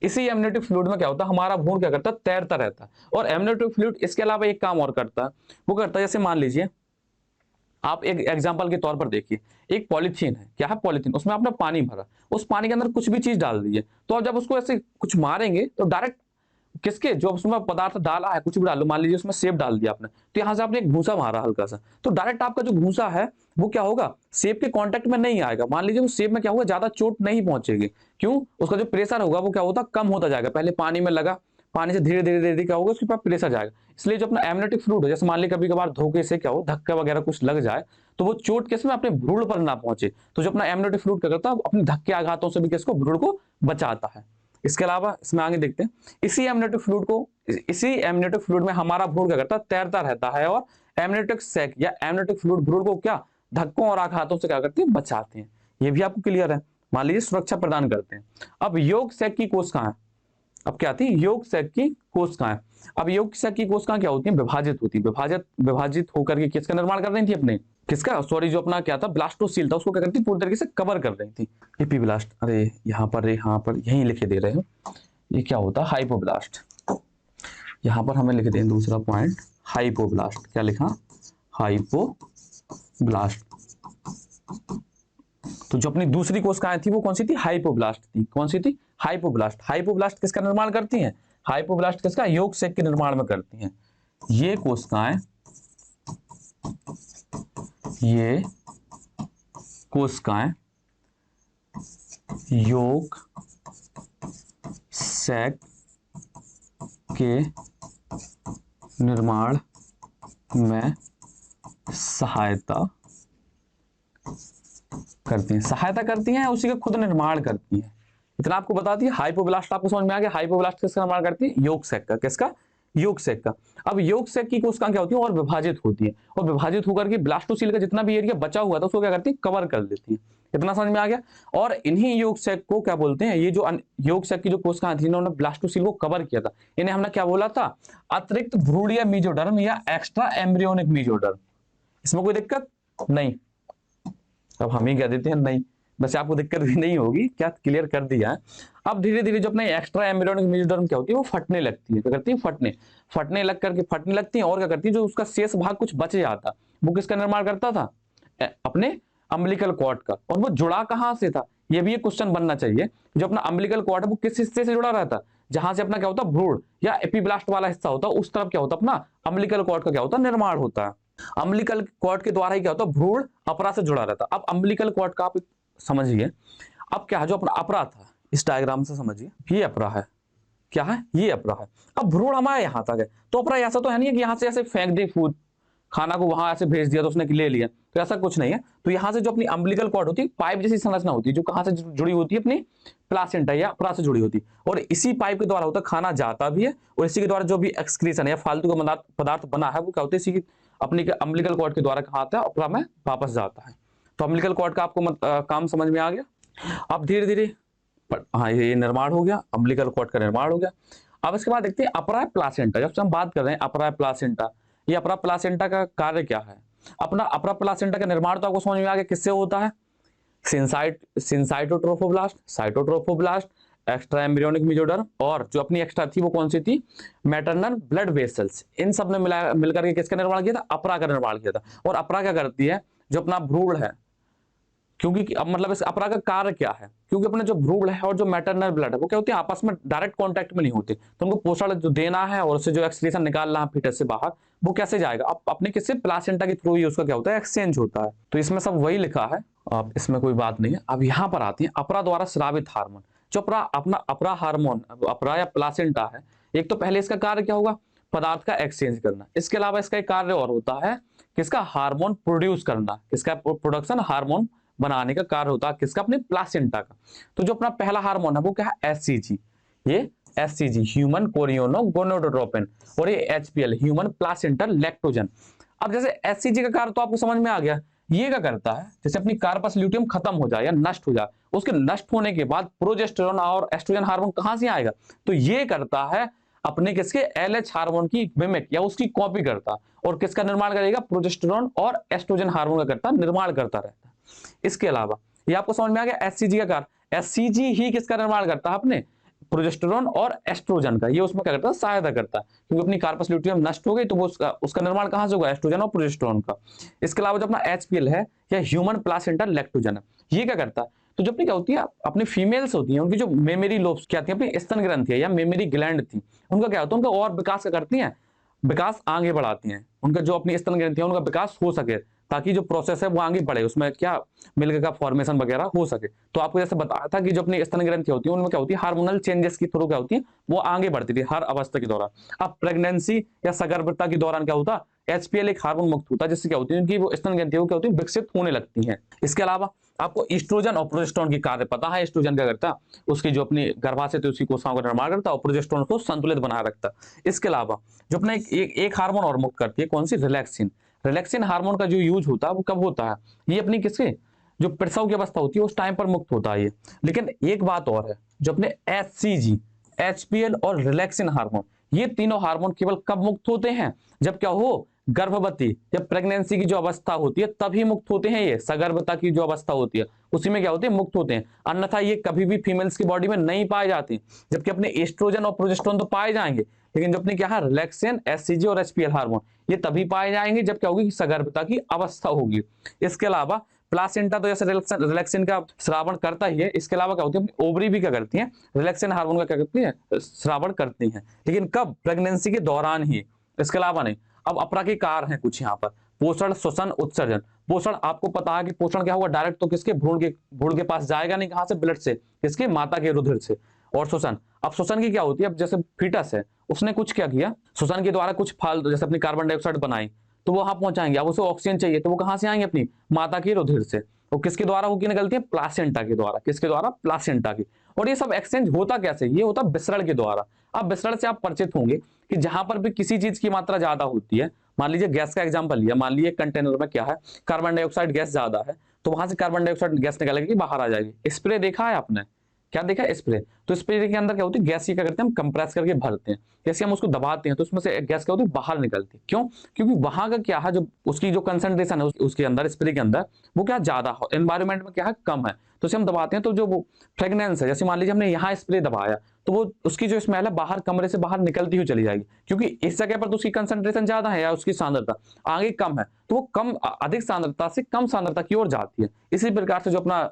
इसी एमनियोटिक फ्लूइड में क्या होता है, हमारा भ्रूण क्या करता है, तैरता रहता है। और एमनियोटिक फ्लूइड इसके अलावा एक काम और करता है, वो करता है, जैसे मान लीजिए आप एक एग्जांपल के तौर पर देखिए, एक पॉलीथीन है, क्या है, पॉलीथीन, उसमें आपने पानी भरा, उस पानी के अंदर कुछ भी चीज डाल दीजिए, तो आप जब उसको ऐसे कुछ मारेंगे तो डायरेक्ट किसके, जो उसमें पदार्थ डाला है, कुछ भी डालो, मान लीजिए उसमें सेब डाल दिया आपने, तो यहां से आपने एक घूंसा मारा हल्का सा, तो डायरेक्ट आपका जो घूंसा है वो क्या होगा, सेब के कांटेक्ट में नहीं आएगा। मान लीजिए उस सेब में क्या होगा, ज्यादा चोट नहीं पहुंचेगी। क्यों, उसका जो प्रेशर होगा वो क्या होता, कम होता जाएगा। पहले पानी में लगा, पानी से धीरे धीरे धीरे क्या होगा, उसके पास प्रेशर जाएगा। इसलिए जो अपना एमनियोटिक फ्लूइड है, जैसे मान लीजिए कभी कभार धोखे से क्या हो, धक्का वगैरह कुछ लग जाए, तो वो चोट किसमें, अपने भ्रूण पर ना पहुंचे। तो जो अपना एमनियोटिक फ्लूइड क्या करता है, अपने धक्के आघातों से भी किसको, भ्रूण को बचाता है। इसके अलावा इसमें आगे देखते हैं, इसी एमनियोटिक फ्लूइड में हमारा भ्रूण क्या करता है, तैरता रहता है, और एमनियोटिक सैक या एमनियोटिक फ्लूइड भ्रूण को क्या, धक्कों और आघातों से क्या करते हैं, बचाते हैं। ये भी आपको क्लियर है। मान लीजिए सुरक्षा प्रदान करते हैं। अब योग सैक की कोशिकाएं, अब क्या थी, योग सैक की कोशिकाएं। अब योग सैक की कोशिकाएं क्या होती हैं, विभाजित होती है, विभाजित होकर के किसका निर्माण कर रही थी, अपने किसका, सॉरी, जो अपना क्या था, ब्लास्टोसील था, उसको क्या करती, पूरी तरीके से कवर कर रही थी। एपीब्लास्ट, अरे यहाँ पर यहीं लिखे दे रहे हो, ये क्या होता है, हाइपोब्लास्ट। यहाँ पर हमें लिख दें दूसरा पॉइंट, हाइपोब्लास्ट। क्या लिखा, हाइपोब्लास्ट। तो जो अपनी दूसरी कोशिकाएं थी वो कौन सी थी, हाइपोब्लास्ट थी। कौन सी थी, हाइपोब्लास्ट। हाइपोब्लास्ट किसका निर्माण करती हैं, हाइपोब्लास्ट किसका, योग सैक के निर्माण में करती हैं। ये कोशिकाएं योग सैक के निर्माण में सहायता करती हैं, उसी का खुद निर्माण करती हैं। इतना आपको बता दिया। हाइपोब्लास्ट आपको समझ में आ गया, हाइपोब्लास्ट किसका निर्माण करती है, योग सैक का। किसका, योग सैक का। अब योग सैक की कोशिकाएं क्या होती है, और विभाजित होती है, और विभाजित होकर के ब्लास्टोसील का जितना भी एरिया बचा हुआ था उसको क्या करती है, कवर कर देती है। इतना समझ में आ गया। और इन्हीं योग सैक को क्या बोलते हैं, ये जो योग सैक की जो कोशिकाएं थी, इन्होंने ब्लास्टोसील को कवर किया था, इन्हें हमने क्या बोला था, अतिरिक्त भ्रूणीय मेसोडर्म या एक्स्ट्रा एम्ब्रियोनिक मेसोडर्म। इसमें कोई दिक्कत नहीं। अब हम ही कह देते हैं नहीं, वैसे आपको दिक्कत भी नहीं होगी, क्या क्लियर कर दिया है। अब धीरे धीरे जो अपना एक्स्ट्रा एम्ब्रियोनिक मेसोडर्म क्या होती है, वो फटने लगती है। क्या करती है, फटने लगती है। और क्या करती है, जो उसका शेष भाग कुछ बच जाता, वो किसका निर्माण करता था, अपने अम्बिलिकल कॉर्ड का। और वो जुड़ा कहां से था, ये भी एक क्वेश्चन बनना चाहिए। जो अपना अम्बिलिकल कॉर्ड है वो किस हिस्से से जुड़ा रहता, जहां से अपना क्या होता, भ्रूण या एपीब्लास्ट वाला हिस्सा होता, उस तरफ क्या होता, अपना अम्बिलिकल कॉर्ड का क्या होता, निर्माण होता है। अम्बिलिकल कॉर्ड के द्वारा ही क्या होता, भ्रूण अपरा से जुड़ा रहता। अब अम्बिलिकल कॉर्ड का आप समझिए, अब क्या है, जो अपना अपरा था, इस डायग्राम से समझिए, ये अपरा है, क्या है, ये अपरा है। अब भ्रूण हमारा यहाँ तक है, तो अपरा ऐसा तो है नहीं है कि यहाँ से ऐसे फेंक दे फूड, खाना को वहां ऐसे भेज दिया तो उसने ले लिया, तो ऐसा कुछ नहीं है। तो यहाँ से जो अपनी अम्बिलिकल कॉर्ड होती है, पाइप जैसी संरचना होती है जो कहाँ से जुड़ी होती है, अपनी प्लासेंटा या अपरा से जुड़ी होती है, और इसी पाइप के द्वारा होता है खाना जाता भी है, और इसी के द्वारा जो भी एक्सक्रीशन या फालतू का पदार्थ बना है वो क्या होता है, इसी की अपनी अम्बिलिकल कॉर्ड के द्वारा कहाँ आता है, अपरा में वापस जाता है। तो अम्बिलिकल कॉर्ड का आपको काम समझ में आ गया। अब धीरे धीरे हाँ, ये निर्माण हो गया, अम्बिलिकल कॉर्ड का निर्माण हो गया। अब इसके बाद देखते हैं अपरा प्लासेंटा। जब से हम बात कर रहे हैं अपरा प्लासेंटा, ये अपरा प्लासेंटा का कार्य क्या है। अपना अपरा प्लासेंटा का निर्माण तो आपको समझ में आ गया किससे होता है, सिंसाइटोट्रोफोब्लास्ट, साइटोट्रोफोब्लास्ट, एक्स्ट्रा एम्ब्रियोनिक मेसोडर्म, और जो अपनी एक्स्ट्रा थी वो कौन सी थी, मैटरनल ब्लड वेसल्स। इन सब ने मिलकर के किसका निर्माण किया था, अपरा का निर्माण किया था। और अपरा क्या करती है, जो अपना भ्रूण है, क्योंकि अब मतलब इस अपरा का कार्य क्या है, क्योंकि अपने जो भ्रूण है और जो मैटरनल ब्लड है वो क्या होती है, आपस में डायरेक्ट कांटेक्ट में नहीं होते, तो उनको पोषण जो देना है और उससे जो एक्सक्रीशन निकालना है फीटस से बाहर, वो कैसे जाएगा, अब अपने किससे, प्लासेंटा के थ्रू ही उसका क्या होता है, एक्सचेंज होता है। तो इसमें सब वही लिखा है, अब इसमें कोई बात नहीं है। अब यहाँ पर आती है अपरा द्वारा स्रावित हार्मोन। जो अपरा अपना अपरा हार्मोन, अपरा या प्लासेंटा है, एक तो पहले इसका कार्य क्या होगा, पदार्थ का एक्सचेंज करना। इसके अलावा इसका एक कार्य और होता है, किसका, हार्मोन प्रोड्यूस करना, किसका प्रोडक्शन, हार्मोन बनाने का कार्य होता है, किसका, अपने प्लासेंटा का। तो जो अपना पहला हार्मोन है वो क्या है, एससीजी, ये एससीजी ह्यूमन कोरियोनो गोनाडोट्रोपिन, और ये एचपीएल ह्यूमन प्लासेंटल लैक्टोजन। अब जैसे एससीजी का कार्य तो आपको समझ में आ गया, ये क्या करता है, जैसे अपनी कार्पस ल्यूटियम खत्म हो जाए या नष्ट हो जाए, उसके नष्ट होने के बाद प्रोजेस्टेरोन और एस्ट्रोजन हार्मोन कहां से आएगा, तो ये करता है अपने किसके, एलएच हार्मोन की मिमिक या उसकी कॉपी करता, और किसका निर्माण करेगा, प्रोजेस्टेरोन और एस्ट्रोजन हार्मोन का करता, निर्माण करता रहता है। इसके अलावा ये आपको समझ में आ गया एससीजी का कार्य, एससीजी ही किसका निर्माण करता है, अपने प्रोजेस्टेरोन और एस्ट्रोजन का, ये उसमें क्या करता है, सहायता करता है, क्योंकि अपनी कार्पस ल्यूटियम नष्ट हो गई तो वो उसका निर्माण कहां से होगा, एस्ट्रोजन और प्रोजेस्टेरोन का। इसके अलावा जो अपना एचपीएल है या ह्यूमन प्लासेंटल लैक्टोजन है, ये क्या करता है, तो जो अपनी क्या होती है, अपनी फीमेल्स होती हैं, उनकी जो मेमोरी लोब्स क्या थी, अपनी स्तन ग्रंथि है या मेमोरी ग्लैंड थी, उनका क्या होता है, उनका और विकास करती हैं, विकास आगे बढ़ाती हैं, उनका जो अपनी स्तन ग्रंथि है उनका विकास हो सके, ताकि जो प्रोसेस है वो आगे बढ़े, उसमें क्या मिल्क का फॉर्मेशन वगैरह हो सके। तो आपको जैसे बताया था कि जो अपनी स्तन ग्रंथि होती है उनमें क्या होती है, हार्मोनल चेंजेस के थ्रू क्या होती है, वो आगे बढ़ती थी हर अवस्था के दौरान। अब प्रेगनेंसी या सगर्भता के दौरान क्या होता, एचपीएल एक हार्मोन मुक्त होता है, जिससे क्या होती है, उनकी वो स्तन ग्रंथि वो क्या होती है, विकसित होने लगती है। इसके अलावा आपको ईस्ट्रोजन और प्रोजेस्टेरोन की कार्य पता है, ईस्ट्रोजन क्या करता है, उसकी जो अपनी गर्भाशय थी उसकी कोशिकाओं का निर्माण करता है, और प्रोजेस्टेरोन को संतुलित बनाए रखता है। इसके अलावा जो अपना एक हार्मोन और मुक्त करती है, कौन सी, रिलैक्सिन। रिलैक्सिन हार्मोन का जो यूज होता है वो कब होता है, ये अपनी किसके, जो प्रसव की अवस्था होती है उस टाइम पर मुक्त होता है ये। लेकिन एक बात और है, जो अपने एचसीजी, एचपीएल और रिलैक्सिन हार्मोन, ये तीनों हार्मोन केवल कब मुक्त होते हैं, जब क्या हो, गर्भवती या प्रेगनेंसी की जो अवस्था होती है तभी मुक्त होते हैं। ये सगर्भता की जो अवस्था होती है उसी में क्या होते हैं, मुक्त होते हैं, अन्यथा ये कभी भी फीमेल्स की बॉडी में नहीं पाए जाती। जबकि अपने एस्ट्रोजन और प्रोजेस्टेरोन तो पाए जाएंगे, लेकिन जो अपने क्या है, रिलैक्सिन, एचसीजी और एचपीएल हार्मोन, ये तभी पाए जाएंगे जब क्या होगी, सगर्भता की अवस्था होगी। इसके अलावा प्लासेंटा तो जैसे रिलैक्सिन का श्रावण करता ही है, इसके अलावा क्या होती है, ओवरी भी क्या करती है, रिलैक्सिन हार्मोन का क्या करती है, श्रावण करती है, लेकिन कब, प्रेगनेंसी के दौरान ही, इसके अलावा नहीं। अब अपरा के कार्य हैं कुछ यहाँ पर, पोषण, श्वसन, उत्सर्जन। पोषण आपको पता है कि पोषण क्या होगा, डायरेक्ट तो किसके, भ्रूण के पास जाएगा नहीं, कहां से, ब्लड से, किसके, माता के रुधिर से। और श्वसन, अब श्वसन की क्या होती है, अब जैसे फीटस है उसने कुछ क्या किया, श्वसन के द्वारा कुछ फालतू जैसे अपनी कार्बन डाइऑक्साइड बनाई तो वो वहां पहुंचाएंगे, अब उसे ऑक्सीजन चाहिए तो वो कहां से आएंगे, अपनी माता की रुधिर से। वो किसके द्वारा होकर निकलती है, प्लासेंटा के द्वारा, किसके द्वारा, प्लासेंटा की। और ये सब एक्सचेंज होता कैसे, ये होता विसरण के द्वारा। अब विसरण से आप परिचित होंगे कि जहां पर भी किसी चीज की मात्रा ज्यादा होती है, मान लीजिए गैस का एग्जांपल लिया, मान लीजिए कंटेनर में क्या है, कार्बन डाइऑक्साइड गैस ज्यादा है, तो वहां से कार्बन डाइऑक्साइड गैस निकलेगी, बाहर आ जाएगी। स्प्रे देखा है आपने, क्या देखा है, स्प्रे। तो स्प्रे के अंदर क्या होती है, गैस क्या करते हैं, हम कंप्रेस करके भरते हैं, जैसे हम उसको दबाते हैं तो उसमें से गैस क्या होती है, बाहर निकलती है। क्यों, क्योंकि वहां का क्या है, जो उसकी जो कंसंट्रेशन है उसके अंदर, स्प्रे के अंदर, वो क्या ज्यादा, एनवायरमेंट में क्या है, कम है, तो उसे हम दबाते हैं तो जो वो फ्रेगनेंस है, जैसे मान लीजिए हमने यहाँ स्प्रे दबाया तो वो उसकी जो स्मेल है बाहर, कमरे से बाहर निकलती हुई चली जाएगी, क्योंकि इस जगह पर तो उसकी कंसंट्रेशन ज्यादा है या उसकी सांद्रता आगे कम है, तो वो कम, अधिक सांद्रता से कम सांद्रता की ओर जाती है। इसी प्रकार से जो अपना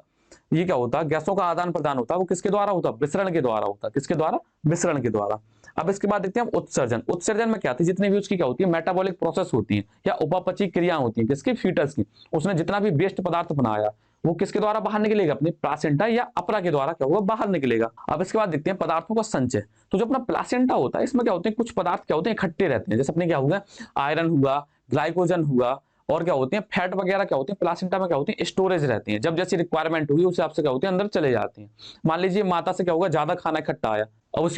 ये क्या होता है, गैसों का आदान प्रदान होता है, वो किसके द्वारा होता है, विसरण के द्वारा होता है। किसके द्वारा, विसरण के द्वारा। अब इसके बाद देखते हैं हम उत्सर्जन। उत्सर्जन में क्या होती है, जितनी भी उसकी क्या होती है, मेटाबॉलिक प्रोसेस होती है या उपापचयी क्रिया होती है किसकी, फीटस की। उसने जितना भी वेस्ट पदार्थ बनाया वो किसके द्वारा बाहर निकलेगा, अपने प्लासेंटा या अपरा के द्वारा क्या होगा, बाहर निकलेगा। अब इसके बाद देखते हैं पदार्थों का संचय। तो जो अपना प्लासेंटा होता है इसमें क्या होते हैं, कुछ पदार्थ क्या होते हैं, इकट्ठे रहते हैं। जैसे अपने क्या होगा, आयरन हुआ, ग्लाइकोजन हुआ, और क्या होते हैं फैट वगैरह क्या होते हैं, प्लासेंटा में क्या होते हैं, स्टोरेज रहती है। जब जैसी रिक्वायरमेंट होगी उस हिसाब से क्या होते हैं, अंदर चले जाते हैं। मान लीजिए माता से क्या होगा, ज्यादा खाना इकट्ठा आया और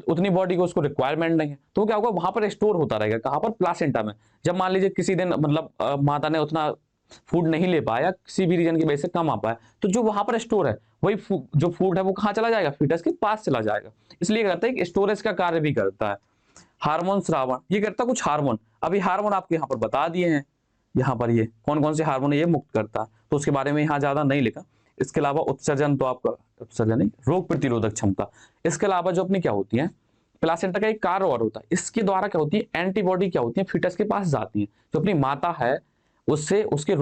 उतनी बॉडी को उसको रिक्वायरमेंट नहीं है, तो क्या होगा, वहां पर स्टोर होता रहेगा। कहां पर, प्लासेंटा में। जब मान लीजिए किसी दिन मतलब माता ने उतना फूड नहीं ले पाया, किसी भी रीजन की वजह से कम आ पाया, तो जो वहां पर स्टोर है वही जो फूड है वो कहाँ चला जाएगा, फीटस के पास चला जाएगा। इसलिए कहते हैं कि स्टोरेज का कार्य भी करता है। हार्मोन स्रावण, ये करता है कुछ हार्मोन। अभी हार्मोन आपके यहाँ पर बता दिए हैं, यहाँ पर ये कौन कौन से हार्मोन ये मुक्त करता है, तो उसके बारे में यहाँ ज्यादा नहीं लिखा। इसके अलावा उत्सर्जन, तो आपका उत्सर्जन नहीं, रोग प्रतिरोधक क्षमता। इसके अलावा जो अपनी क्या होती है, प्लासेंटा का एक कार्य और होता है, इसके द्वारा क्या होती है, एंटीबॉडी क्या होती है, फीटस के पास जाती है। जो अपनी माता है उससे उसके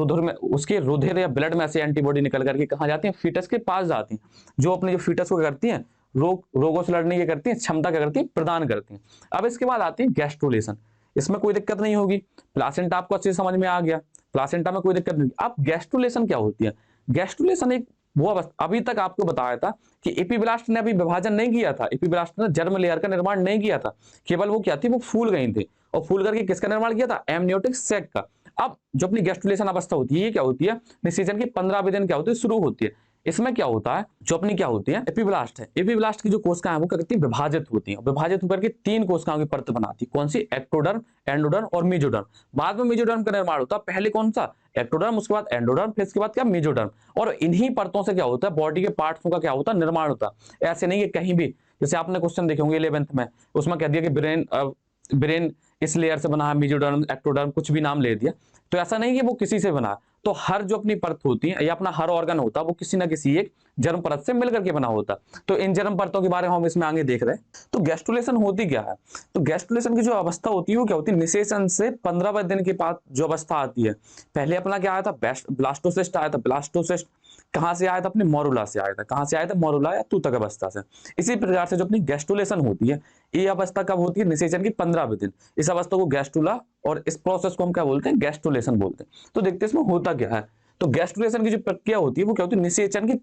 रुधिर या ब्लड में से एंटीबॉडी निकल करके कहाँ जाती है, फीटस के पास जाती है। जो अपने जो फीटस को करती है, रोगों से लड़ने की करती है, क्षमता क्या करती है, प्रदान करती है। अब इसके बाद आती है गैस्ट्रुलेशन। इसमें कोई दिक्कत नहीं होगी, प्लासेंटा आपको अच्छे से समझ में आ गया, प्लासेंटा में कोई दिक्कत नहीं होगी। अब गैस्ट्रुलेशन क्या होती है, गैस्ट्रुलेशन एक वो अवस्था, अभी तक आपको बताया था कि एपिब्लास्ट ने अभी विभाजन नहीं किया था, एपिब्लास्ट ने जर्म लेयर का निर्माण नहीं किया था, केवल वो क्या थी, वो फूल गई थी। और फूल करके किसका निर्माण किया था, एमनियोटिक सैक का। अब जो अपनी गैस्ट्रुलेशन अवस्था होती है ये क्या होती है, निषेचन की 15वें दिन क्या होती है, शुरू होती है। इसमें क्या होता है, जो अपनी क्या होती है, एपिब्लास्ट है, एपिब्लास्ट की जो कोशिकाएं वो क्या करती है, विभाजित होती हैं। विभाजित होकर के 3 कोशिकाओं की परत बनाती है। कौन सी, एक्टोडर्म, एंडोडर्म और मेसोडर्म। बाद में मेसोडर्म का निर्माण होता है, पहले कौन सा, एक्टोडर्म, उसके बाद एंडोडर्म, फिर इसके बाद क्या, मेसोडर्म। और इन्हीं परतों से क्या होता है, बॉडी के पार्ट्सों का क्या होता है, निर्माण होता है। ऐसे नहीं है कहीं भी, जैसे आपने क्वेश्चन देखे होंगे 11th में, उसमें कह दिया कि ब्रेन इस लेयर से बना है, मेसोडर्म, एक्टोडर्म, कुछ भी नाम ले दिया। तो ऐसा नहीं कि वो किसी से बना। तो हर जो अपनी परत होती है या अपना हर ऑर्गन होता है वो किसी ना किसी एक जर्म परत से मिलकर के बना होता है। तो इन जर्म परतों के बारे में हम इसमें आगे देख रहे हैं। तो गैस्ट्रुलेशन होती क्या है, तो गैस्ट्रुलेशन की जो अवस्था होती है वो क्या होती है, निषेचन से 15वें दिन के बाद जो अवस्था आती है। पहले अपना क्या आया था, ब्लास्टोसिस्ट आया था। ब्लास्टोसिस्ट कहां से आया था, अपने मोरुला से आया था। कहां से आया था, मोरुला या तूतक अवस्था से। इसी प्रकार से जो अपनी गैस्ट्रुलेशन होती है, ये अवस्था कब होती है, निषेचन की 15वें दिन। इस अवस्था को गैस्ट्रुला, और इस प्रोसेस को हम क्या बोलते हैं, गैस्ट्रुलेशन बोलते हैं। तो देखते हैं इसमें होता क्या है। तो गैस्ट्रुलेशन की जो प्रक्रिया होती है वो क्या होती है, निषेचन की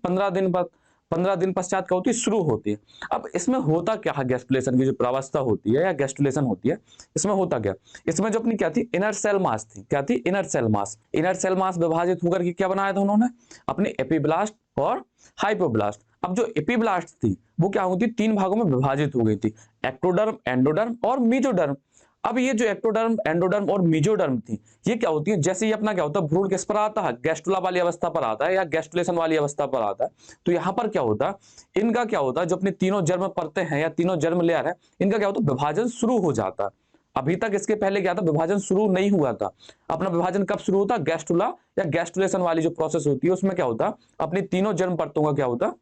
15 दिन पश्चात क्या होती है, शुरू होती है। अब इसमें होता क्या है, गैस्ट्रुलेशन की जो प्रावस्था होती है या गैस्ट्रुलेशन होती है, इसमें होता क्या, इसमें जो अपनी क्या थी, इनर सेल मास थी। क्या थी, inner cell mass. Inner cell mass विभाजित होकर के क्या बनाया था उन्होंने, अपने एपिब्लास्ट और हाइपोब्लास्ट। अब जो एपिब्लास्ट थी वो क्या होती, 3 भागों में विभाजित हो गई थी, एक्टोडर्म, एंडोडर्म और मेसोडर्म। अब ये जो एक्टोडर्म, एंडोडर्म और मेसोडर्म थी, ये क्या होती है, जैसे ये अपना क्या होता है, भ्रूण किस पर आता है, गैस्ट्रुला वाली अवस्था पर आता है या गैस्ट्रुलेशन वाली अवस्था पर आता है। तो यहाँ पर क्या होता है, इनका क्या होता है, जो अपनी तीनों जर्म परतें हैं या तीनों जर्म लेयर है, इनका क्या होता है, विभाजन शुरू हो जाता है। अभी तक इसके पहले क्या था, विभाजन शुरू नहीं हुआ था। अपना विभाजन कब शुरू होता है, गैस्ट्रुला या गैस्ट्रुलेशन वाली जो प्रोसेस होती है उसमें क्या होता है, अपनी तीनों जर्म परतों का क्या होता है,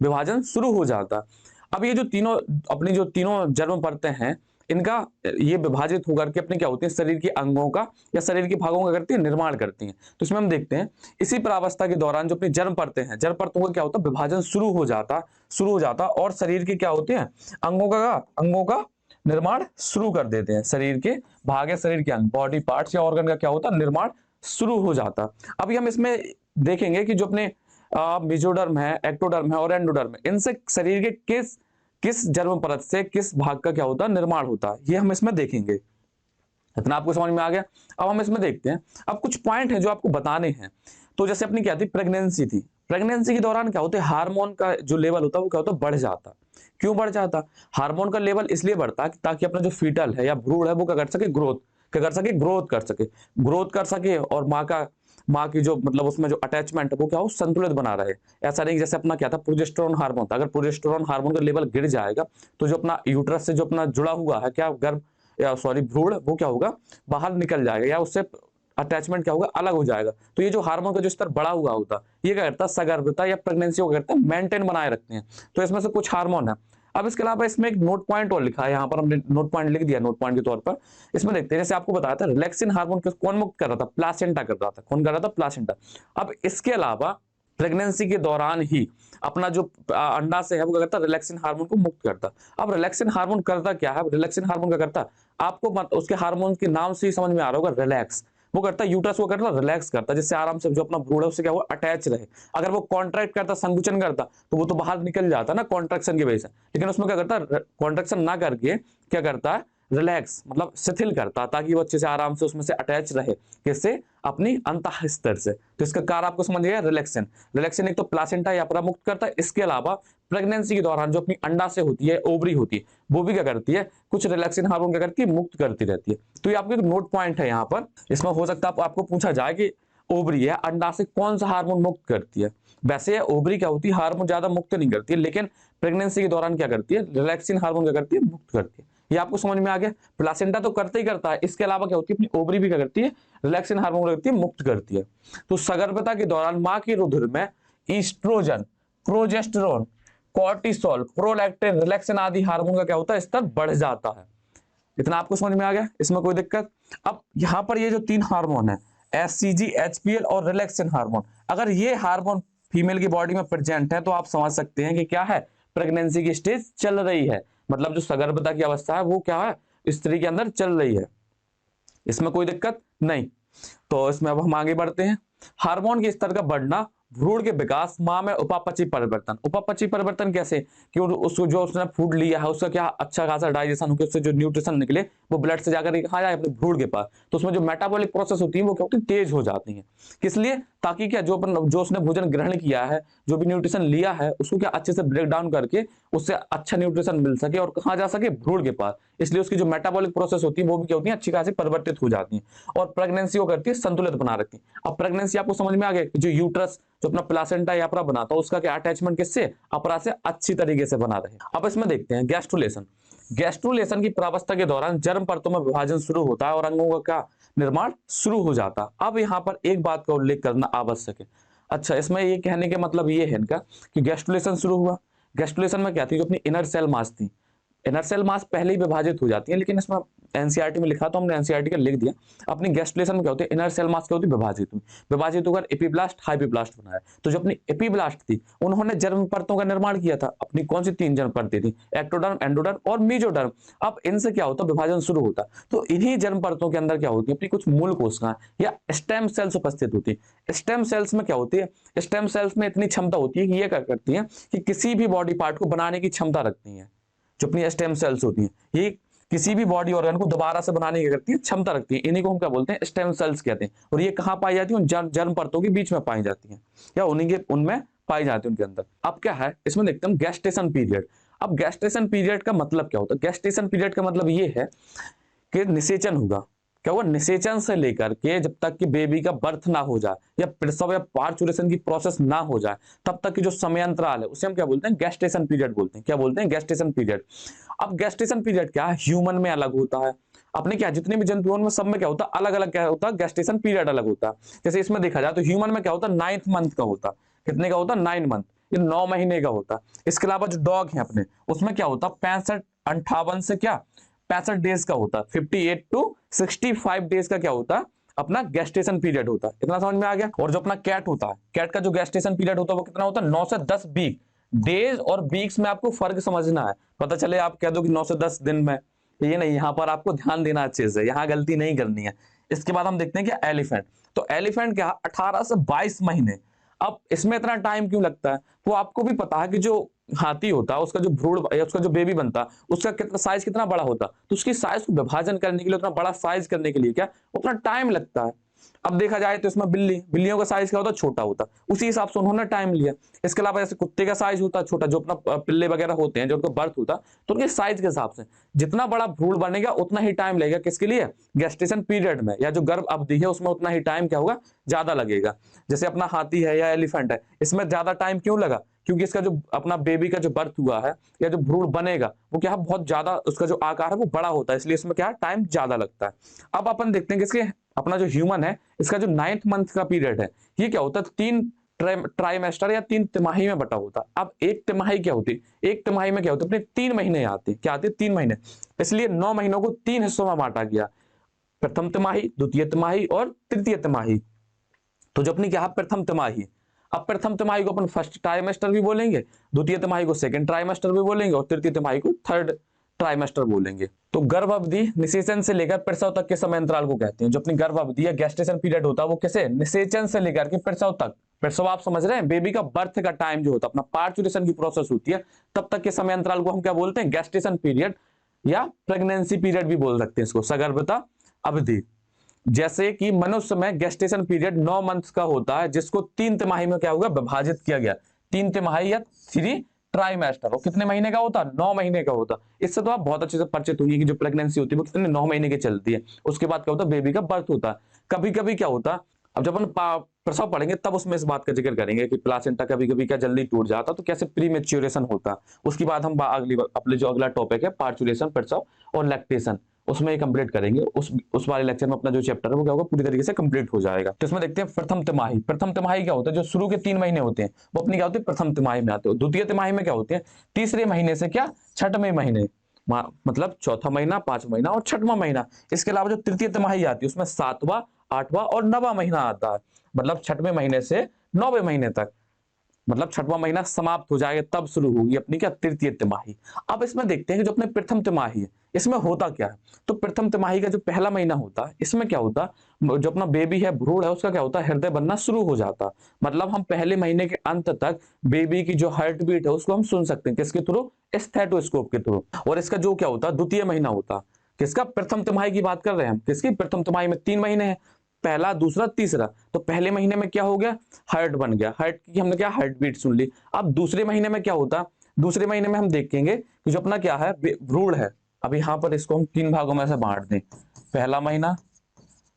विभाजन शुरू हो जाता है। अब ये जो तीनों अपनी जो तीनों जर्म परतें हैं, इनका ये विभाजित होकर के अपने क्या होती है, शरीर के अंगों का या शरीर के भागों का करती है, निर्माण करती हैं। तो इसमें हम देखते हैं इसी प्रावस्था के दौरान जो अपनी जर्म परतें हैं, जर्म परतों का क्या होता है, विभाजन शुरू हो जाता और शरीर के क्या होते हैं, अंगों का निर्माण शुरू कर देते हैं। शरीर के भाग या शरीर के अंग, बॉडी पार्ट्स या ऑर्गन का क्या होता है, निर्माण शुरू हो जाता। अभी हम इसमें देखेंगे कि जो अपने मेसोडर्म है, एक्टोडर्म है और एंडोडर्म है, इनसे शरीर के किस जर्म परत से किस भाग का क्या होता है, निर्माण होता है, ये हम इसमें देखेंगे। इतना आपको समझ में आ गया। अब हम इसमें देखते हैं, अब कुछ पॉइंट हैं जो आपको बताने हैं। तो जैसे अपनी क्या थी, प्रेगनेंसी थी। प्रेगनेंसी के दौरान क्या होता है, हार्मोन का जो लेवल होता है वो क्या होता है, बढ़ जाता। क्यों बढ़ जाता, हार्मोन का लेवल इसलिए बढ़ता है ताकि अपना जो फीटल है या भ्रूण है वो क्या कर सके, ग्रोथ कर सके और माँ की जो मतलब उसमें जो अटैचमेंट है वो क्या हो, संतुलित बना रहे। ऐसा नहीं जैसे अपना क्या था, प्रोजेस्टेरोन हार्मोन था। अगर प्रोजेस्टेरोन हार्मोन का लेवल गिर जाएगा तो जो अपना यूट्रस से जो अपना जुड़ा हुआ है क्या, गर्भ या सॉरी भ्रूण, वो क्या होगा, बाहर निकल जाएगा या उससे अटैचमेंट क्या होगा, अलग हो जाएगा। तो ये जो हार्मोन का जो स्तर बड़ा हुआ होता, ये क्या करता है, सगर्भता या प्रेगनेंसी को करता है मेंटेन बनाए रखते हैं। तो इसमें से कुछ हार्मोन है। अब इसके अलावा इसमें एक नोट पॉइंट और लिखा है, यहाँ पर हमने नोट पॉइंट लिख दिया नोट पॉइंट के तौर पर। इसमें देखते हैं, जैसे आपको बताया था रिलैक्सिन हार्मोन कौन मुक्त कर रहा था, प्लासेंटा कर रहा था। कौन कर रहा था, प्लासेंटा। अब इसके अलावा प्रेगनेंसी के दौरान ही अपना जो अंडा से है वो क्या करता है, रिलैक्सिन हार्मोन को मुक्त करता। अब रिलैक्सिन हार्मोन करता क्या है, रिलैक्सिन हार्मोन क्या करता है, आपको उसके हार्मोन के नाम से ही समझ में आ रहा होगा, रिलैक्स। वो करता है यूट्रस को करता है रिलैक्स करता है, जिससे आराम से जो अपना भ्रूण है उससे क्या हुआ, अटैच रहे। अगर वो कॉन्ट्रैक्ट करता, संकुचन करता, तो वो तो बाहर निकल जाता ना कॉन्ट्रैक्शन की वजह से। लेकिन उसमें क्या करता है, कॉन्ट्रैक्शन ना करके क्या करता है, रिलैक्स मतलब शिथिल करता, ताकि वो अच्छे से आराम से उसमें से अटैच रहे, किससे, अपनी अंतः स्तर से। तो इसका कार्य आपको समझ गया, रिलैक्सन। रिलैक्सन एक तो प्लासेंटा या मुक्त करता है, इसके अलावा प्रेगनेंसी के दौरान जो अपनी अंडा से होती है, ओवरी होती है, वो भी क्या करती है, कुछ रिलैक्सिन हार्मोन क्या करती है, मुक्त करती रहती है। तो ये आपको एक नोट पॉइंट है यहाँ पर। इसमें हो सकता है आपको पूछा जाए कि ओवरी है, अंडा से कौन सा हार्मोन मुक्त करती है। वैसे ओवरी क्या होती है, हार्मोन ज्यादा मुक्त नहीं करती है, लेकिन प्रेगनेंसी के दौरान क्या करती है, रिलैक्सिन हार्मोन क्या करती है, मुक्त करती है। ये आपको समझ में आ गया। प्लासेंटा तो करते ही करता है, इसके अलावा क्या होती है, अपनी ओवरी भी क्या करती है, रिलैक्सिन हार्मोन करती है, मुक्त करती है। तो सगर्भता के दौरान मां की रुधिर में oestrogen, progesterone, cortisol, prolactin, relaxin आदि हार्मोन का क्या होता है, स्तर बढ़ जाता है। इतना आपको समझ में आ गया, इसमें कोई दिक्कत। अब यहां पर ये जो तीन हार्मोन है, एससीजी, एचपीएल और रिलैक्सिन हार्मोन, अगर ये हार्मोन फीमेल की बॉडी में प्रेजेंट है तो आप समझ सकते हैं कि क्या है, प्रेगनेंसी की स्टेज चल रही है। मतलब जो सगर्भता की अवस्था है वो क्या है, स्त्री के अंदर चल रही है। इसमें कोई दिक्कत नहीं। तो इसमें अब हम आगे बढ़ते हैं। हार्मोन के स्तर का बढ़ना, भ्रूण के विकास, मां में उपापचय परिवर्तन। उपापचय परिवर्तन कैसे, कि उसको जो उसने फूड लिया है उसका क्या अच्छा खासा डाइजेशन होकर उससे जो न्यूट्रिशन निकले वो ब्लड से जाकर कहाँ जाए, अपने भ्रूण के पास। तो उसमें जो मेटाबॉलिक प्रोसेस होती है वो क्या होती है, तेज हो जाती है। किस लिए, ताकि क्या जो उसने भोजन ग्रहण किया है, जो भी न्यूट्रिशन लिया है, उसको क्या अच्छे से ब्रेक डाउन करके उससे अच्छा न्यूट्रिशन मिल सके और कहाँ जा सके, भ्रूण के पास। इसलिए उसकी जो मेटाबॉलिक प्रोसेस होती है वो भी क्या होती है, अच्छी खासी परिवर्तित हो जाती है और प्रेगनेंसी को करती है संतुलित बना रखती है। अब प्रेगनेंसी आपको समझ में आ गया, जो यूट्रस जो अपना प्लासेंटा या अपरा बनाता है उसका क्या अटैचमेंट किससे, अपरा से अच्छी तरीके से बना रहे। अब इसमें देखते हैं गैस्ट्रुलेशन। गैस्ट्रुलेशन की प्रावस्था के दौरान जर्म परतों में विभाजन शुरू होता है और अंगों का निर्माण शुरू हो जाता है। अब यहाँ पर एक बात का उल्लेख करना आवश्यक है। अच्छा, इसमें ये कहने के मतलब ये है इनका कि गैस्ट्रुलेशन शुरू हुआ। गैस्ट्रुलेशन में क्या थी, जो अपनी इनर सेल मास थी, इनर सेल मास पहले ही विभाजित हो जाती है, लेकिन इसमें एनसीईआरटी में लिखा तो हमने एनसीईआरटी का लिख दिया। अपनी गैस्ट्रुलेशन में क्या होती है, इनर सेल मास क्या होती है, विभाजित हुई, विभाजित होकर एपीब्लास्ट, हाइपीब्लास्ट बनाया। तो जो अपनी एपीब्लास्ट थी उन्होंने जर्म परतों का निर्माण किया था। अपनी कौन सी तीन जर्म परतें थी, एक्टोडर्म, एंडोडर्म और मेसोडर्म। अब इनसे क्या होता है, विभाजन शुरू होता। तो इन्हीं जर्म परतों के अंदर क्या होती है, अपनी कुछ मूल कोशिकाएं या स्टेम सेल्स उपस्थित होती है। स्टेम सेल्स में क्या होती है, स्टेम सेल्स में इतनी क्षमता होती है कि ये क्या करती है, कि किसी भी बॉडी पार्ट को बनाने की क्षमता रखती है। जो अपनी स्टेम सेल्स होती हैं ये किसी भी बॉडी ऑर्गन को दोबारा से बनाने की करती है, क्षमता रखती है। इन्हीं को हम क्या बोलते हैं, स्टेम सेल्स कहते हैं। और ये कहाँ पाई जाती है, जर्म परतों के बीच में पाई जाती है या उनमें पाई जाती है, उनके अंदर। अब क्या है, इसमें देखते हैं गेस्टेशन पीरियड। अब गेस्टेशन पीरियड का मतलब क्या होता है, गेस्टेशन पीरियड का मतलब ये है कि निषेचन होगा। क्या हुआ, निषेचन से लेकर के जब तक कि बेबी का बर्थ ना हो जाए या प्रसव या पार्चुरेशन की प्रोसेस ना हो जाए, तब तक की जो समय अंतराल है उसे हम क्या बोलते हैं, गेस्टेशन पीरियड बोलते हैं। क्या बोलते हैं, गेस्टेशन पीरियड। अब गेस्टेशन पीरियड क्या है, ह्यूमन में अलग होता है, अपने क्या जितने भी जंतुओं में सब में क्या होता है, अलग अलग क्या होता है, गेस्टेशन पीरियड अलग होता है। जैसे इसमें देखा जाए तो ह्यूमन में क्या होता है, 9th मंथ का होता है। कितने का होता है, 9 मंथ, ये 9 महीने का होता है। इसके अलावा जो डॉग है अपने, उसमें क्या होता है, 65 से क्या 65 डेज का होता है, 58 to 65 डेज का क्या होता है, अपना गेस्टेशन पीरियड होता है। इतना समझ में आ गया। और जो अपना कैट होता है, कैट का जो गेस्टेशन पीरियड होता है वो कितना होता है, 9 से 10 वीक। डेज और वीक्स में आपको फर्क समझना है। पता चले आप कह दो कि 9 से 10 दिन में, ये नहीं, यहाँ पर आपको ध्यान देना अच्छे से, यहाँ गलती नहीं करनी है। इसके बाद हम देखते हैं कि एलिफेंट। तो एलिफेंट क्या, 18 से 22 महीने। अब इसमें इतना टाइम क्यों लगता है, तो आपको भी पता है कि जो हाथी होता है उसका जो भ्रूण या उसका जो बेबी बनता उसका कितना साइज कितना बड़ा होता, तो उसकी साइज को विभाजन करने के लिए, उतना बड़ा साइज करने के लिए क्या उतना टाइम लगता है। अब देखा जाए तो इसमें बिल्लियों का साइज क्या होता है, छोटा होता, उसी हिसाब से उन्होंने टाइम लिया। इसके अलावा जैसे कुत्ते का साइज होता है छोटा, जो अपना पिल्ले वगैरह होते हैं जो उनका बर्थ होता, तो उनके साइज के हिसाब से जितना बड़ा भ्रूण बनेगा उतना ही टाइम लगेगा। किसके लिए, गेस्टेशन पीरियड में, या जो गर्भ अवधि है उसमें उतना ही टाइम क्या होगा, ज्यादा लगेगा। जैसे अपना हाथी है या एलिफेंट है, इसमें ज्यादा टाइम क्यों लगा, क्योंकि इसका जो अपना बेबी का जो बर्थ हुआ है या जो भ्रूण बनेगा वो क्या है, बहुत ज्यादा उसका जो आकार है वो बड़ा होता है, इसलिए इसमें क्या टाइम ज्यादा लगता है। अब अपन देखते हैं कि इसके अपना जो ह्यूमन है इसका जो 9th मंथ का पीरियड है ये क्या होता है, 3 ट्राइमेस्टर या 3 तिमाही में बटा होता है। अब एक तिमाही क्या होती है, एक तिमाही में क्या होती है, अपने 3 महीने आते, क्या आते, 3 महीने। इसलिए 9 महीनों को 3 हिस्सों में बांटा गया, प्रथम तिमाही, द्वितीय तिमाही और तृतीय तिमाही। तो जो अपनी क्या है, प्रथम तिमाही, अब प्रथम तिमाही को अपन फर्स्ट ट्राइमेस्टर भी बोलेंगे, द्वितीय तिमाही को सेकंड ट्राइमेस्टर भी बोलेंगे और तृतीय तिमाही को थर्ड ट्राइमेस्टर बोलेंगे। तो गर्भ अवधि निषेचन से लेकर प्रसव तक के समय अंतराल को कहते हैं। जो अपनी गर्भ अवधि या गेस्टेशन पीरियड होता है वो कैसे, निषेचन से लेकर के प्रसव तक, प्रसव आप समझ रहे हैं, बेबी का बर्थ का टाइम जो होता है, अपना पार्चुलेशन की प्रोसेस होती है, तब तक के समय अंतराल को हम क्या बोलते हैं, गेस्टेशन पीरियड या प्रेगनेंसी पीरियड भी बोल सकते हैं इसको, सगर्भता अवधि। जैसे कि मनुष्य में गेस्टेशन पीरियड 9 मंथ्स का होता है, जिसको 3 तिमाही में क्या होगा, विभाजित किया गया, 3 तिमाही या 3 ट्राइमेस्टर। वो कितने महीने का होता, 9 महीने का होता। इससे तो आप बहुत अच्छे से परिचित होंगे कि जो प्रेगनेंसी होती है वो कितने 9 महीने की चलती है। उसके बाद क्या होता है, बेबी का बर्थ होता है। कभी कभी क्या होता, अब जब अपन प्रसव पढ़ेंगे तब उसमें इस बात का जिक्र करेंगे कि प्लासेंटा कभी कभी क्या जल्दी टूट जाता, तो कैसे प्रीमेच्योरेशन होता। उसके बाद हम अगली अपने जो अगला टॉपिक है पार्चुलेशन, प्रसव और लैक्टेशन, उसमें कंप्लीट करेंगे। उस वाले लेक्चर में अपना जो चैप्टर है वो क्या होगा, पूरी तरीके से कंप्लीट हो जाएगा। तो इसमें देखते हैं प्रथम तिमाही। प्रथम तिमाही क्या होता है, जो शुरू के 3 महीने होते हैं वो अपनी क्या होती है, प्रथम तिमाही में आते हैं। द्वितीय तिमाही में क्या होते हैं, तीसरे महीने से क्या छठवें महीने, मतलब चौथा महीना, 5वां महीना और 6वां महीना। इसके अलावा जो तृतीय तिमाही आती है उसमें 7वां, 8वां और 9वां महीना आता है, मतलब 6वें महीने से 9वें महीने तक, मतलब 6वां महीना समाप्त हो जाएगा तब शुरू होगी अपनी क्या, तृतीय तिमाही। अब इसमें देखते हैं कि जो अपने प्रथम तिमाही है इसमें होता क्या है। तो प्रथम तिमाही का जो पहला महीना होता है इसमें क्या होता है, जो अपना बेबी है, भ्रूण है, उसका क्या होता है, हृदय बनना शुरू हो जाता है। मतलब हम पहले महीने के अंत तक बेबी की जो हार्ट बीट है उसको हम सुन सकते हैं, किसके थ्रू, स्टेथोस्कोप के थ्रू। और इसका जो क्या होता है, द्वितीय महीना होता है किसका, प्रथम तिमाही की बात कर रहे हैं हम, किसकी, प्रथम तिमाही में 3 महीने हैं, पहला, दूसरा, तीसरा। तो पहले महीने में क्या हो गया, हार्ट बन गया, हार्ट की हमने क्या, हार्ट बीट सुन ली। अब दूसरे महीने में क्या होता, दूसरे महीने में हम देखेंगे कि जो अपना क्या है, भ्रूण है। अब यहां पर इसको हम 3 भागों में से बांट दें, पहला महीना,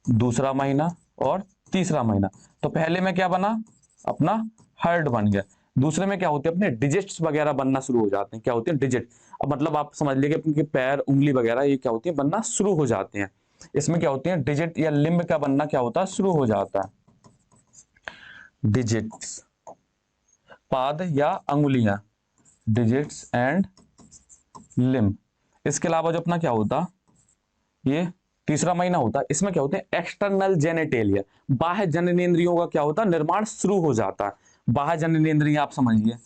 दूसरा महीना और तीसरा महीना। तो पहले में क्या बना, अपना हार्ट बन गया। दूसरे में क्या होते हैं, अपने डिजिट्स वगैरह बनना शुरू हो जाते हैं। क्या होते हैं, डिजिट। अब मतलब आप समझ लीजिए कि पैर, उंगली वगैरह ये क्या होती है, बनना शुरू हो जाते हैं। इसमें क्या होती है, डिजिट या लिम्ब का बनना क्या होता है, शुरू हो जाता है। डिजिट्स, पाद या अंगुलियां, डिजिट्स एंड लिम्ब। इसके अलावा जो अपना क्या होता, ये तीसरा महीना होता है, इसमें क्या होते हैं, एक्सटर्नल जेनेटेलिया, बाह्य जननेंद्रियों का क्या होता है, निर्माण शुरू हो जाता है। बाह्य जननेंद्रियां आप समझिए,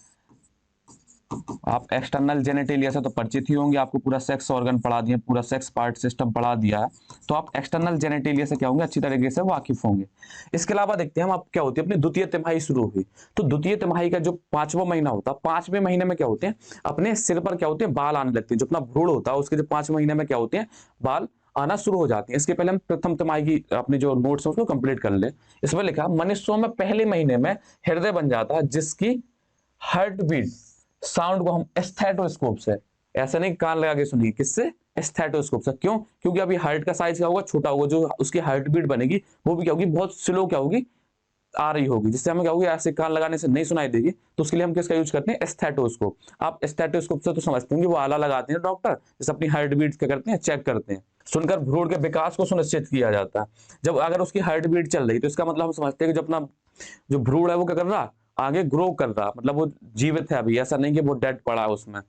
आप एक्सटर्नल जेनेटेलिया से तो परिचित ही होंगे, आपको पूरा सेक्स ऑर्गन पढ़ा दिया, पूरा सेक्स पार्ट सिस्टम पढ़ा दिया है, तो आप एक्सटर्नल जेनेटेलिया से क्या होंगे, अच्छी तरीके से वाकिफ होंगे। इसके अलावा देखते हैं हम, आप क्या होती है, अपनी द्वितीय तिमाही शुरू हुई। तो द्वितीय तिमाही का जो 5वां महीना होता है, 5वें महीने में क्या होते हैं, अपने सिर पर क्या होते हैं, बाल आने लगते हैं। जो अपना भ्रूण होता है उसके जो 5वें महीने में क्या होते हैं, बाल आना शुरू हो जाती है। इसके पहले हम प्रथम तिमाही की अपने जो नोट्स है उसको कंप्लीट कर ले। इसमें लिखा, मनुष्यों में पहले महीने में हृदय बन जाता है, जिसकी हार्ट बीट साउंड को हम स्टेथोस्कोप से, ऐसा नहीं कान लगा के सुनिए, किससे, स्टेथोस्कोप से। क्यों, क्योंकि अभी हार्ट का साइज क्या होगा, छोटा होगा, जो उसकी हार्ट बीट बनेगी वो भी क्या होगी, बहुत स्लो क्या होगी, आ रही होगी, जिससे हमें क्या होगी, ऐसे कान लगाने से नहीं सुनाई देगी। तो उसके लिए हम किसका यूज करते हैं, स्टेथोस्कोप। आप स्टेथोस्कोप से तो समझते हैं कि वो आला लगाते हैं डॉक्टर, जैसे अपनी हार्ट बीट क्या करते हैं, चेक करते हैं। सुनकर भ्रूण के विकास को सुनिश्चित किया जाता है। जब अगर उसकी हार्ट बीट चल रही तो इसका मतलब हम समझते हैं कि जो अपना जो भ्रूण है वो क्या कर रहा, आगे ग्रो कर रहा, मतलब वो जीवित है अभी, ऐसा नहीं कि वो डेड पड़ा है उसमें।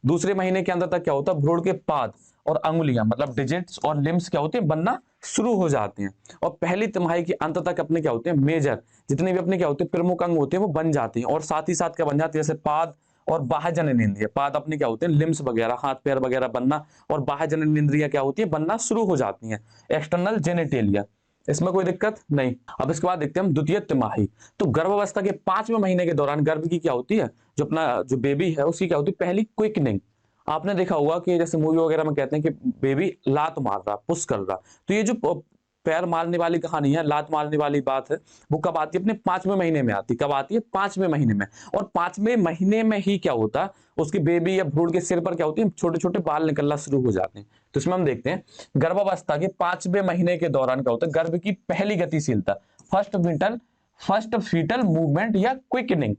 दूसरे महीने के अंदर तक क्या होता है, भ्रूण के पाद और अंगुलियां, मतलब डिजिट्स और लिम्स क्या होते हैं, बनना शुरू हो जाते हैं। और पहली तिमाही के अंत तक अपने क्या होते हैं, मेजर जितने भी अपने क्या होते हैं, प्रमुख अंग होते हैं वो बन जाते हैं। और साथ ही साथ क्या बन जाते हैं, जैसे पाद और बाह्य जननेंद्रिय, पाद अपने क्या होते हैं, लिम्स वगैरह, हाथ पैर वगैरह बनना, और बाह्य जननेंद्रिय क्या होती है, बनना शुरू हो जाती हैं, एक्सटर्नल जेनेटेलिया। इसमें कोई दिक्कत नहीं। अब इसके बाद देखते हैं हम द्वितीय तिमाही। तो गर्भावस्था के 5वें महीने के दौरान गर्भ की क्या होती है, जो अपना जो बेबी है उसकी क्या होती है, पहली क्विकनिंग। आपने देखा होगा कि जैसे मूवी वगैरह में कहते हैं कि बेबी लात मार रहा, पुश कर रहा, तो ये जो पैर मारने वाली कहानी है, लात मारने वाली बात है, वो कब आती है, अपने 5वें महीने में आती है। कब आती है, 5वें महीने में। और 5वें महीने में ही क्या होता है, उसकी बेबी या भ्रूण के सिर पर क्या होती है, छोटे छोटे बाल निकलना शुरू हो जाते हैं। तो इसमें हम देखते हैं गर्भावस्था के 5वें महीने के दौरान क्या होता है, गर्भ की पहली गतिशीलता, फर्स्ट फीटल मूवमेंट या क्विकनिंग,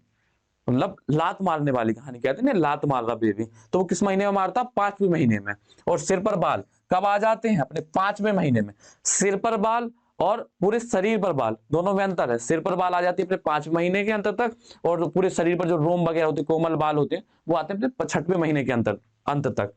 मतलब लात मारने वाली कहानी कहते हैं ना, लात मार रहा बेबी, तो वो किस महीने में मारता, 5वें महीने में। और सिर पर बाल कब आ जाते हैं, अपने 5वें महीने में। सिर पर बाल और पूरे शरीर पर बाल, दोनों में अंतर है। सिर पर बाल आ जाती है अपने 5वें महीने के अंत तक, और पूरे शरीर पर जो रोम वगैरह होते हैं, कोमल बाल होते हैं, वो आते हैं अपने 6वें महीने के अंत तक।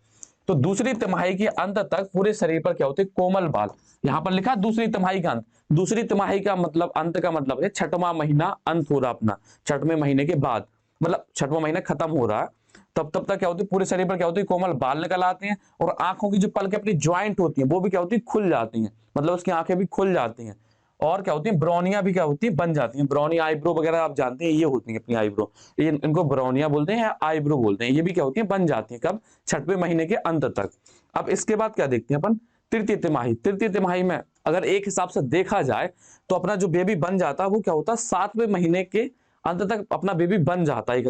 तो दूसरी तिमाही के अंत तक पूरे शरीर पर क्या होते हैं, कोमल बाल। यहां पर लिखा दूसरी तिमाही का अंत, दूसरी तिमाही का मतलब अंत का मतलब है छठवां महीना अंत हो रहा अपना, छठवें महीने के बाद, मतलब छठवां महीना खत्म हो रहा है, तब तक क्या होती है पूरे शरीर पर क्या होती है, कोमल बाल निकल आते हैं, और आंखों की जो पलकें अपनी ज्वाइंट होती हैं वो भी क्या होती है, खुल जाती हैं, मतलब उसकी आंखें भी खुल जाती हैं। और क्या होती है, ब्राउनिया भी क्या होती है, बन जाती हैं। ब्राउनी आईब्रो वगैरह आप जानते हैं, ये होती है अपनी आईब्रो, ये इनको ब्राउनिया बोलते हैं या आईब्रो बोलते हैं, ये भी क्या होती है, बन जाती है। कब, छठवें महीने के अंत तक। अब इसके बाद क्या देखते हैं अपन, तृतीय तिमाही। तृतीय तिमाही में अगर एक हिसाब से देखा जाए तो अपना जो बेबी बन जाता है वो क्या होता है, 7वें महीने के अंत तक अपना बेबी बन जाता है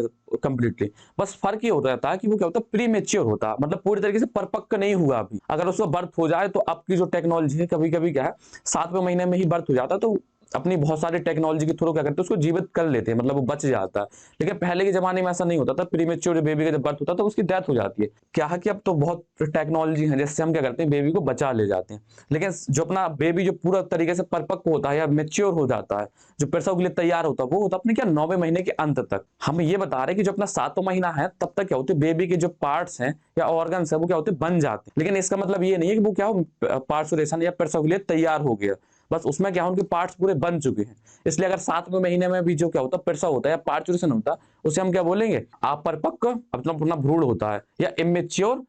कंप्लीटली। बस फर्क ये हो जाता है कि वो क्या होता है, प्री मेच्योर होता है, मतलब पूरी तरीके से परिपक्व नहीं हुआ अभी। अगर उसका बर्थ हो जाए तो अब की जो टेक्नोलॉजी है, कभी कभी क्या है 7वें महीने में ही बर्थ हो जाता है, तो अपनी बहुत सारी टेक्नोलॉजी के थ्रू क्या करते हैं, उसको जीवित कर लेते हैं, मतलब वो बच जाता है। लेकिन पहले के जमाने में ऐसा नहीं होता था, प्रीमेच्योर बेबी का जब बर्थ होता है तो उसकी डेथ हो जाती है। क्या है कि अब तो बहुत टेक्नोलॉजी है जिससे हम क्या करते हैं, बेबी को बचा ले जाते हैं। लेकिन जो अपना बेबी जो पूरा तरीके से परिपक्व होता है या मेच्योर हो जाता है, जो प्रसव के लिए तैयार होता है, वो होता है अपने क्या 9वें महीने के अंत तक। हम ये बता रहे हैं कि जो अपना 7वां महीना है तब तक क्या होते हैं, बेबी के जो पार्ट्स हैं या ऑर्गन्स है वो क्या होते हैं, बन जाते हैं। लेकिन इसका मतलब ये नहीं है कि वो क्या हो पार्सुलेशन या प्रसव के लिए तैयार हो गया, बस उसमें क्या उनके पार्ट्स पूरे बन चुके हैं। इसलिए अगर 7वें महीने में भी जो क्या होता है, प्रसव होता है या पार्चुरेशन होता है, उसे हम क्या बोलेंगे, अपरिपक्व अपना भ्रूण होता है, या इमेच्योर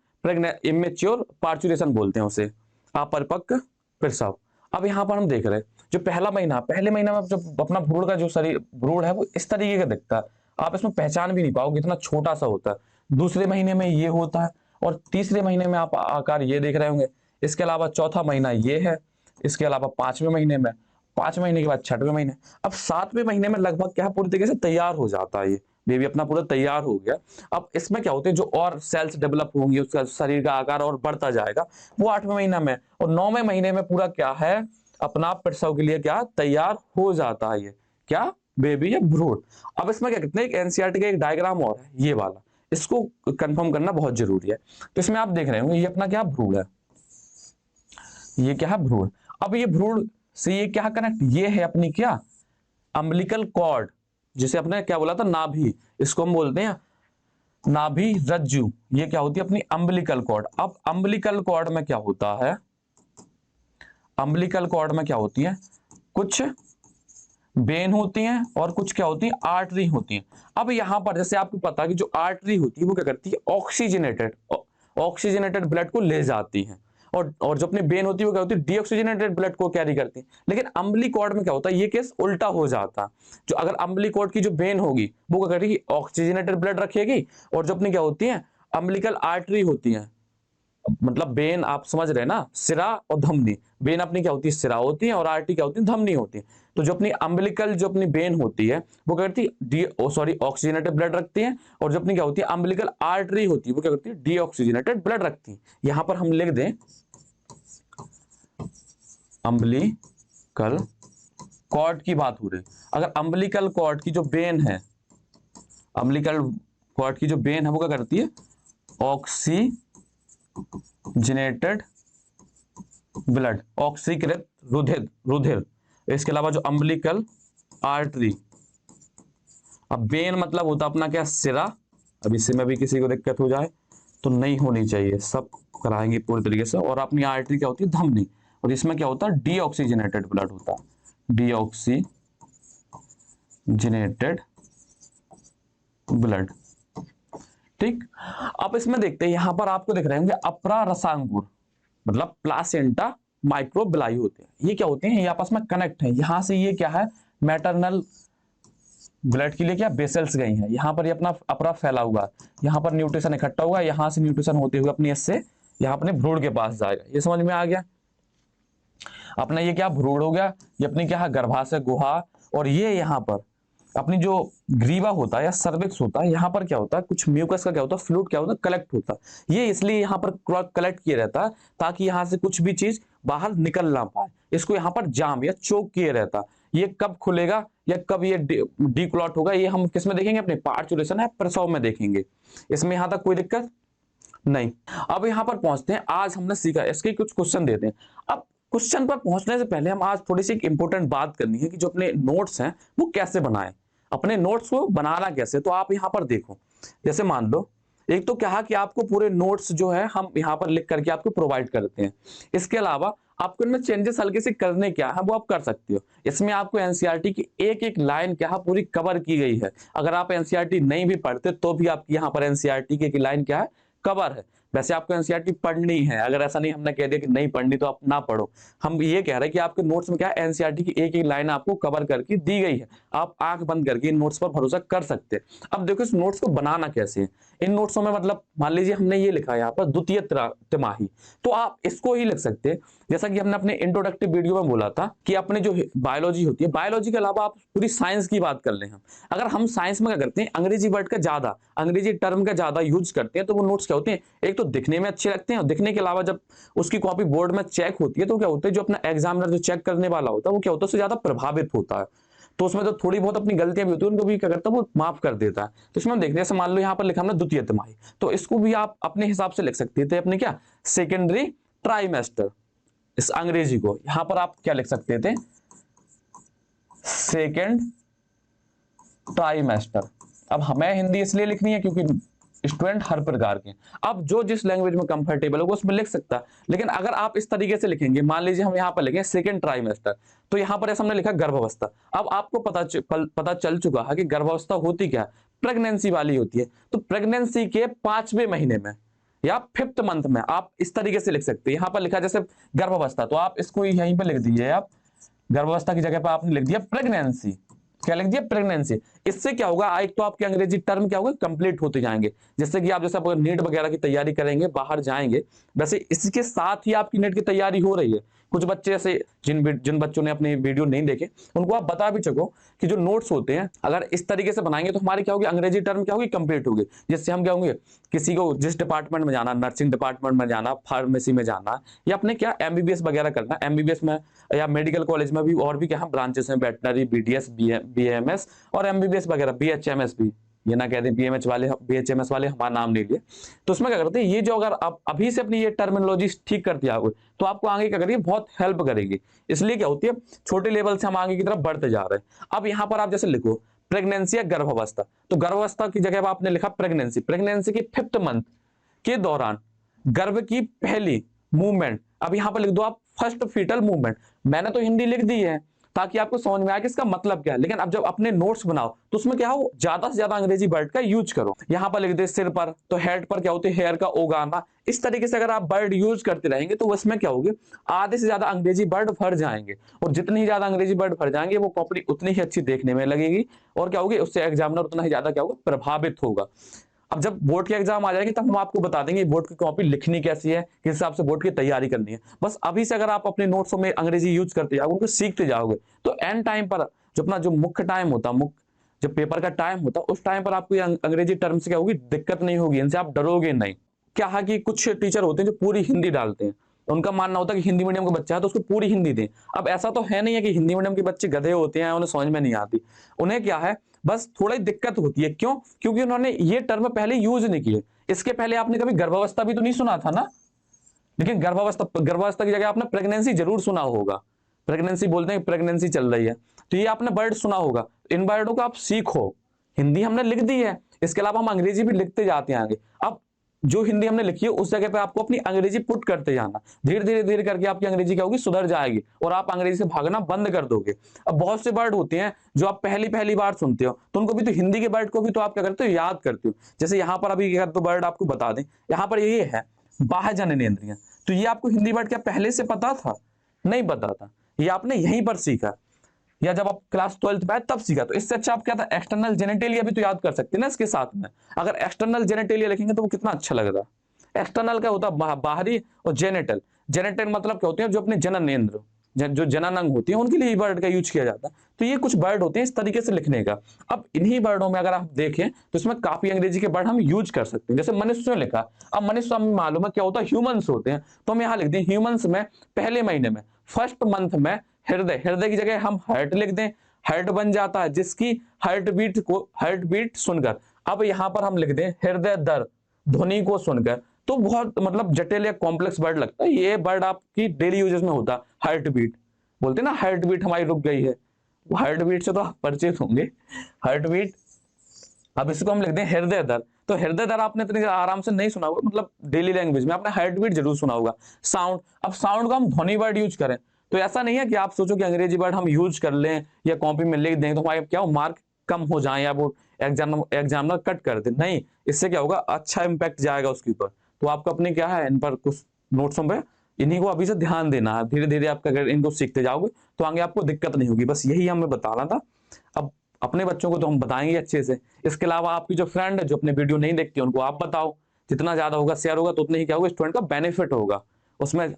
इमेच्योर पार्चुरेशन बोलते हैं उसे, अपरिपक्व प्रसव। अब यहाँ पर हम देख रहे हैं जो पहला महीना, पहले महीना में जब अपना भ्रूण का जो शरीर भ्रूण है वो इस तरीके का दिखता है, आप इसमें पहचान भी नहीं पाओगे, इतना छोटा सा होता है। दूसरे महीने में ये होता है, और तीसरे महीने में आप आकार ये देख रहे होंगे। इसके अलावा चौथा महीना ये है, इसके अलावा 5वें महीने में, 5 महीने के बाद 6वें महीने। अब 7वें महीने में लगभग क्या पूरी तरीके से तैयार हो जाता है, ये बेबी अपना पूरा तैयार हो गया। अब इसमें क्या होते हैं, जो और सेल्स डेवलप होंगी, उसका शरीर का आकार और बढ़ता जाएगा, वो 8वें महीने में, और 9वें महीने में पूरा क्या है, अपना प्रसव के लिए क्या तैयार हो जाता है, ये क्या बेबी या भ्रूण। अब इसमें क्या कहते हैं, एक एनसीईआरटी का एक डायग्राम और है ये वाला, इसको कंफर्म करना बहुत जरूरी है। तो इसमें आप देख रहे होंगे ये अपना क्या भ्रूण है, ये क्या है भ्रूण। अब ये भ्रूण से ये क्या कनेक्ट, ये है अपनी क्या अम्बिलिकल कॉर्ड, जिसे अपने क्या बोला था नाभि, इसको हम बोलते हैं नाभि रज्जु। ये क्या होती है अपनी अम्बिलिकल कॉर्ड। अब अम्बिलिकल कॉर्ड में क्या होता है, अम्बिलिकल कॉर्ड में क्या होती है, कुछ वेन होती हैं और कुछ क्या होती है आर्टरी होती हैं। अब यहां पर जैसे आपको पता है कि जो आर्टरी होती है वो क्या करती है, ऑक्सीजनेटेड ब्लड को ले जाती है, और जो अपनी वेन होती है वो क्या होती है, डीऑक्सीजनेटेड ब्लड को कैरी करती है। लेकिन अम्बली कॉर्ड में क्या होता है, ये केस उल्टा हो जाता है। जो अगर अम्बली कॉर्ड की जो वेन होगी वो क्या करेगी, ऑक्सीजनेटेड ब्लड रखेगी, और जो अपनी क्या होती है अम्बिलिकल आर्टरी होती है, मतलब वेन आप समझ रहे हैं ना, सिरा और धमनी। वेन अपनी क्या होती है, सिरा होती है, और आर्टरी क्या होती है, धमनी होती है। तो जो अपनी अम्बिलिकल जो अपनी वेन होती है वो क्या करती है, ऑक्सीजनेटेड ब्लड रखती है, और जो अपनी क्या होती है अम्बिलिकल आर्टरी होती है वो क्या करती है, डीऑक्सीजनेटेड ब्लड रखती है। यहां पर हम लिख दें अम्बिलिकल कॉर्ड की बात हो रही। अगर अम्बिलिकल कॉर्ड की जो वेन है, अम्बिलिकल कॉर्ड की जो वेन है वो क्या करती है, ऑक्सीजनेटेड ब्लड, ऑक्सीकृत रुधिर रुधिर। इसके अलावा जो अम्बिलिकल आर्टरी, अब वेन मतलब होता अपना क्या सिरा। अब इससे में भी किसी को दिक्कत हो जाए तो नहीं होनी चाहिए, सब कराएंगे पूरी तरीके से। और अपनी आर्टरी क्या होती है, धमनी, और इसमें क्या होता है डीऑक्सीजनेटेड ब्लड होता है, डीऑक्सीजनेटेड ब्लड। ठीक। अब इसमें देखते हैं, यहां पर आपको दिख रहे होंगे अपरा रसांकुर, मतलब प्लासेंटा माइक्रोबिलाई होते हैं। ये क्या होते हैं, ये आपस में कनेक्ट है। यहां से ये क्या है, मैटरनल ब्लड के लिए क्या बेसल्स गई हैं, यहां पर ये अपना अपरा फैला हुआ, यहां पर न्यूट्रिशन इकट्ठा हुआ, यहां से न्यूट्रिशन होते हुए अपनी इससे यहां अपने भ्रूण के पास जाएगा। ये समझ में आ गया अपना, ये क्या भ्रूण हो गया, ये अपनी क्या है गर्भाशय गुहा। और ये यहाँ पर अपनी जो ग्रीवा होता है या सर्विक्स होता है, यहाँ पर क्या होता है, कुछ म्यूकस का क्या होता है, फ्लूइड क्या होता है, कलेक्ट होता है। ये इसलिए यहाँ पर कलेक्ट किया रहता है ताकि यहाँ से कुछ भी चीज बाहर निकल ना पाए। इसको यहाँ पर जाम या चोक किया रहता है। ये कब खुलेगा या कब ये डीक्लॉट होगा, ये हम किस में देखेंगे, अपने पार्चुलेशन है प्रसव में देखेंगे। इसमें यहाँ तक कोई दिक्कत नहीं। अब यहाँ पर पहुंचते हैं, आज हमने सीखा, इसके कुछ क्वेश्चन देते हैं। अब क्वेश्चन पर पहुंचने से पहले हम आज थोड़ी सी इंपॉर्टेंट बात करनी है कि जो अपने नोट्स हैं वो कैसे बनाएं, अपने नोट्स को बनाना कैसे। तो आप यहां पर देखो, जैसे मान लो एक तो क्या कि आपको पूरे नोट्स जो है हम यहाँ पर लिख करके आपको प्रोवाइड करते हैं। इसके अलावा आपको इनमें चेंजेस हल्के से करने क्या है वो आप कर सकते हो। इसमें आपको एनसीईआरटी की एक एक लाइन क्या है पूरी कवर की गई है। अगर आप एनसीईआरटी नहीं भी पढ़ते तो भी आपकी यहाँ पर एनसीईआरटी की एक लाइन क्या है कवर है। वैसे आपको एनसीईआरटी पढ़नी है, अगर ऐसा नहीं हमने कह दिया कि नहीं पढ़नी तो आप ना पढ़ो। हम ये कह रहे हैं कि आपके नोट्स में क्या है एनसीईआरटी की एक एक लाइन आपको कवर करके दी गई है। आप आंख बंद करके इन नोट्स पर भरोसा कर सकते हैं। अब देखो इस नोट्स को बनाना कैसे है। इन नोट्सों में मतलब मान लीजिए हमने ये लिखा है यहाँ पर द्वितीय तिमाही, तो आप इसको ही लिख सकते हैं। जैसा कि हमने अपने इंट्रोडक्टिव वीडियो में बोला था कि अपने जो बायोलॉजी होती है, बायोलॉजी के अलावा आप पूरी साइंस की बात कर लें हम, अगर हम साइंस में क्या करते हैं अंग्रेजी वर्ड का ज्यादा, अंग्रेजी टर्म का ज्यादा यूज करते हैं, तो वो नोट्स क्या होते हैं एक तो दिखने में अच्छे लगते हैं, और दिखने के अलावा जब उसकी कॉपी बोर्ड में चेक होती है तो क्या होता है जो अपना एग्जामिनर जो चेक करने वाला होता है वो क्या होता है उससे ज्यादा प्रभावित होता है। तो उसमें तो थोड़ी बहुत अपनी गलतियां भी होती है उनको भी क्या करता है वो माफ कर देता है। तो इसमें हम देखते हैं जैसे मान लो यहाँ पर लिखा हमने द्वितीय तिमाही, तो इसको भी आप अपने हिसाब से लिख सकते थे अपने क्या सेकेंडरी ट्राइमेस्टर। इस अंग्रेजी को यहां पर आप क्या लिख सकते थे सेकेंड ट्राइमेस्टर। अब हमें हिंदी इसलिए लिखनी है क्योंकि स्टूडेंट हर प्रकार के, अब जो जिस लैंग्वेज में कंफर्टेबल हो उसमें लिख सकता है। लेकिन अगर आप इस तरीके से लिखेंगे, मान लीजिए हम यहाँ पर लिखें सेकेंड ट्राइमेस्टर, तो यहाँ पर ऐसा हमने लिखा गर्भावस्था। अब आपको पता चल चुका है कि गर्भावस्था होती क्या है, प्रेगनेंसी वाली होती है। तो प्रेगनेंसी के 5वें महीने में या 5th मंथ में आप इस तरीके से लिख सकते हैं। यहाँ पर लिखा जैसे गर्भावस्था, तो आप इसको यहीं पर लिख दीजिए, आप गर्भावस्था की जगह पर आपने लिख दिया प्रेगनेंसी। क्या लिख दिया प्रेगनेंसी। इससे क्या होगा एक तो आपके अंग्रेजी टर्म क्या होगा कंप्लीट होते जाएंगे, जिससे कि आप जैसे आप नीट वगैरह की तैयारी करेंगे बाहर जाएंगे, वैसे इसके साथ ही आपकी नीट की तैयारी हो रही है। कुछ बच्चे ऐसे जिन बच्चों ने अपने वीडियो नहीं देखे उनको आप बता भी सको कि जो नोट्स होते हैं अगर इस तरीके से बनाएंगे तो हमारी क्या होगी अंग्रेजी टर्म क्या होगी कंप्लीट होगी, जिससे हम क्या होंगे किसी को जिस डिपार्टमेंट में जाना, नर्सिंग डिपार्टमेंट में जाना, फार्मेसी में जाना, या अपने क्या एमबीबीएस वगैरह करना, एमबीबीएस में या मेडिकल कॉलेज में भी और भी क्या ब्रांचेस हैं, वेटनरी, बीडीएस, बीएमएस और एमबीबीएस वगैरह, बीएचएमएस भी, ये ना कहते बीएचएमएस वाले हमारा नाम ले लिए। तो उसमें क्या करते हैं ये जो अगर आप अभी से अपनी ये टर्मिनोलॉजी ठीक कर दिया हो तो आपको आगे क्या करेगी बहुत हेल्प करेगी। इसलिए क्या होती है छोटे लेवल से हम आगे की तरफ बढ़ते जा रहे हैं। अब यहाँ पर आप जैसे लिखो प्रेगनेंसी या गर्भावस्था, तो गर्भावस्था की जगह आपने लिखा प्रेगनेंसी, प्रेगनेंसी के 5th मंथ के दौरान गर्भ की पहली मूवमेंट, अब यहां पर लिख दो आप फर्स्ट फीटल मूवमेंट। मैंने तो हिंदी लिख दी है ताकि आपको समझ में आए कि इसका मतलब क्या है, लेकिन अब जब अपने नोट्स बनाओ तो उसमें क्या हो ज्यादा से ज्यादा अंग्रेजी वर्ड का यूज करो। यहां पर लिख दे सिर पर, तो हेड पर क्या होते हैं हेयर का उगाना। इस तरीके से अगर आप वर्ड यूज करते रहेंगे तो उसमें क्या होगी आधे से ज्यादा अंग्रेजी वर्ड भर जाएंगे, और जितनी ही ज्यादा अंग्रेजी वर्ड भर जाएंगे वो कॉपी उतनी ही अच्छी देखने में लगेगी, और क्या होगी उससे एग्जामिनर उतना ही ज्यादा क्या होगा प्रभावित होगा। अब जब बोर्ड के एग्जाम आ जाएंगे तब हम आपको बता देंगे बोर्ड की कॉपी लिखनी कैसी है, किस हिसाब से बोर्ड की तैयारी करनी है। बस अभी से अगर आप अपने नोट्सों में अंग्रेजी यूज करते जाओगे, उनको सीखते जाओगे, तो एंड टाइम पर जो अपना जो मुख्य टाइम होता है, जब पेपर का टाइम होता है उस टाइम पर आपको अंग्रेजी टर्म से क्या होगी दिक्कत नहीं होगी, इनसे आप डरोगे नहीं। क्या है कि कुछ टीचर होते हैं जो पूरी हिंदी डालते हैं, उनका मानना होता है कि हिंदी मीडियम का बच्चा है तो उसको पूरी हिंदी दें। अब ऐसा तो है नहीं है कि हिंदी मीडियम के बच्चे गधे होते हैं उन्हें समझ में नहीं आती, उन्हें क्या है बस थोड़ी दिक्कत होती है। क्यों? क्योंकि उन्होंने ये टर्म पहले यूज नहीं किए। इसके पहले आपने कभी गर्भावस्था भी तो नहीं सुना था ना, लेकिन गर्भावस्था की जगह आपने प्रेगनेंसी जरूर सुना होगा। प्रेगनेंसी बोलते हैं प्रेगनेंसी चल रही है, तो ये आपने वर्ड सुना होगा। इन वर्डों को आप सीखो। हिंदी हमने लिख दी है, इसके अलावा हम अंग्रेजी भी लिखते जाते हैं आगे। अब जो हिंदी हमने लिखी है उस जगह पे आपको अपनी अंग्रेजी पुट करते जाना, धीरे धीरे करके आपकी अंग्रेजी क्या होगी सुधर जाएगी, और आप अंग्रेजी से भागना बंद कर दोगे। अब बहुत से वर्ड होते हैं जो आप पहली बार सुनते हो, तो उनको भी तो हिंदी के वर्ड को भी तो आप क्या करते हो याद करते हो। जैसे यहाँ पर अभी तो वर्ड आपको बता दें, यहाँ पर ये है बाह्य जननेंद्रियां, तो ये आपको हिंदी वर्ड क्या पहले से पता था? नहीं पता था, ये आपने यहीं पर सीखा, या जब आप क्लास 12th में आए तब सीखा। तो इससे अच्छा आप क्या था एक्सटर्नल जेनेटेलिया भी तो याद कर सकते हैं ना इसके साथ में। अगर एक्सटर्नल जेनेटेलिया लिखेंगे तो वो कितना अच्छा लग रहा। एक्सटर्नल क्या होता है बाहरी, और जेनेटल, जेनेटल मतलब क्या होते हैं जो अपने जननेंद्र जो जननांग होती है उनके लिए वर्ड का यूज किया जाता है। तो ये कुछ वर्ड होते हैं इस तरीके से लिखने का। अब इन्हीं वर्डों में अगर आप देखें तो इसमें काफी अंग्रेजी के वर्ड हम यूज कर सकते हैं। जैसे मनुष्य लिखा, अब मनुष्य हमें मालूम है क्या होता है ह्यूमंस होते हैं, तो हम यहाँ लिख दें ह्यूमंस में पहले महीने में फर्स्ट मंथ में हृदय, हृदय की जगह हम हार्ट लिख दें, हार्ट बन जाता है जिसकी हार्ट बीट सुनकर। अब यहां पर हम लिख दें हृदय दर ध्वनि को सुनकर, तो बहुत मतलब जटिल या कॉम्प्लेक्स वर्ड लगता है। ये वर्ड आपकी डेली यूजेस में होता है हार्ट बीट, बोलते हैं ना हार्ट बीट हमारी रुक गई है, हार्ट बीट से तो आप परिचित होंगे। हार्ट बीट अब इसको हम लिखते हैं हृदय दर। तो हृदय दर आपने इतनी आराम से नहीं सुना होगा, मतलब डेली लैंग्वेज में आपने हार्ट बीट जरूर सुना होगा। साउंड, अब साउंड को हम ध्वनि वर्ड यूज करें तो ऐसा नहीं है कि आप सोचो कि अंग्रेजी वर्ड हम यूज कर लें या कॉपी में लिख दें तो हमारे क्या हो मार्क कम हो जाए या वो एग्जामिनर कट कर दे। नहीं, इससे क्या होगा, अच्छा इंपैक्ट जाएगा उसके ऊपर। तो आपको अपने क्या है इन पर कुछ नोट्सों पे इन्हीं को अभी से ध्यान देना है। धीरे धीरे आप अगर इनको सीखते जाओगे तो आगे आपको दिक्कत नहीं होगी। बस यही हमें बताना था। अब अपने बच्चों को तो हम बताएंगे अच्छे से, इसके अलावा आपकी जो फ्रेंड है जो अपने वीडियो नहीं देखती उनको आप बताओ। जितना ज्यादा होगा शेयर होगा तो उतना ही क्या होगा, स्टूडेंट का बेनिफिट होगा। उसमें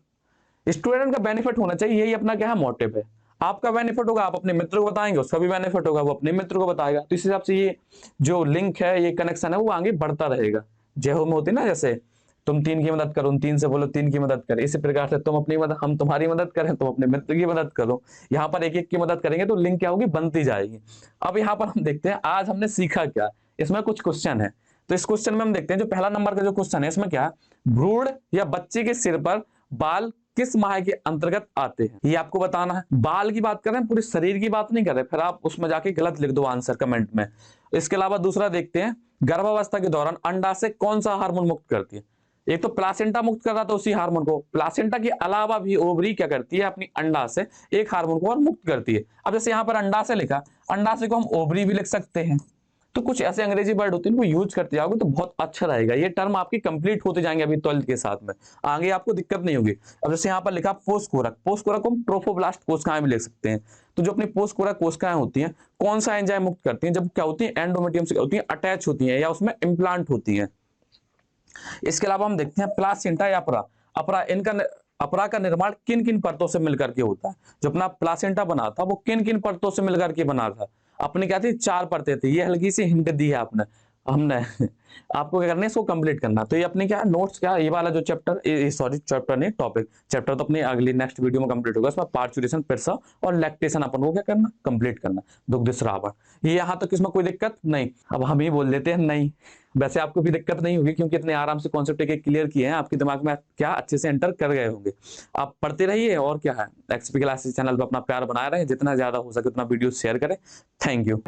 स्टूडेंट का बेनिफिट होना चाहिए, यही अपना क्या है मोटिव है। आपका बेनिफिट होगा, आप अपने मित्र को बताएंगे, उसका भी बेनिफिट होगा, वो अपने मित्र को बताएगा। तो इस हिसाब से ये जो लिंक है, ये कनेक्शन है, वो आगे बढ़ता रहेगा। जय हो में होती ना, जैसे तुम तीन की मदद करो, तीन से बोलो तीन की मदद करे, इसी प्रकार से तुम अपनी मदद, हम तुम्हारी मदद करें, तुम अपने मित्र की मदद करो। यहाँ पर एक एक की मदद करेंगे तो लिंक क्या होगी, बनती जाएगी। अब यहाँ पर हम देखते हैं आज हमने सीखा क्या। इसमें कुछ क्वेश्चन है, तो इस क्वेश्चन में हम देखते हैं जो पहला नंबर का जो क्वेश्चन है, इसमें क्या है, भ्रूण या बच्चे के सिर पर बाल किस माह के अंतर्गत आते हैं, ये आपको बताना है। बाल की बात कर रहे हैं, पूरे शरीर की बात नहीं कर रहे, फिर आप उसमें जाके गलत लिख दो आंसर कमेंट में। इसके अलावा दूसरा देखते हैं, गर्भावस्था के दौरान अंडा से कौन सा हार्मोन मुक्त करती है। एक तो प्लासेंटा मुक्त कर रहा था उसी हार्मोन को, प्लासेंटा के अलावा भी ओवरी क्या करती है, अपनी अंडा से एक हार्मोन को और मुक्त करती है। अब जैसे यहाँ पर अंडा से लिखा, अंडा से को हम ओवरी भी लिख सकते हैं। तो कुछ ऐसे अंग्रेजी वर्ड होते हैं इनको यूज करते जाओगे तो बहुत अच्छा रहेगा। ये टर्म आपकी कंप्लीट होते जाएंगे अभी 12th के साथ में, आगे आपको दिक्कत नहीं होगी। अब जैसे यहाँ पर लिखा पोस्कोरक, पोस्कोरक को हम ट्रोफोब्लास्ट कोशिकाएं भी लिख सकते हैं। तो जो अपनी पोस्कोरक कोशिकाएं होती हैं, कौन सा एंजाइम मुक्त करती हैं, जब क्या होती है एंडोमेट्रियम से होती है अटैच होती है या उसमें इम्प्लांट होती है। इसके अलावा हम देखते हैं प्लासेंटा या अपरा, अपरा इनका अपरा का निर्माण किन किन परतों से मिलकर के होता है। जो अपना प्लासेंटा बना था वो किन किन परतों से मिलकर के बना था, अपने क्या थी, 4 परतें थी। ये हल्की सी हिंट दी है आपने, हमने आपको क्या करना है, इसको कंप्लीट करना। तो ये अपने क्या नोट्स, क्या ये वाला जो चैप्टर, सॉरी चैप्टर नहीं टॉपिक, चैप्टर तो अपनी अगली नेक्स्ट वीडियो में कंप्लीट होगा। इसमें पार्चुरेशन, प्रसव और लैक्टेशन अपन को क्या करना, कंप्लीट करना, दुग्ध श्रावण। ये यहाँ तक इसमें कोई दिक्कत नहीं। अब हम ही बोल देते हैं नहीं, वैसे आपको भी दिक्कत नहीं होगी क्योंकि इतने आराम से कॉन्सेप्ट एक क्लियर किए हैं, आपके दिमाग में क्या अच्छे से एंटर कर गए होंगे। आप पढ़ते रहिए और क्या है, एक्सपी क्लासेस चैनल पर अपना प्यार बनाए रहे, जितना ज्यादा हो सके उतना वीडियो शेयर करें। Thank you.